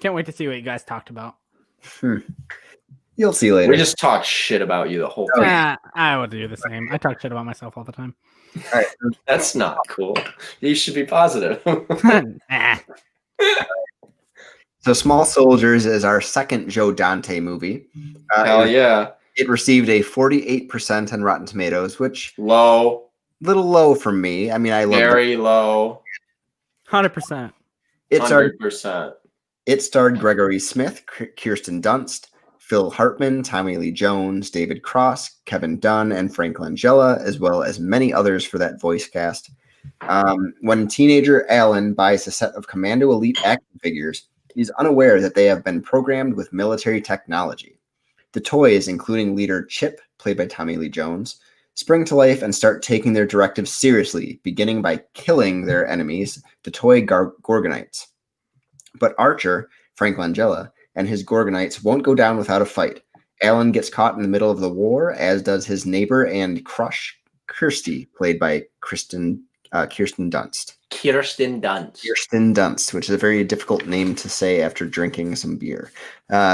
Can't wait to see what you guys talked about. You'll see later. We just talk shit about you the whole time. I would do the same. I talk shit about myself all the time. All right. That's not cool. You should be positive. So Small Soldiers is our second Joe Dante movie. Hell yeah. It received a 48% on Rotten Tomatoes, which little low for me. I mean, I love very low. 100%. 100%. It starred Gregory Smith, Kirsten Dunst, Phil Hartman, Tommy Lee Jones, David Cross, Kevin Dunn, and Frank Langella, as well as many others for that voice cast. When teenager Alan buys a set of Commando Elite action figures, he's unaware that they have been programmed with military technology. The toys, including leader Chip, played by Tommy Lee Jones, spring to life and start taking their directives seriously, beginning by killing their enemies, the toy Gorgonites. But Archer, Frank Langella, and his Gorgonites won't go down without a fight. Alan gets caught in the middle of the war, as does his neighbor and crush, Kirsty, played by Kirsten Dunst. Kirsten Dunst, which is a very difficult name to say after drinking some beer.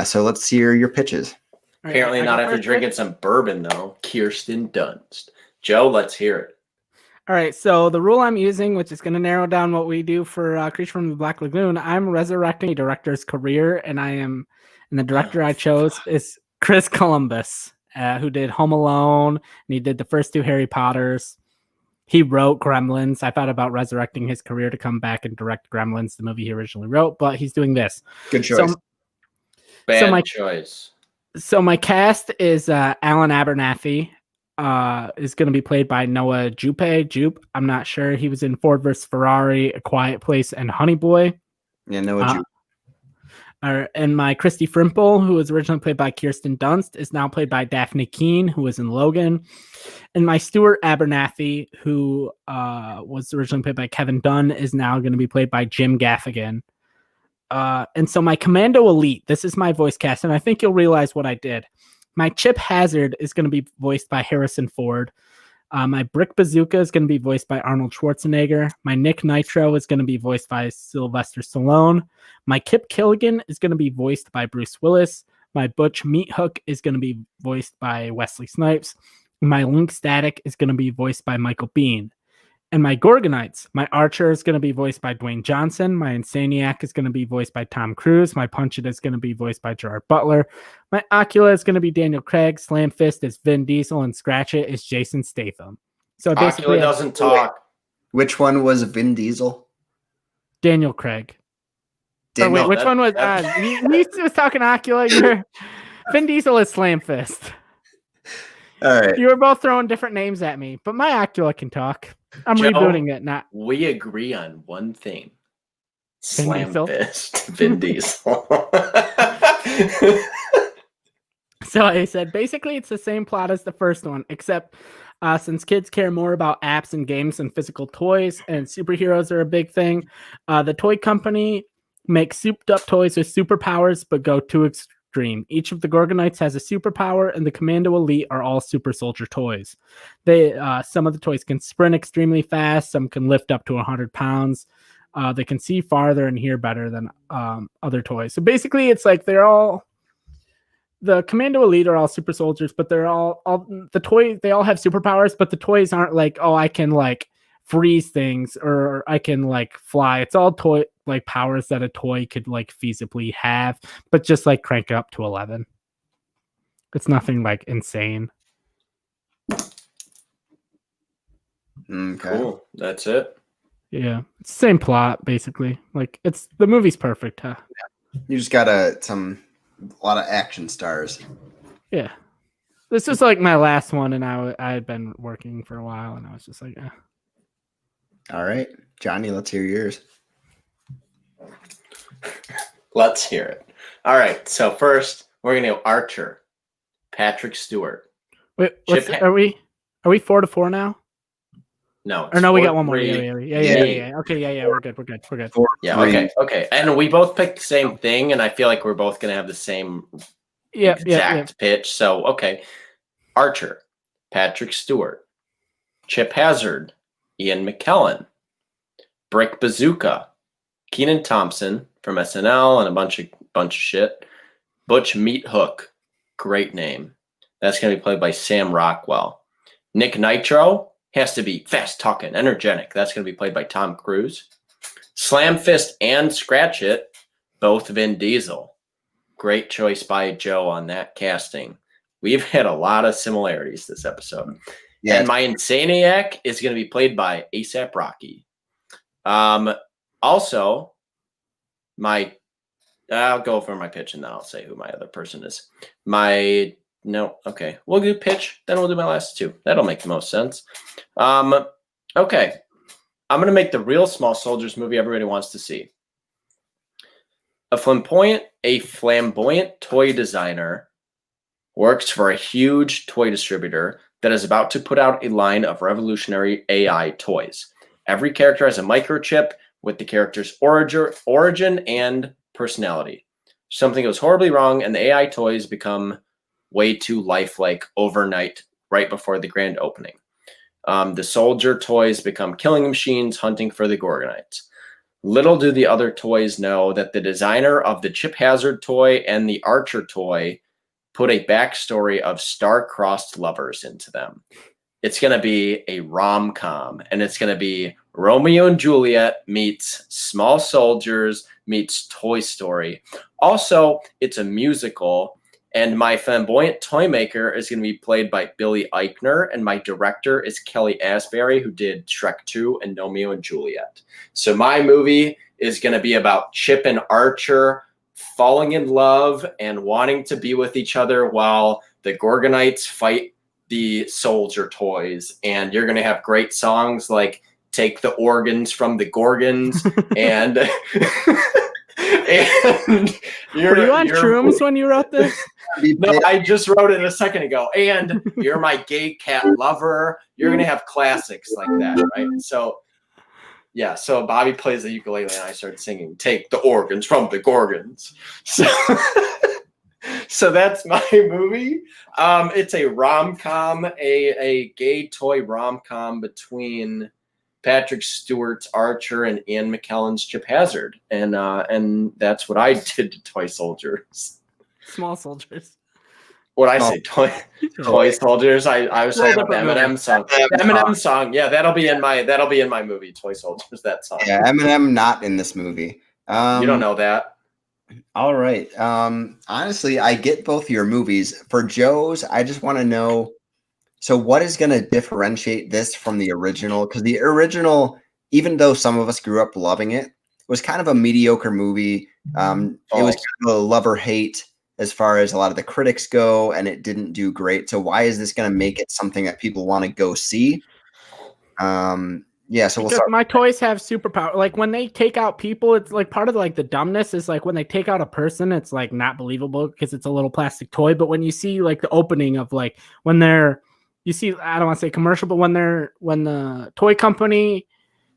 So let's hear your pitches. Apparently not after drinking some bourbon, though. Kirsten Dunst. Joe, let's hear it. All right, so the rule I'm using, which is going to narrow down what we do for Creature from the Black Lagoon, I'm resurrecting a director's career, and the director I chose is Chris Columbus, who did Home Alone, and he did the first 2 Harry Potters. He wrote Gremlins. I thought about resurrecting his career to come back and direct Gremlins, the movie he originally wrote, but he's doing this. Good choice. Bad choice. So my cast is Alan Abernathy. Is going to be played by Noah Jupe. I'm not sure. He was in Ford vs. Ferrari, A Quiet Place, and Honey Boy. Yeah, Noah Jupe. And my Christy Frimple, who was originally played by Kirsten Dunst, is now played by Daphne Keane, who was in Logan. And my Stuart Abernathy, who was originally played by Kevin Dunn, is now going to be played by Jim Gaffigan. And so my Commando Elite, this is my voice cast, and I think you'll realize what I did. My Chip Hazard is going to be voiced by Harrison Ford. My Brick Bazooka is going to be voiced by Arnold Schwarzenegger. My Nick Nitro is going to be voiced by Sylvester Stallone. My Kip Killigan is going to be voiced by Bruce Willis. My Butch Meat Hook is going to be voiced by Wesley Snipes. My Link Static is going to be voiced by Michael Biehn. And my Gorgonites, my Archer is going to be voiced by Dwayne Johnson. My Insaniac is going to be voiced by Tom Cruise. My Punch It is going to be voiced by Gerard Butler. My Ocula is going to be Daniel Craig. Slam Fist is Vin Diesel. And Scratch It is Jason Statham. So basically, Ocula doesn't talk. Which one was Vin Diesel? Daniel Craig. Daniel, which one was... you was talking Ocula. Vin Diesel is Slam Fist. All right. You were both throwing different names at me, but my Ocula can talk. I'm Joe, rebooting it. Not we agree on one thing. Vin Slam Diesel? Fist. Vin Diesel. So I said, basically, it's the same plot as the first one, except since kids care more about apps and games than physical toys, and superheroes are a big thing, the toy company makes souped-up toys with superpowers, but go too extreme. Each of the Gorgonites has a superpower, and the Commando Elite are all super soldier toys. Some of the toys can sprint extremely fast. Some can lift up to 100 pounds. They can see farther and hear better than other toys. So basically, it's like the Commando Elite are all super soldiers, but they're all the toys. They all have superpowers, but the toys aren't like, oh, I can like freeze things or I can like fly. It's all toy like powers that a toy could like feasibly have, but just like crank up to 11. It's nothing like insane. Okay. Cool. That's it. Yeah, it's the same plot basically. Like the movie's perfect, huh? You just got a lot of action stars. Yeah. This was like my last one, and I had been working for a while, and I was just like, eh. All right, Johnny, let's hear yours. Let's hear it. All right. So first, we're going to go Archer, Patrick Stewart. Wait, are we 4-4 now? No. Or no, we got one 4-3. more. Yeah. Okay, yeah. We're good. Yeah. Okay. And we both picked the same thing, and I feel like we're both going to have the same exact pitch. So okay, Archer, Patrick Stewart, Chip Hazard, Ian McKellen, Brick Bazooka, Kenan Thompson from SNL and a bunch of shit. Butch Meat Hook, great name. That's going to be played by Sam Rockwell. Nick Nitro has to be fast talking, energetic. That's going to be played by Tom Cruise. Slam Fist and Scratch It, both Vin Diesel. Great choice by Joe on that casting. We've had a lot of similarities this episode. Yeah. And my Insaniac is going to be played by A$AP Rocky. Also, I'll go for my pitch and then I'll say who my other person is. We'll do pitch, then we'll do my last two. That'll make the most sense. Okay. I'm going to make the real Small Soldiers movie everybody wants to see. A flamboyant toy designer works for a huge toy distributor that is about to put out a line of revolutionary AI toys. Every character has a microchip with the character's origin and personality. Something goes horribly wrong, and the AI toys become way too lifelike overnight, right before the grand opening. The soldier toys become killing machines hunting for the Gorgonites. Little do the other toys know that the designer of the Chip Hazard toy and the Archer toy put a backstory of star-crossed lovers into them. it's going to be a rom-com, and it's going to be Romeo and Juliet meets Small Soldiers meets Toy Story. Also, it's a musical, and my flamboyant toy maker is going to be played by Billy Eichner, and my director is Kelly Asbury, who did Shrek 2 and Romeo and Juliet. So my movie is going to be about Chip and Archer falling in love and wanting to be with each other while the Gorgonites fight the soldier toys. And you're going to have great songs like Take the Organs from the Gorgons and and were you on shrooms when you wrote this? No, I just wrote it a second ago. And You're My Gay Cat Lover. You're going to have classics like that, right? So, yeah, so Bobby plays the ukulele and I started singing Take the Organs from the Gorgons. So that's my movie. It's a rom-com, a gay toy rom-com between Patrick Stewart's Archer and Ian McKellen's Chip Hazard. And that's what I did to Toy Soldiers. Small Soldiers. What I say, toy soldiers. I was saying the Eminem song. Eminem song. Yeah, that'll be in my movie, Toy Soldiers. That song. Yeah, Eminem not in this movie. You don't know that. All right. Honestly, I get both your movies. For Joe's, I just want to know. So, what is going to differentiate this from the original? Because the original, even though some of us grew up loving it, was kind of a mediocre movie. It was kind of a love or hate as far as a lot of the critics go, and it didn't do great. So why is this going to make it something that people want to go see? Yeah, so because my toys have superpower. Like when they take out people, it's like part of like the dumbness is like when they take out a person, it's like not believable because it's a little plastic toy. But when you see like the opening of like when you see, I don't want to say commercial, but when the toy company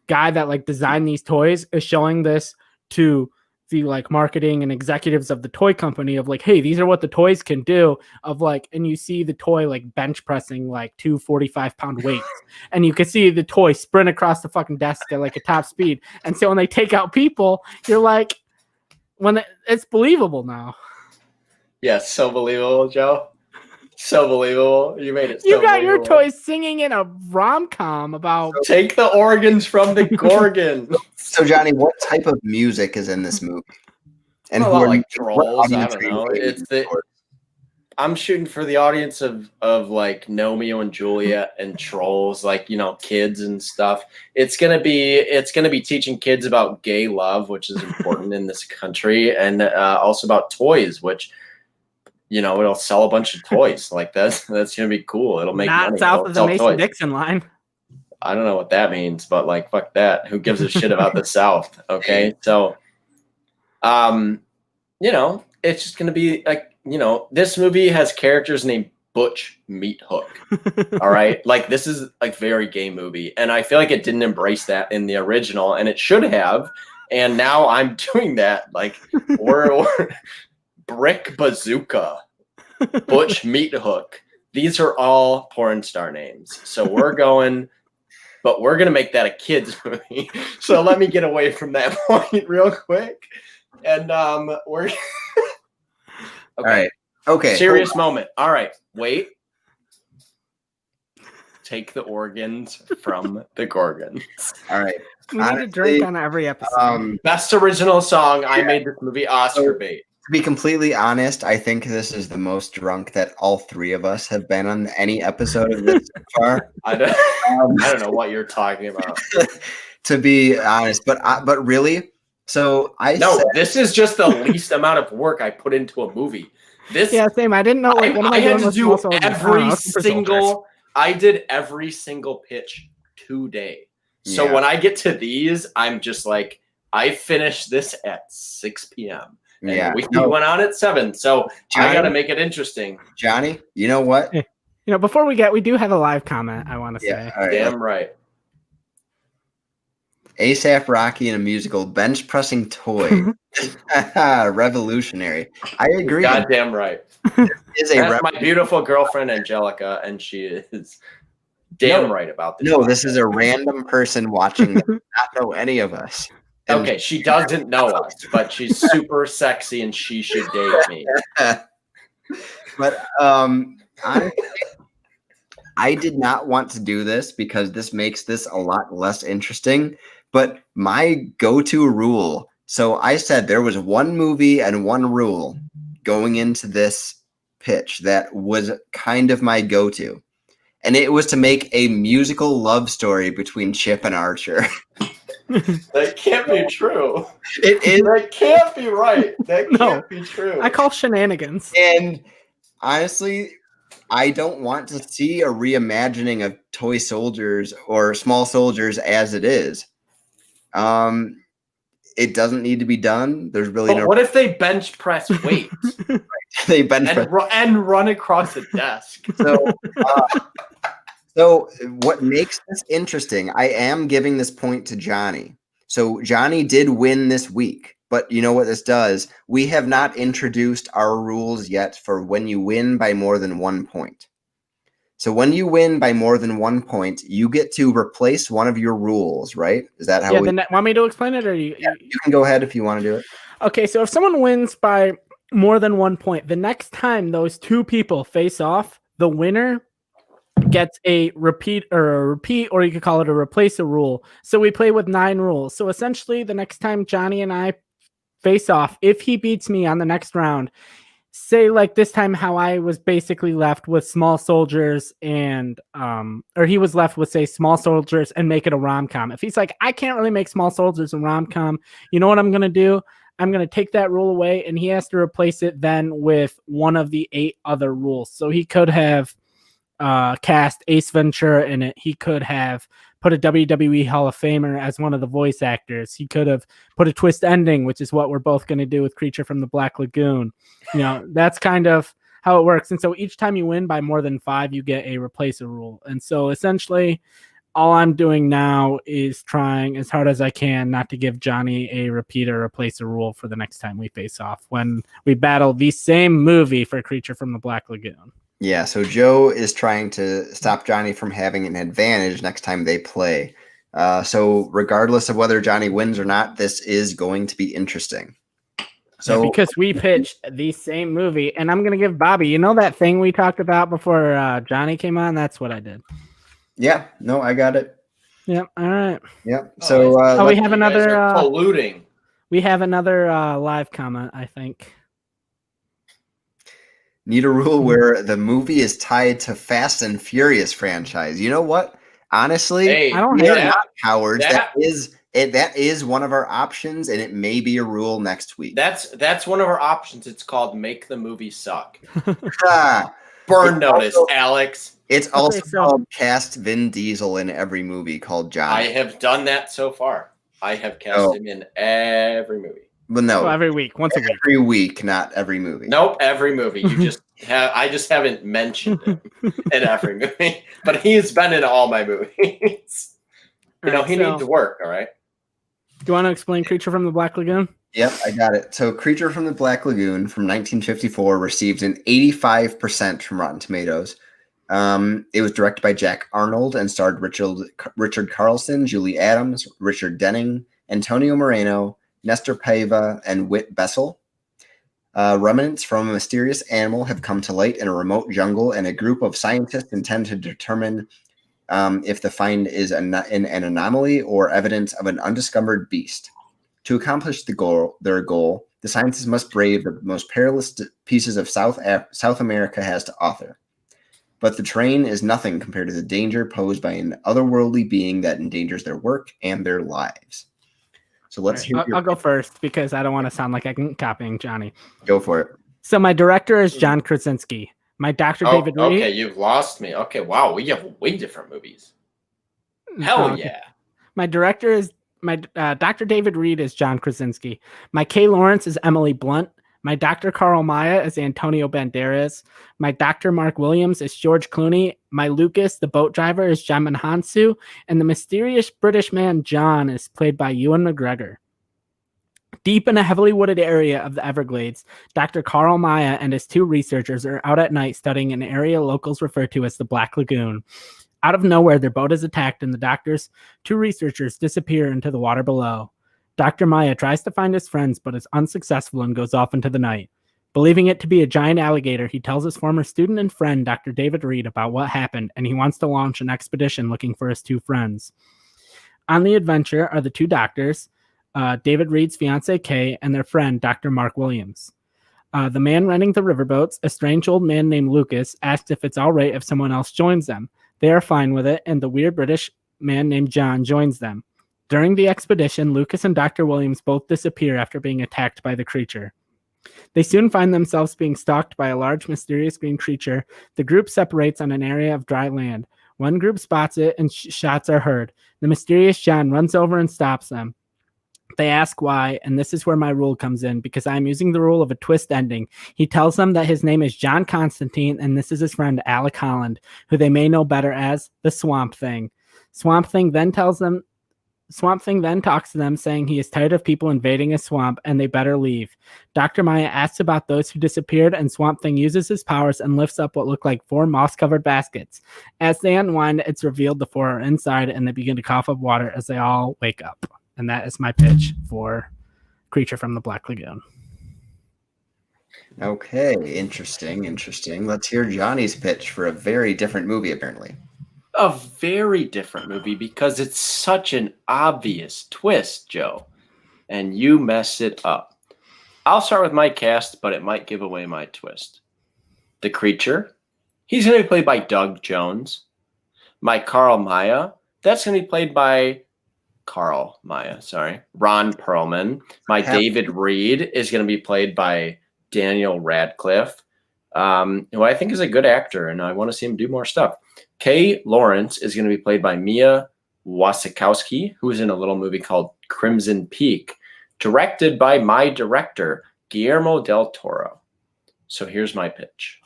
guy that like designed these toys is showing this to the like marketing and executives of the toy company of like, hey, these are what the toys can do, of like, and you see the toy like bench pressing like 2 45-pound weights and you can see the toy sprint across the fucking desk at like a top speed. And so when they take out people, you're like, it's believable now. Yes, so believable, Joe. So believable. You made it so You got believable. your toys singing in a rom-com about Take the Organs from the Gorgon. So Johnny, what type of music is in this movie? And who are like trolls? I don't know. I'm shooting for the audience of like Romeo and Juliet and trolls, like, you know, kids and stuff. It's gonna be teaching kids about gay love, which is important in this country, and also about toys, which, you know, it'll sell a bunch of toys. Like that's gonna be cool. It'll make not money. south It'll of the Mason-Dixon line. I don't know what that means, but like, fuck that. Who gives a shit about the South? Okay. So, you know, it's just going to be like, you know, this movie has characters named Butch Meat Hook. All right. Like this is a very gay movie. And I feel like it didn't embrace that in the original, and it should have. And now I'm doing that. Like, or Brick Bazooka, Butch Meat Hook. These are all porn star names. So we're going... But we're going to make that a kid's movie. So let me get away from that point real quick. And we're... Okay. All right. Okay. Serious moment. All right. Wait. Take the Organs from the Gorgons. All right. We need to drink on every episode. Best original song. I made this movie Oscar bait. To be completely honest, I think this is the most drunk that all three of us have been on any episode of this so far. I don't know what you're talking about. To be honest, but really, so this is just the least amount of work I put into a movie. Yeah, same. I didn't know. Like, I had to do I did every single pitch today. So when I get to these, I'm just like, I finished this at 6 p.m. And we went on at 7, so Johnny, I got to make it interesting. Johnny, you know what? You know, before we do have a live comment I want to say. Right, damn right. ASAP Rocky in a musical, bench pressing toy. Revolutionary. I agree. Goddamn right. That's my beautiful girlfriend, Angelica, and she is right about this. No, this is a random person watching that does not know any of us. Okay, she doesn't know us, but she's super sexy and she should date me. But honestly, I did not want to do this because this makes this a lot less interesting. But my go-to rule. So I said there was one movie and one rule going into this pitch that was kind of my go-to. And it was to make a musical love story between Chip and Archer. That can't be true. It is. That can't be right. That No. can't be true. I call shenanigans. And honestly, I don't want to see a reimagining of toy soldiers or small soldiers as it is. It doesn't need to be done. There's really But what if they bench press weights they bench and run across a desk? So what makes this interesting, I am giving this point to Johnny. So Johnny did win this week, but you know what this does? We have not introduced our rules yet for when you win by more than 1 point. So when you win by more than 1 point, you get to replace one of your rules, right? Is that how Want me to explain it, or you can go ahead if you want to do it. Okay, so if someone wins by more than 1 point, the next time those two people face off, the winner gets a repeat, or you could call it a replace a rule. So we play with 9 rules. So essentially, the next time Johnny and I face off, if he beats me on the next round, say like this time how I was basically left with small soldiers and or he was left with say small soldiers and make it a rom-com. If he's like, I can't really make small soldiers a rom-com, you know what I'm gonna do? I'm gonna take that rule away and he has to replace it then with one of the 8 other rules. So he could have cast Ace Ventura in it. He could have put a WWE Hall of Famer as one of the voice actors. He could have put a twist ending, which is what we're both going to do with Creature from the Black Lagoon. You know, that's kind of how it works. And so each time you win by more than 5, you get a replace a rule. And so essentially all I'm doing now is trying as hard as I can not to give Johnny a repeat or replace a rule for the next time we face off when we battle the same movie for Creature from the Black Lagoon. Yeah, so Joe is trying to stop Johnny from having an advantage next time they play. So regardless of whether Johnny wins or not, this is going to be interesting. So yeah, because we pitched the same movie, and I'm going to give Bobby, you know that thing we talked about before Johnny came on? That's what I did. Yeah, no, I got it. Yep, all right. Yep. So we have another colluding. We have another live comment, I think. Need a rule where the movie is tied to Fast and Furious franchise. You know what? Honestly, Hey, I don't we hate are it. not cowards. That That is one of our options, and it may be a rule next week. That's one of our options. It's called make the movie suck. Ah, Burn It's notice, also- Alex. it's also so- called cast Vin Diesel in every movie called Johnny. I have done that so far. I have cast Oh. him in every movie. But no, So every week, once a week. every week, not every movie. Nope, every movie. You just I just haven't mentioned him in every movie, but he's been in all my movies. He needs work. All right. Do you want to explain Creature from the Black Lagoon? Yep, I got it. So Creature from the Black Lagoon from 1954 received an 85% from Rotten Tomatoes. It was directed by Jack Arnold and starred Richard Carlson, Julie Adams, Richard Denning, Antonio Moreno, Nestor Paiva, and Whit Bessel. Remnants from a mysterious animal have come to light in a remote jungle, and a group of scientists intend to determine if the find is an anomaly or evidence of an undiscovered beast. To accomplish their goal, the scientists must brave the most perilous pieces of South America has to offer. But the terrain is nothing compared to the danger posed by an otherworldly being that endangers their work and their lives. So let's hear. I'll go first because I don't want to sound like I'm copying Johnny. Go for it. So my director is John Krasinski. My Dr. David Reed. Okay, you've lost me. Okay, wow, we have way different movies. Hell Okay. yeah. My director is Dr. David Reed is John Krasinski. My Kay Lawrence is Emily Blunt. My Dr. Carl Maya is Antonio Banderas. My Dr. Mark Williams is George Clooney. My Lucas, the boat driver, is Jamin Hansu. And the mysterious British man John is played by Ewan McGregor. Deep in a heavily wooded area of the Everglades, Dr. Carl Maya and his 2 researchers are out at night studying an area locals refer to as the Black Lagoon. Out of nowhere, their boat is attacked and the doctor's 2 researchers disappear into the water below. Dr. Maya tries to find his friends but is unsuccessful and goes off into the night. Believing it to be a giant alligator, he tells his former student and friend, Dr. David Reed, about what happened, and he wants to launch an expedition looking for his two friends. On the adventure are the two doctors, David Reed's fiancée Kay and their friend, Dr. Mark Williams. The man renting the riverboats, a strange old man named Lucas, asks if it's all right if someone else joins them. They are fine with it, and the weird British man named John joins them. During the expedition, Lucas and Dr. Williams both disappear after being attacked by the creature. They soon find themselves being stalked by a large, mysterious green creature. The group separates on an area of dry land. One group spots it, and shots are heard. The mysterious John runs over and stops them. They ask why, and this is where my rule comes in, because I'm using the rule of a twist ending. He tells them that his name is John Constantine, and this is his friend Alec Holland, who they may know better as the Swamp Thing. Swamp Thing then talks to them, saying he is tired of people invading his swamp, and they better leave. Dr. Maya asks about those who disappeared, and Swamp Thing uses his powers and lifts up what look like 4 moss-covered baskets. As they unwind, it's revealed the 4 are inside, and they begin to cough up water as they all wake up. And that is my pitch for Creature from the Black Lagoon. Okay, interesting. Let's hear Johnny's pitch for a very different movie, apparently. A very different movie because it's such an obvious twist, Joe. And you messed it up. I'll start with my cast, but it might give away my twist. The creature, he's going to be played by Doug Jones. My Ron Perlman. My David Reed is going to be played by Daniel Radcliffe, who I think is a good actor, and I want to see him do more stuff. Kay Lawrence is going to be played by Mia Wasikowski, who is in a little movie called Crimson Peak, directed by my director, Guillermo del Toro. So here's my pitch.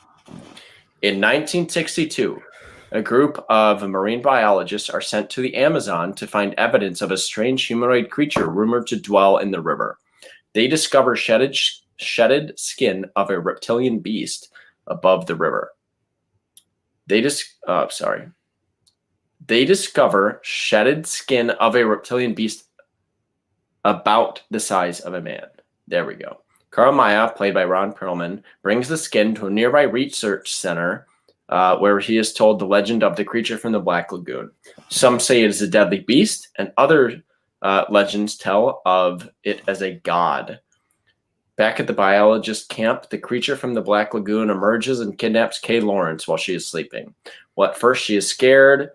In 1962, a group of marine biologists are sent to the Amazon to find evidence of a strange humanoid creature rumored to dwell in the river. They discover shedded skin of a reptilian beast above the river. They discover shedded skin of a reptilian beast about the size of a man. There we go. Carl Maya, played by Ron Perlman, brings the skin to a nearby research center where he is told the legend of the creature from the Black Lagoon. Some say it is a deadly beast, and other legends tell of it as a god. Back at the biologist camp, the creature from the Black Lagoon emerges and kidnaps Kay Lawrence while she is sleeping. Well, at first she is scared.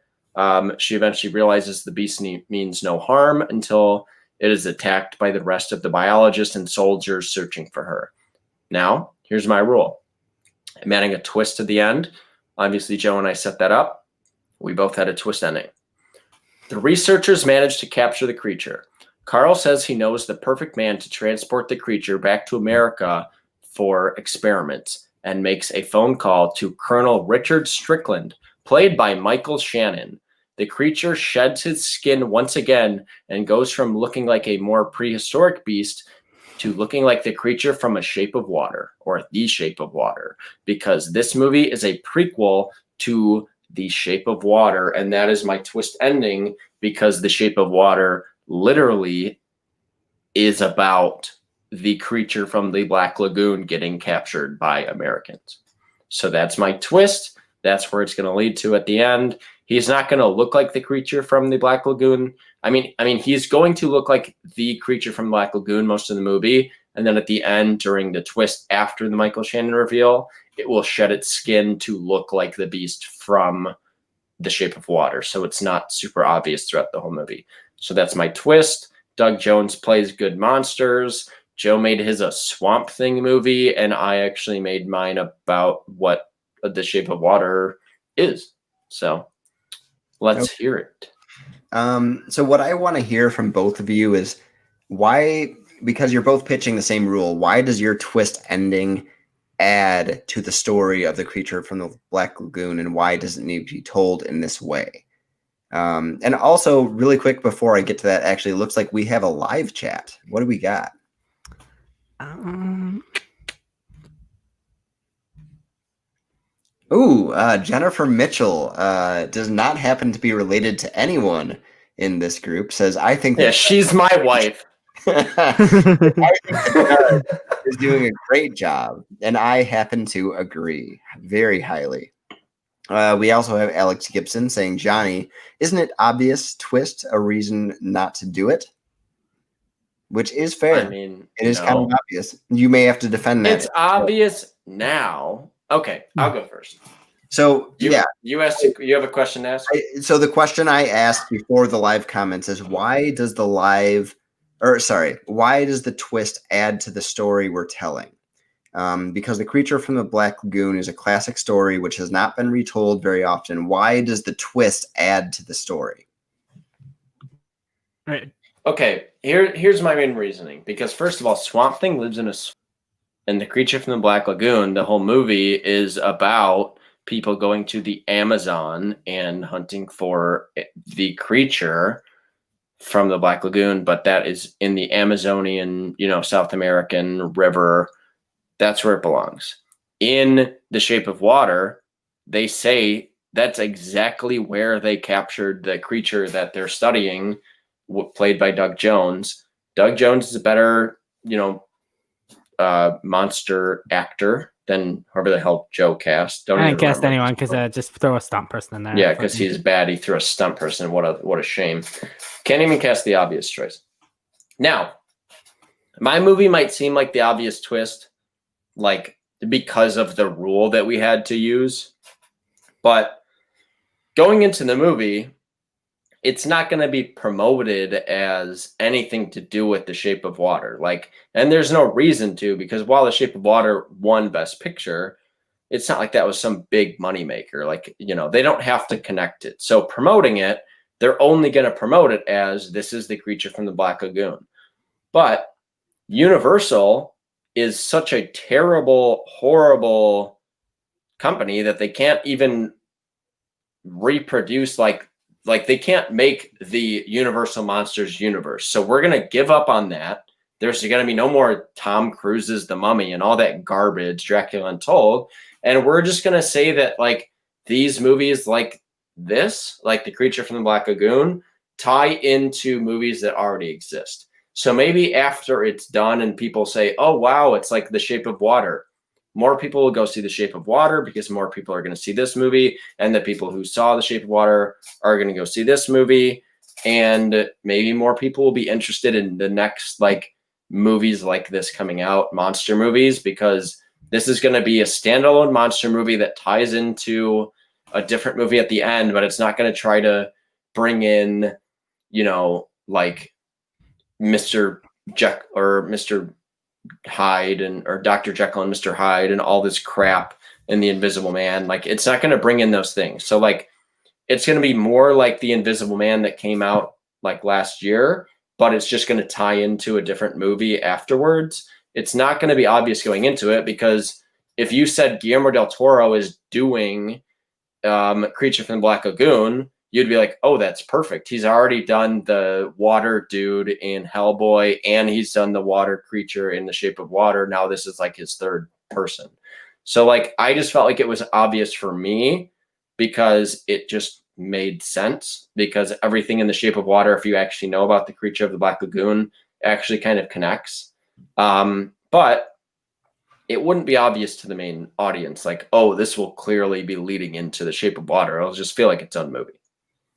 She eventually realizes the beast means no harm until it is attacked by the rest of the biologists and soldiers searching for her. Now, here's my rule. I'm adding a twist to the end. Obviously, Joe and I set that up. We both had a twist ending. The researchers managed to capture the creature. Carl says he knows the perfect man to transport the creature back to America for experiments and makes a phone call to Colonel Richard Strickland, played by Michael Shannon. The creature sheds his skin once again and goes from looking like a more prehistoric beast to looking like the creature from A Shape of Water, or The Shape of Water, because this movie is a prequel to The Shape of Water, and that is my twist ending, because The Shape of Water literally is about the creature from the Black Lagoon getting captured by Americans. So that's my twist. That's where it's going to lead to at the end. He's not going to look like the creature from the Black Lagoon. I mean, he's going to look like the creature from Black Lagoon most of the movie. And then at the end, during the twist after the Michael Shannon reveal, it will shed its skin to look like the beast from The Shape of Water. So it's not super obvious throughout the whole movie. So that's my twist. Doug Jones plays good monsters. Joe made his a Swamp Thing movie, and I actually made mine about what The Shape of Water is. So let's hear it. So what I want to hear from both of you is why, because you're both pitching the same rule, why does your twist ending add to the story of the creature from the Black Lagoon, and why does it need to be told in this way? And also, really quick before I get to that, actually, it looks like we have a live chat. What do we got? Jennifer Mitchell does not happen to be related to anyone in this group. Says, I think she's my wife. is doing a great job, and I happen to agree very highly. We also have Alex Gibson saying, Johnny, isn't it obvious twist a reason not to do it? Which is fair. I mean, it is kind of obvious. You may have to defend that. It's obvious now. Okay, I'll go first. So you have a question to ask? So the question I asked before the live comments is why does the twist add to the story we're telling? Because The Creature from the Black Lagoon is a classic story which has not been retold very often. Why does the twist add to the story? Right. Okay, here's my main reasoning. Because first of all, Swamp Thing lives in a swamp, and The Creature from the Black Lagoon, the whole movie is about people going to the Amazon and hunting for the creature from the Black Lagoon, but that is in the Amazonian, South American river. That's where it belongs. In The Shape of Water, they say that's exactly where they captured the creature that they're studying, played by Doug Jones. Doug Jones is a better, monster actor than whoever the hell Joe cast. I didn't cast anyone because just throw a stunt person in there. Yeah, because he's bad. He threw a stunt person. What a shame. Can't even cast the obvious choice. Now, my movie might seem like the obvious twist, like because of the rule that we had to use. But going into the movie, it's not going to be promoted as anything to do with The Shape of Water. And there's no reason to, because while The Shape of Water won Best Picture, it's not like that was some big moneymaker. They don't have to connect it. So promoting it, they're only going to promote it as this is The Creature from the Black Lagoon. But Universal is such a terrible, horrible company that they can't even reproduce they can't make the Universal Monsters universe. So we're going to give up on that. There's going to be no more Tom Cruise's The Mummy and all that garbage, Dracula Untold. And we're just going to say that these movies like this, like The Creature from the Black Lagoon, tie into movies that already exist. So maybe after it's done and people say, oh, wow, it's like The Shape of Water, more people will go see The Shape of Water because more people are going to see this movie. And the people who saw The Shape of Water are going to go see this movie. And maybe more people will be interested in the next movies like this coming out, monster movies, because this is going to be a standalone monster movie that ties into a different movie at the end, but it's not going to try to bring in, Mr. Jack or Mr. Hyde or Dr. Jekyll and Mr. Hyde and all this crap and the Invisible Man. It's not going to bring in those things. So it's going to be more like the Invisible Man that came out last year, but it's just going to tie into a different movie afterwards. It's not going to be obvious going into it, because if you said Guillermo del Toro is doing Creature from the Black Lagoon, you'd be like, oh, that's perfect. He's already done the water dude in Hellboy, and he's done the water creature in The Shape of Water. Now this is his third person. So I just felt like it was obvious for me because it just made sense, because everything in The Shape of Water, if you actually know about the Creature of the Black Lagoon, actually kind of connects. But it wouldn't be obvious to the main audience, oh, this will clearly be leading into The Shape of Water. It'll just feel like its own movie.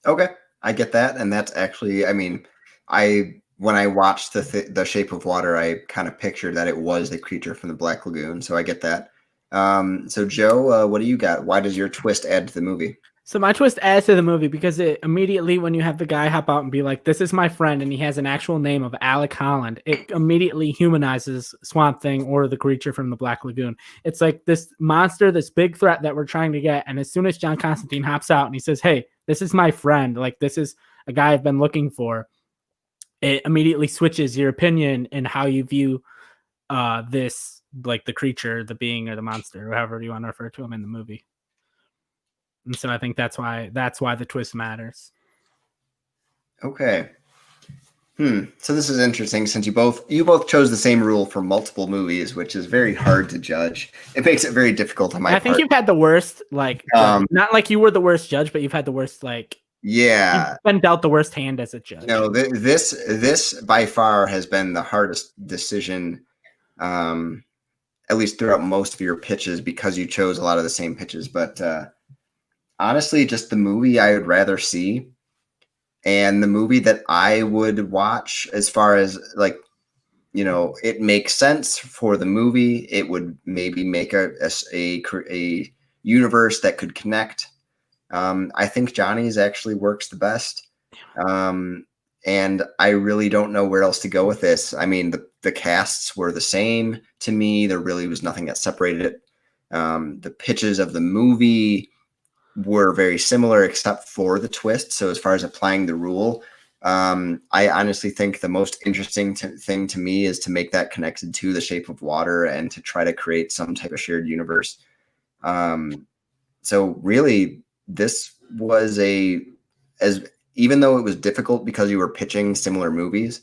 Okay, I get that, and that's actually, when I watched the Shape of Water, I kind of pictured that it was The Creature from the Black Lagoon, so I get that. So Joe, what do you got? Why does your twist add to the movie? So my twist adds to the movie because it immediately, when you have the guy hop out and be like, this is my friend, and he has an actual name of Alec Holland, it immediately humanizes Swamp Thing or the Creature from the Black Lagoon. It's like this monster, this big threat that we're trying to get. And as soon as John Constantine hops out and he says, hey, this is my friend, this is a guy I've been looking for, it immediately switches your opinion in how you view this, the creature, the being, or the monster, however you want to refer to him in the movie. And so I think that's why the twist matters. Okay. So this is interesting, since you both chose the same rule for multiple movies, which is very hard to judge. It makes it very difficult on my part. I think you've had the worst, not like you were the worst judge, but you've had the worst Yeah. You've been dealt the worst hand as a judge. No, this by far has been the hardest decision, at least throughout most of your pitches, because you chose a lot of the same pitches. But honestly, just the movie I would rather see, and the movie that I would watch, as far as like, it makes sense for the movie. It would maybe make a universe that could connect. I think Johnny's actually works the best. And I really don't know where else to go with this. I mean, the casts were the same to me. There really was nothing that separated it. The pitches of the movie were very similar, except for the twist. So as far as applying the rule, I honestly think the most interesting thing to me is to make that connected to The Shape of Water and to try to create some type of shared universe. So really, this was even though it was difficult because you were pitching similar movies,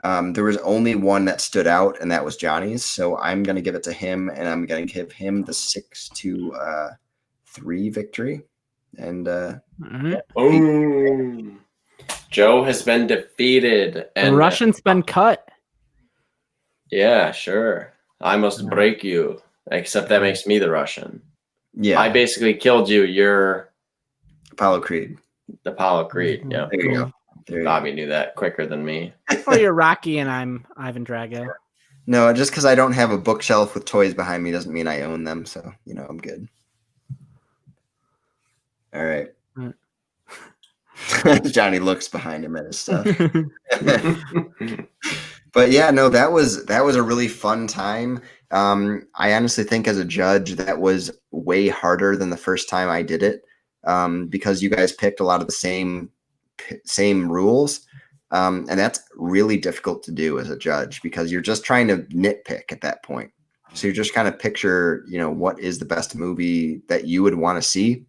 there was only one that stood out, and that was Johnny's. So I'm going to give it to him, and I'm going to give him the 6-3 victory. And Joe has been defeated. And the Russian's been cut. Yeah, sure. I must break you. Except that makes me the Russian. Yeah. I basically killed you. You're Apollo Creed. Apollo Creed. Yeah. There you go. Bobby knew that quicker than me. Oh, you're Rocky and I'm Ivan Drago. No, just because I don't have a bookshelf with toys behind me doesn't mean I own them. So, I'm good. All right. Johnny looks behind him at his stuff. But yeah, no, that was a really fun time. I honestly think as a judge that was way harder than the first time I did it, because you guys picked a lot of the same rules, and that's really difficult to do as a judge because you're just trying to nitpick at that point. So you're just kind of picture, what is the best movie that you would want to see.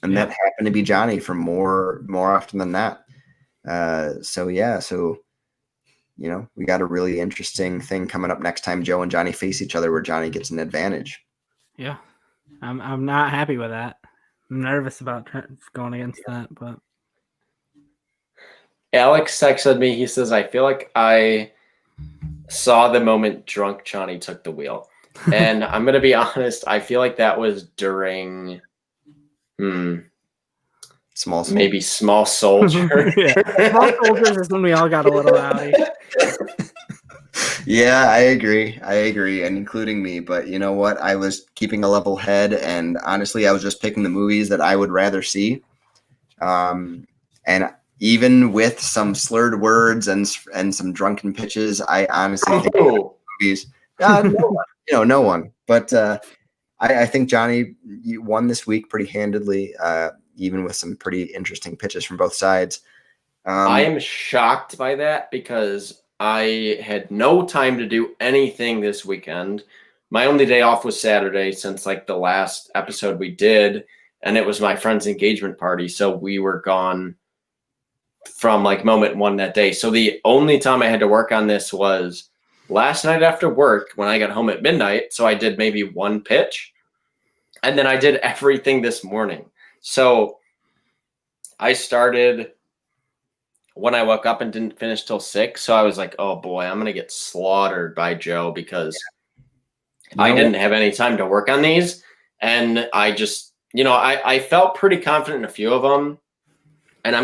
And that happened to be Johnny for more often than that. So we got a really interesting thing coming up next time Joe and Johnny face each other, where Johnny gets an advantage. Yeah, I'm not happy with that. I'm nervous about going against that, but Alex texted me. He says, "I feel like I saw the moment drunk Johnny took the wheel," and I'm gonna be honest. I feel like that was during. Small Soldier. Maybe Small Soldier. Small Soldiers is when we all got a little rowdy. Yeah, I agree, and including me. But you know what? I was keeping a level head, and honestly, I was just picking the movies that I would rather see. And even with some slurred words and some drunken pitches, I honestly think movies. No one. But I think Johnny, you won this week pretty handedly, even with some pretty interesting pitches from both sides. I am shocked by that because I had no time to do anything this weekend. My only day off was Saturday since the last episode we did, and it was my friend's engagement party. So we were gone from moment one that day. So the only time I had to work on this was last night after work when I got home at midnight. So I did maybe one pitch. And then I did everything this morning. So I started when I woke up and didn't finish till 6. So I was like, oh boy, I'm going to get slaughtered by Joe because I didn't have any time to work on these. And I just, I felt pretty confident in a few of them. And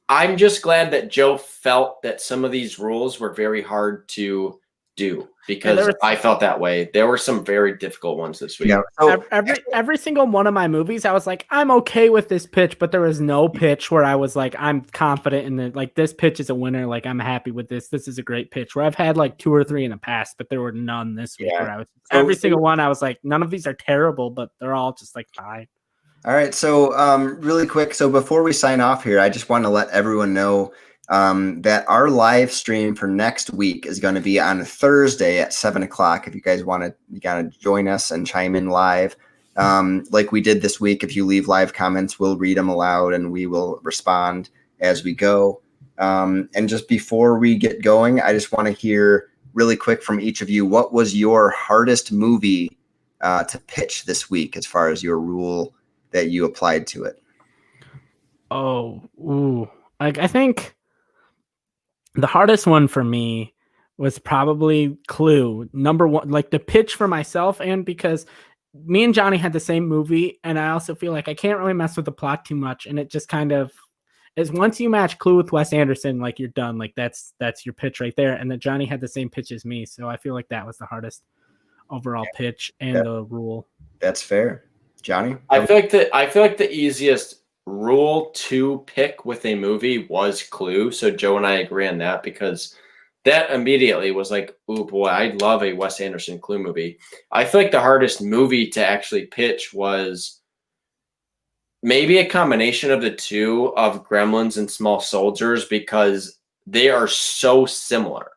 I'm just glad that Joe felt that some of these rules were very hard to do because I felt that way. There were some very difficult ones this week. Yeah. So, every single one of my movies, I was like, I'm okay with this pitch, but there was no pitch where I was like, I'm confident in it. This pitch is a winner. I'm happy with this. This is a great pitch. Where I've had 2 or 3 in the past, but there were none this week. Where I was every single one. I was like, none of these are terrible, but they're all just fine. All right. So really quick. So before we sign off here, I just want to let everyone know that our live stream for next week is going to be on Thursday at 7:00. If you guys want to join us and chime in live, like we did this week, if you leave live comments, we'll read them aloud and we will respond as we go. And just before we get going, I just want to hear really quick from each of you, what was your hardest movie to pitch this week as far as your rule that you applied to it? Oh, ooh. Like I think the hardest one for me was probably Clue. Number one, like the pitch for myself, and because me and Johnny had the same movie, and I also feel like I can't really mess with the plot too much, and it just kind of is once you match Clue with Wes Anderson, like you're done. Like that's your pitch right there. And then Johnny had the same pitch as me, so I feel like that was the hardest overall pitch and the rule. That's fair. Johnny? I feel like the easiest rule to pick with a movie was Clue. So Joe and I agree on that because that immediately was like, oh boy, I'd love a Wes Anderson Clue movie. I feel like the hardest movie to actually pitch was maybe a combination of the two of Gremlins and Small Soldiers because they are so similar.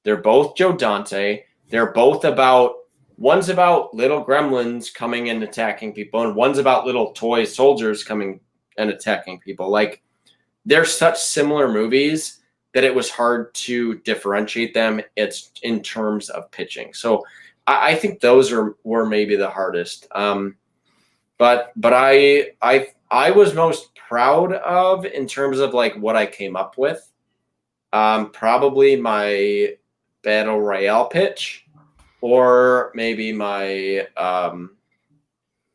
They're both Joe Dante. They're both about one's about little gremlins coming and attacking people, and one's about little toy soldiers coming and attacking people. Like they're such similar movies that it was hard to differentiate them. It's in terms of pitching. So I think those were maybe the hardest. But I was most proud of in terms of like what I came up with. Probably my Battle Royale pitch, or maybe my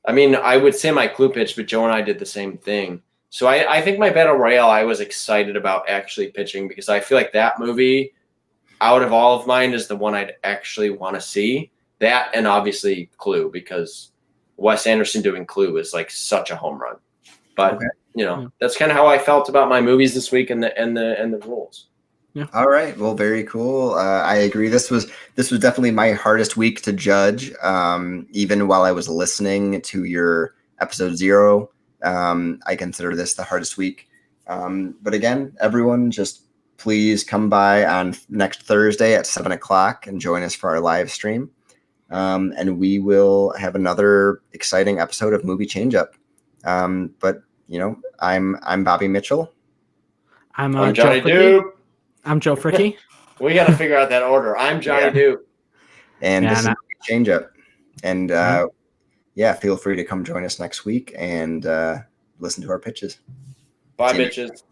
I would say my Clue pitch, but Joe and I did the same thing. So I think my Battle Royale I was excited about actually pitching because I feel like that movie out of all of mine is the one I'd actually want to see. That and obviously Clue because Wes Anderson doing Clue is like such a home run. But that's kind of how I felt about my movies this week and the rules. Yeah. All right. Well, very cool. I agree. This was definitely my hardest week to judge. Even while I was listening to your episode 0, I consider this the hardest week. But again, everyone, just please come by on next Thursday at 7:00 and join us for our live stream. And we will have another exciting episode of Movie Changeup. But I'm Bobby Mitchell. I'm Johnny Doop. I'm Joe Fricke. We got to figure out that order. I'm Johnny Doop. And this is Changeup. And feel free to come join us next week and listen to our pitches. Bye, bitches.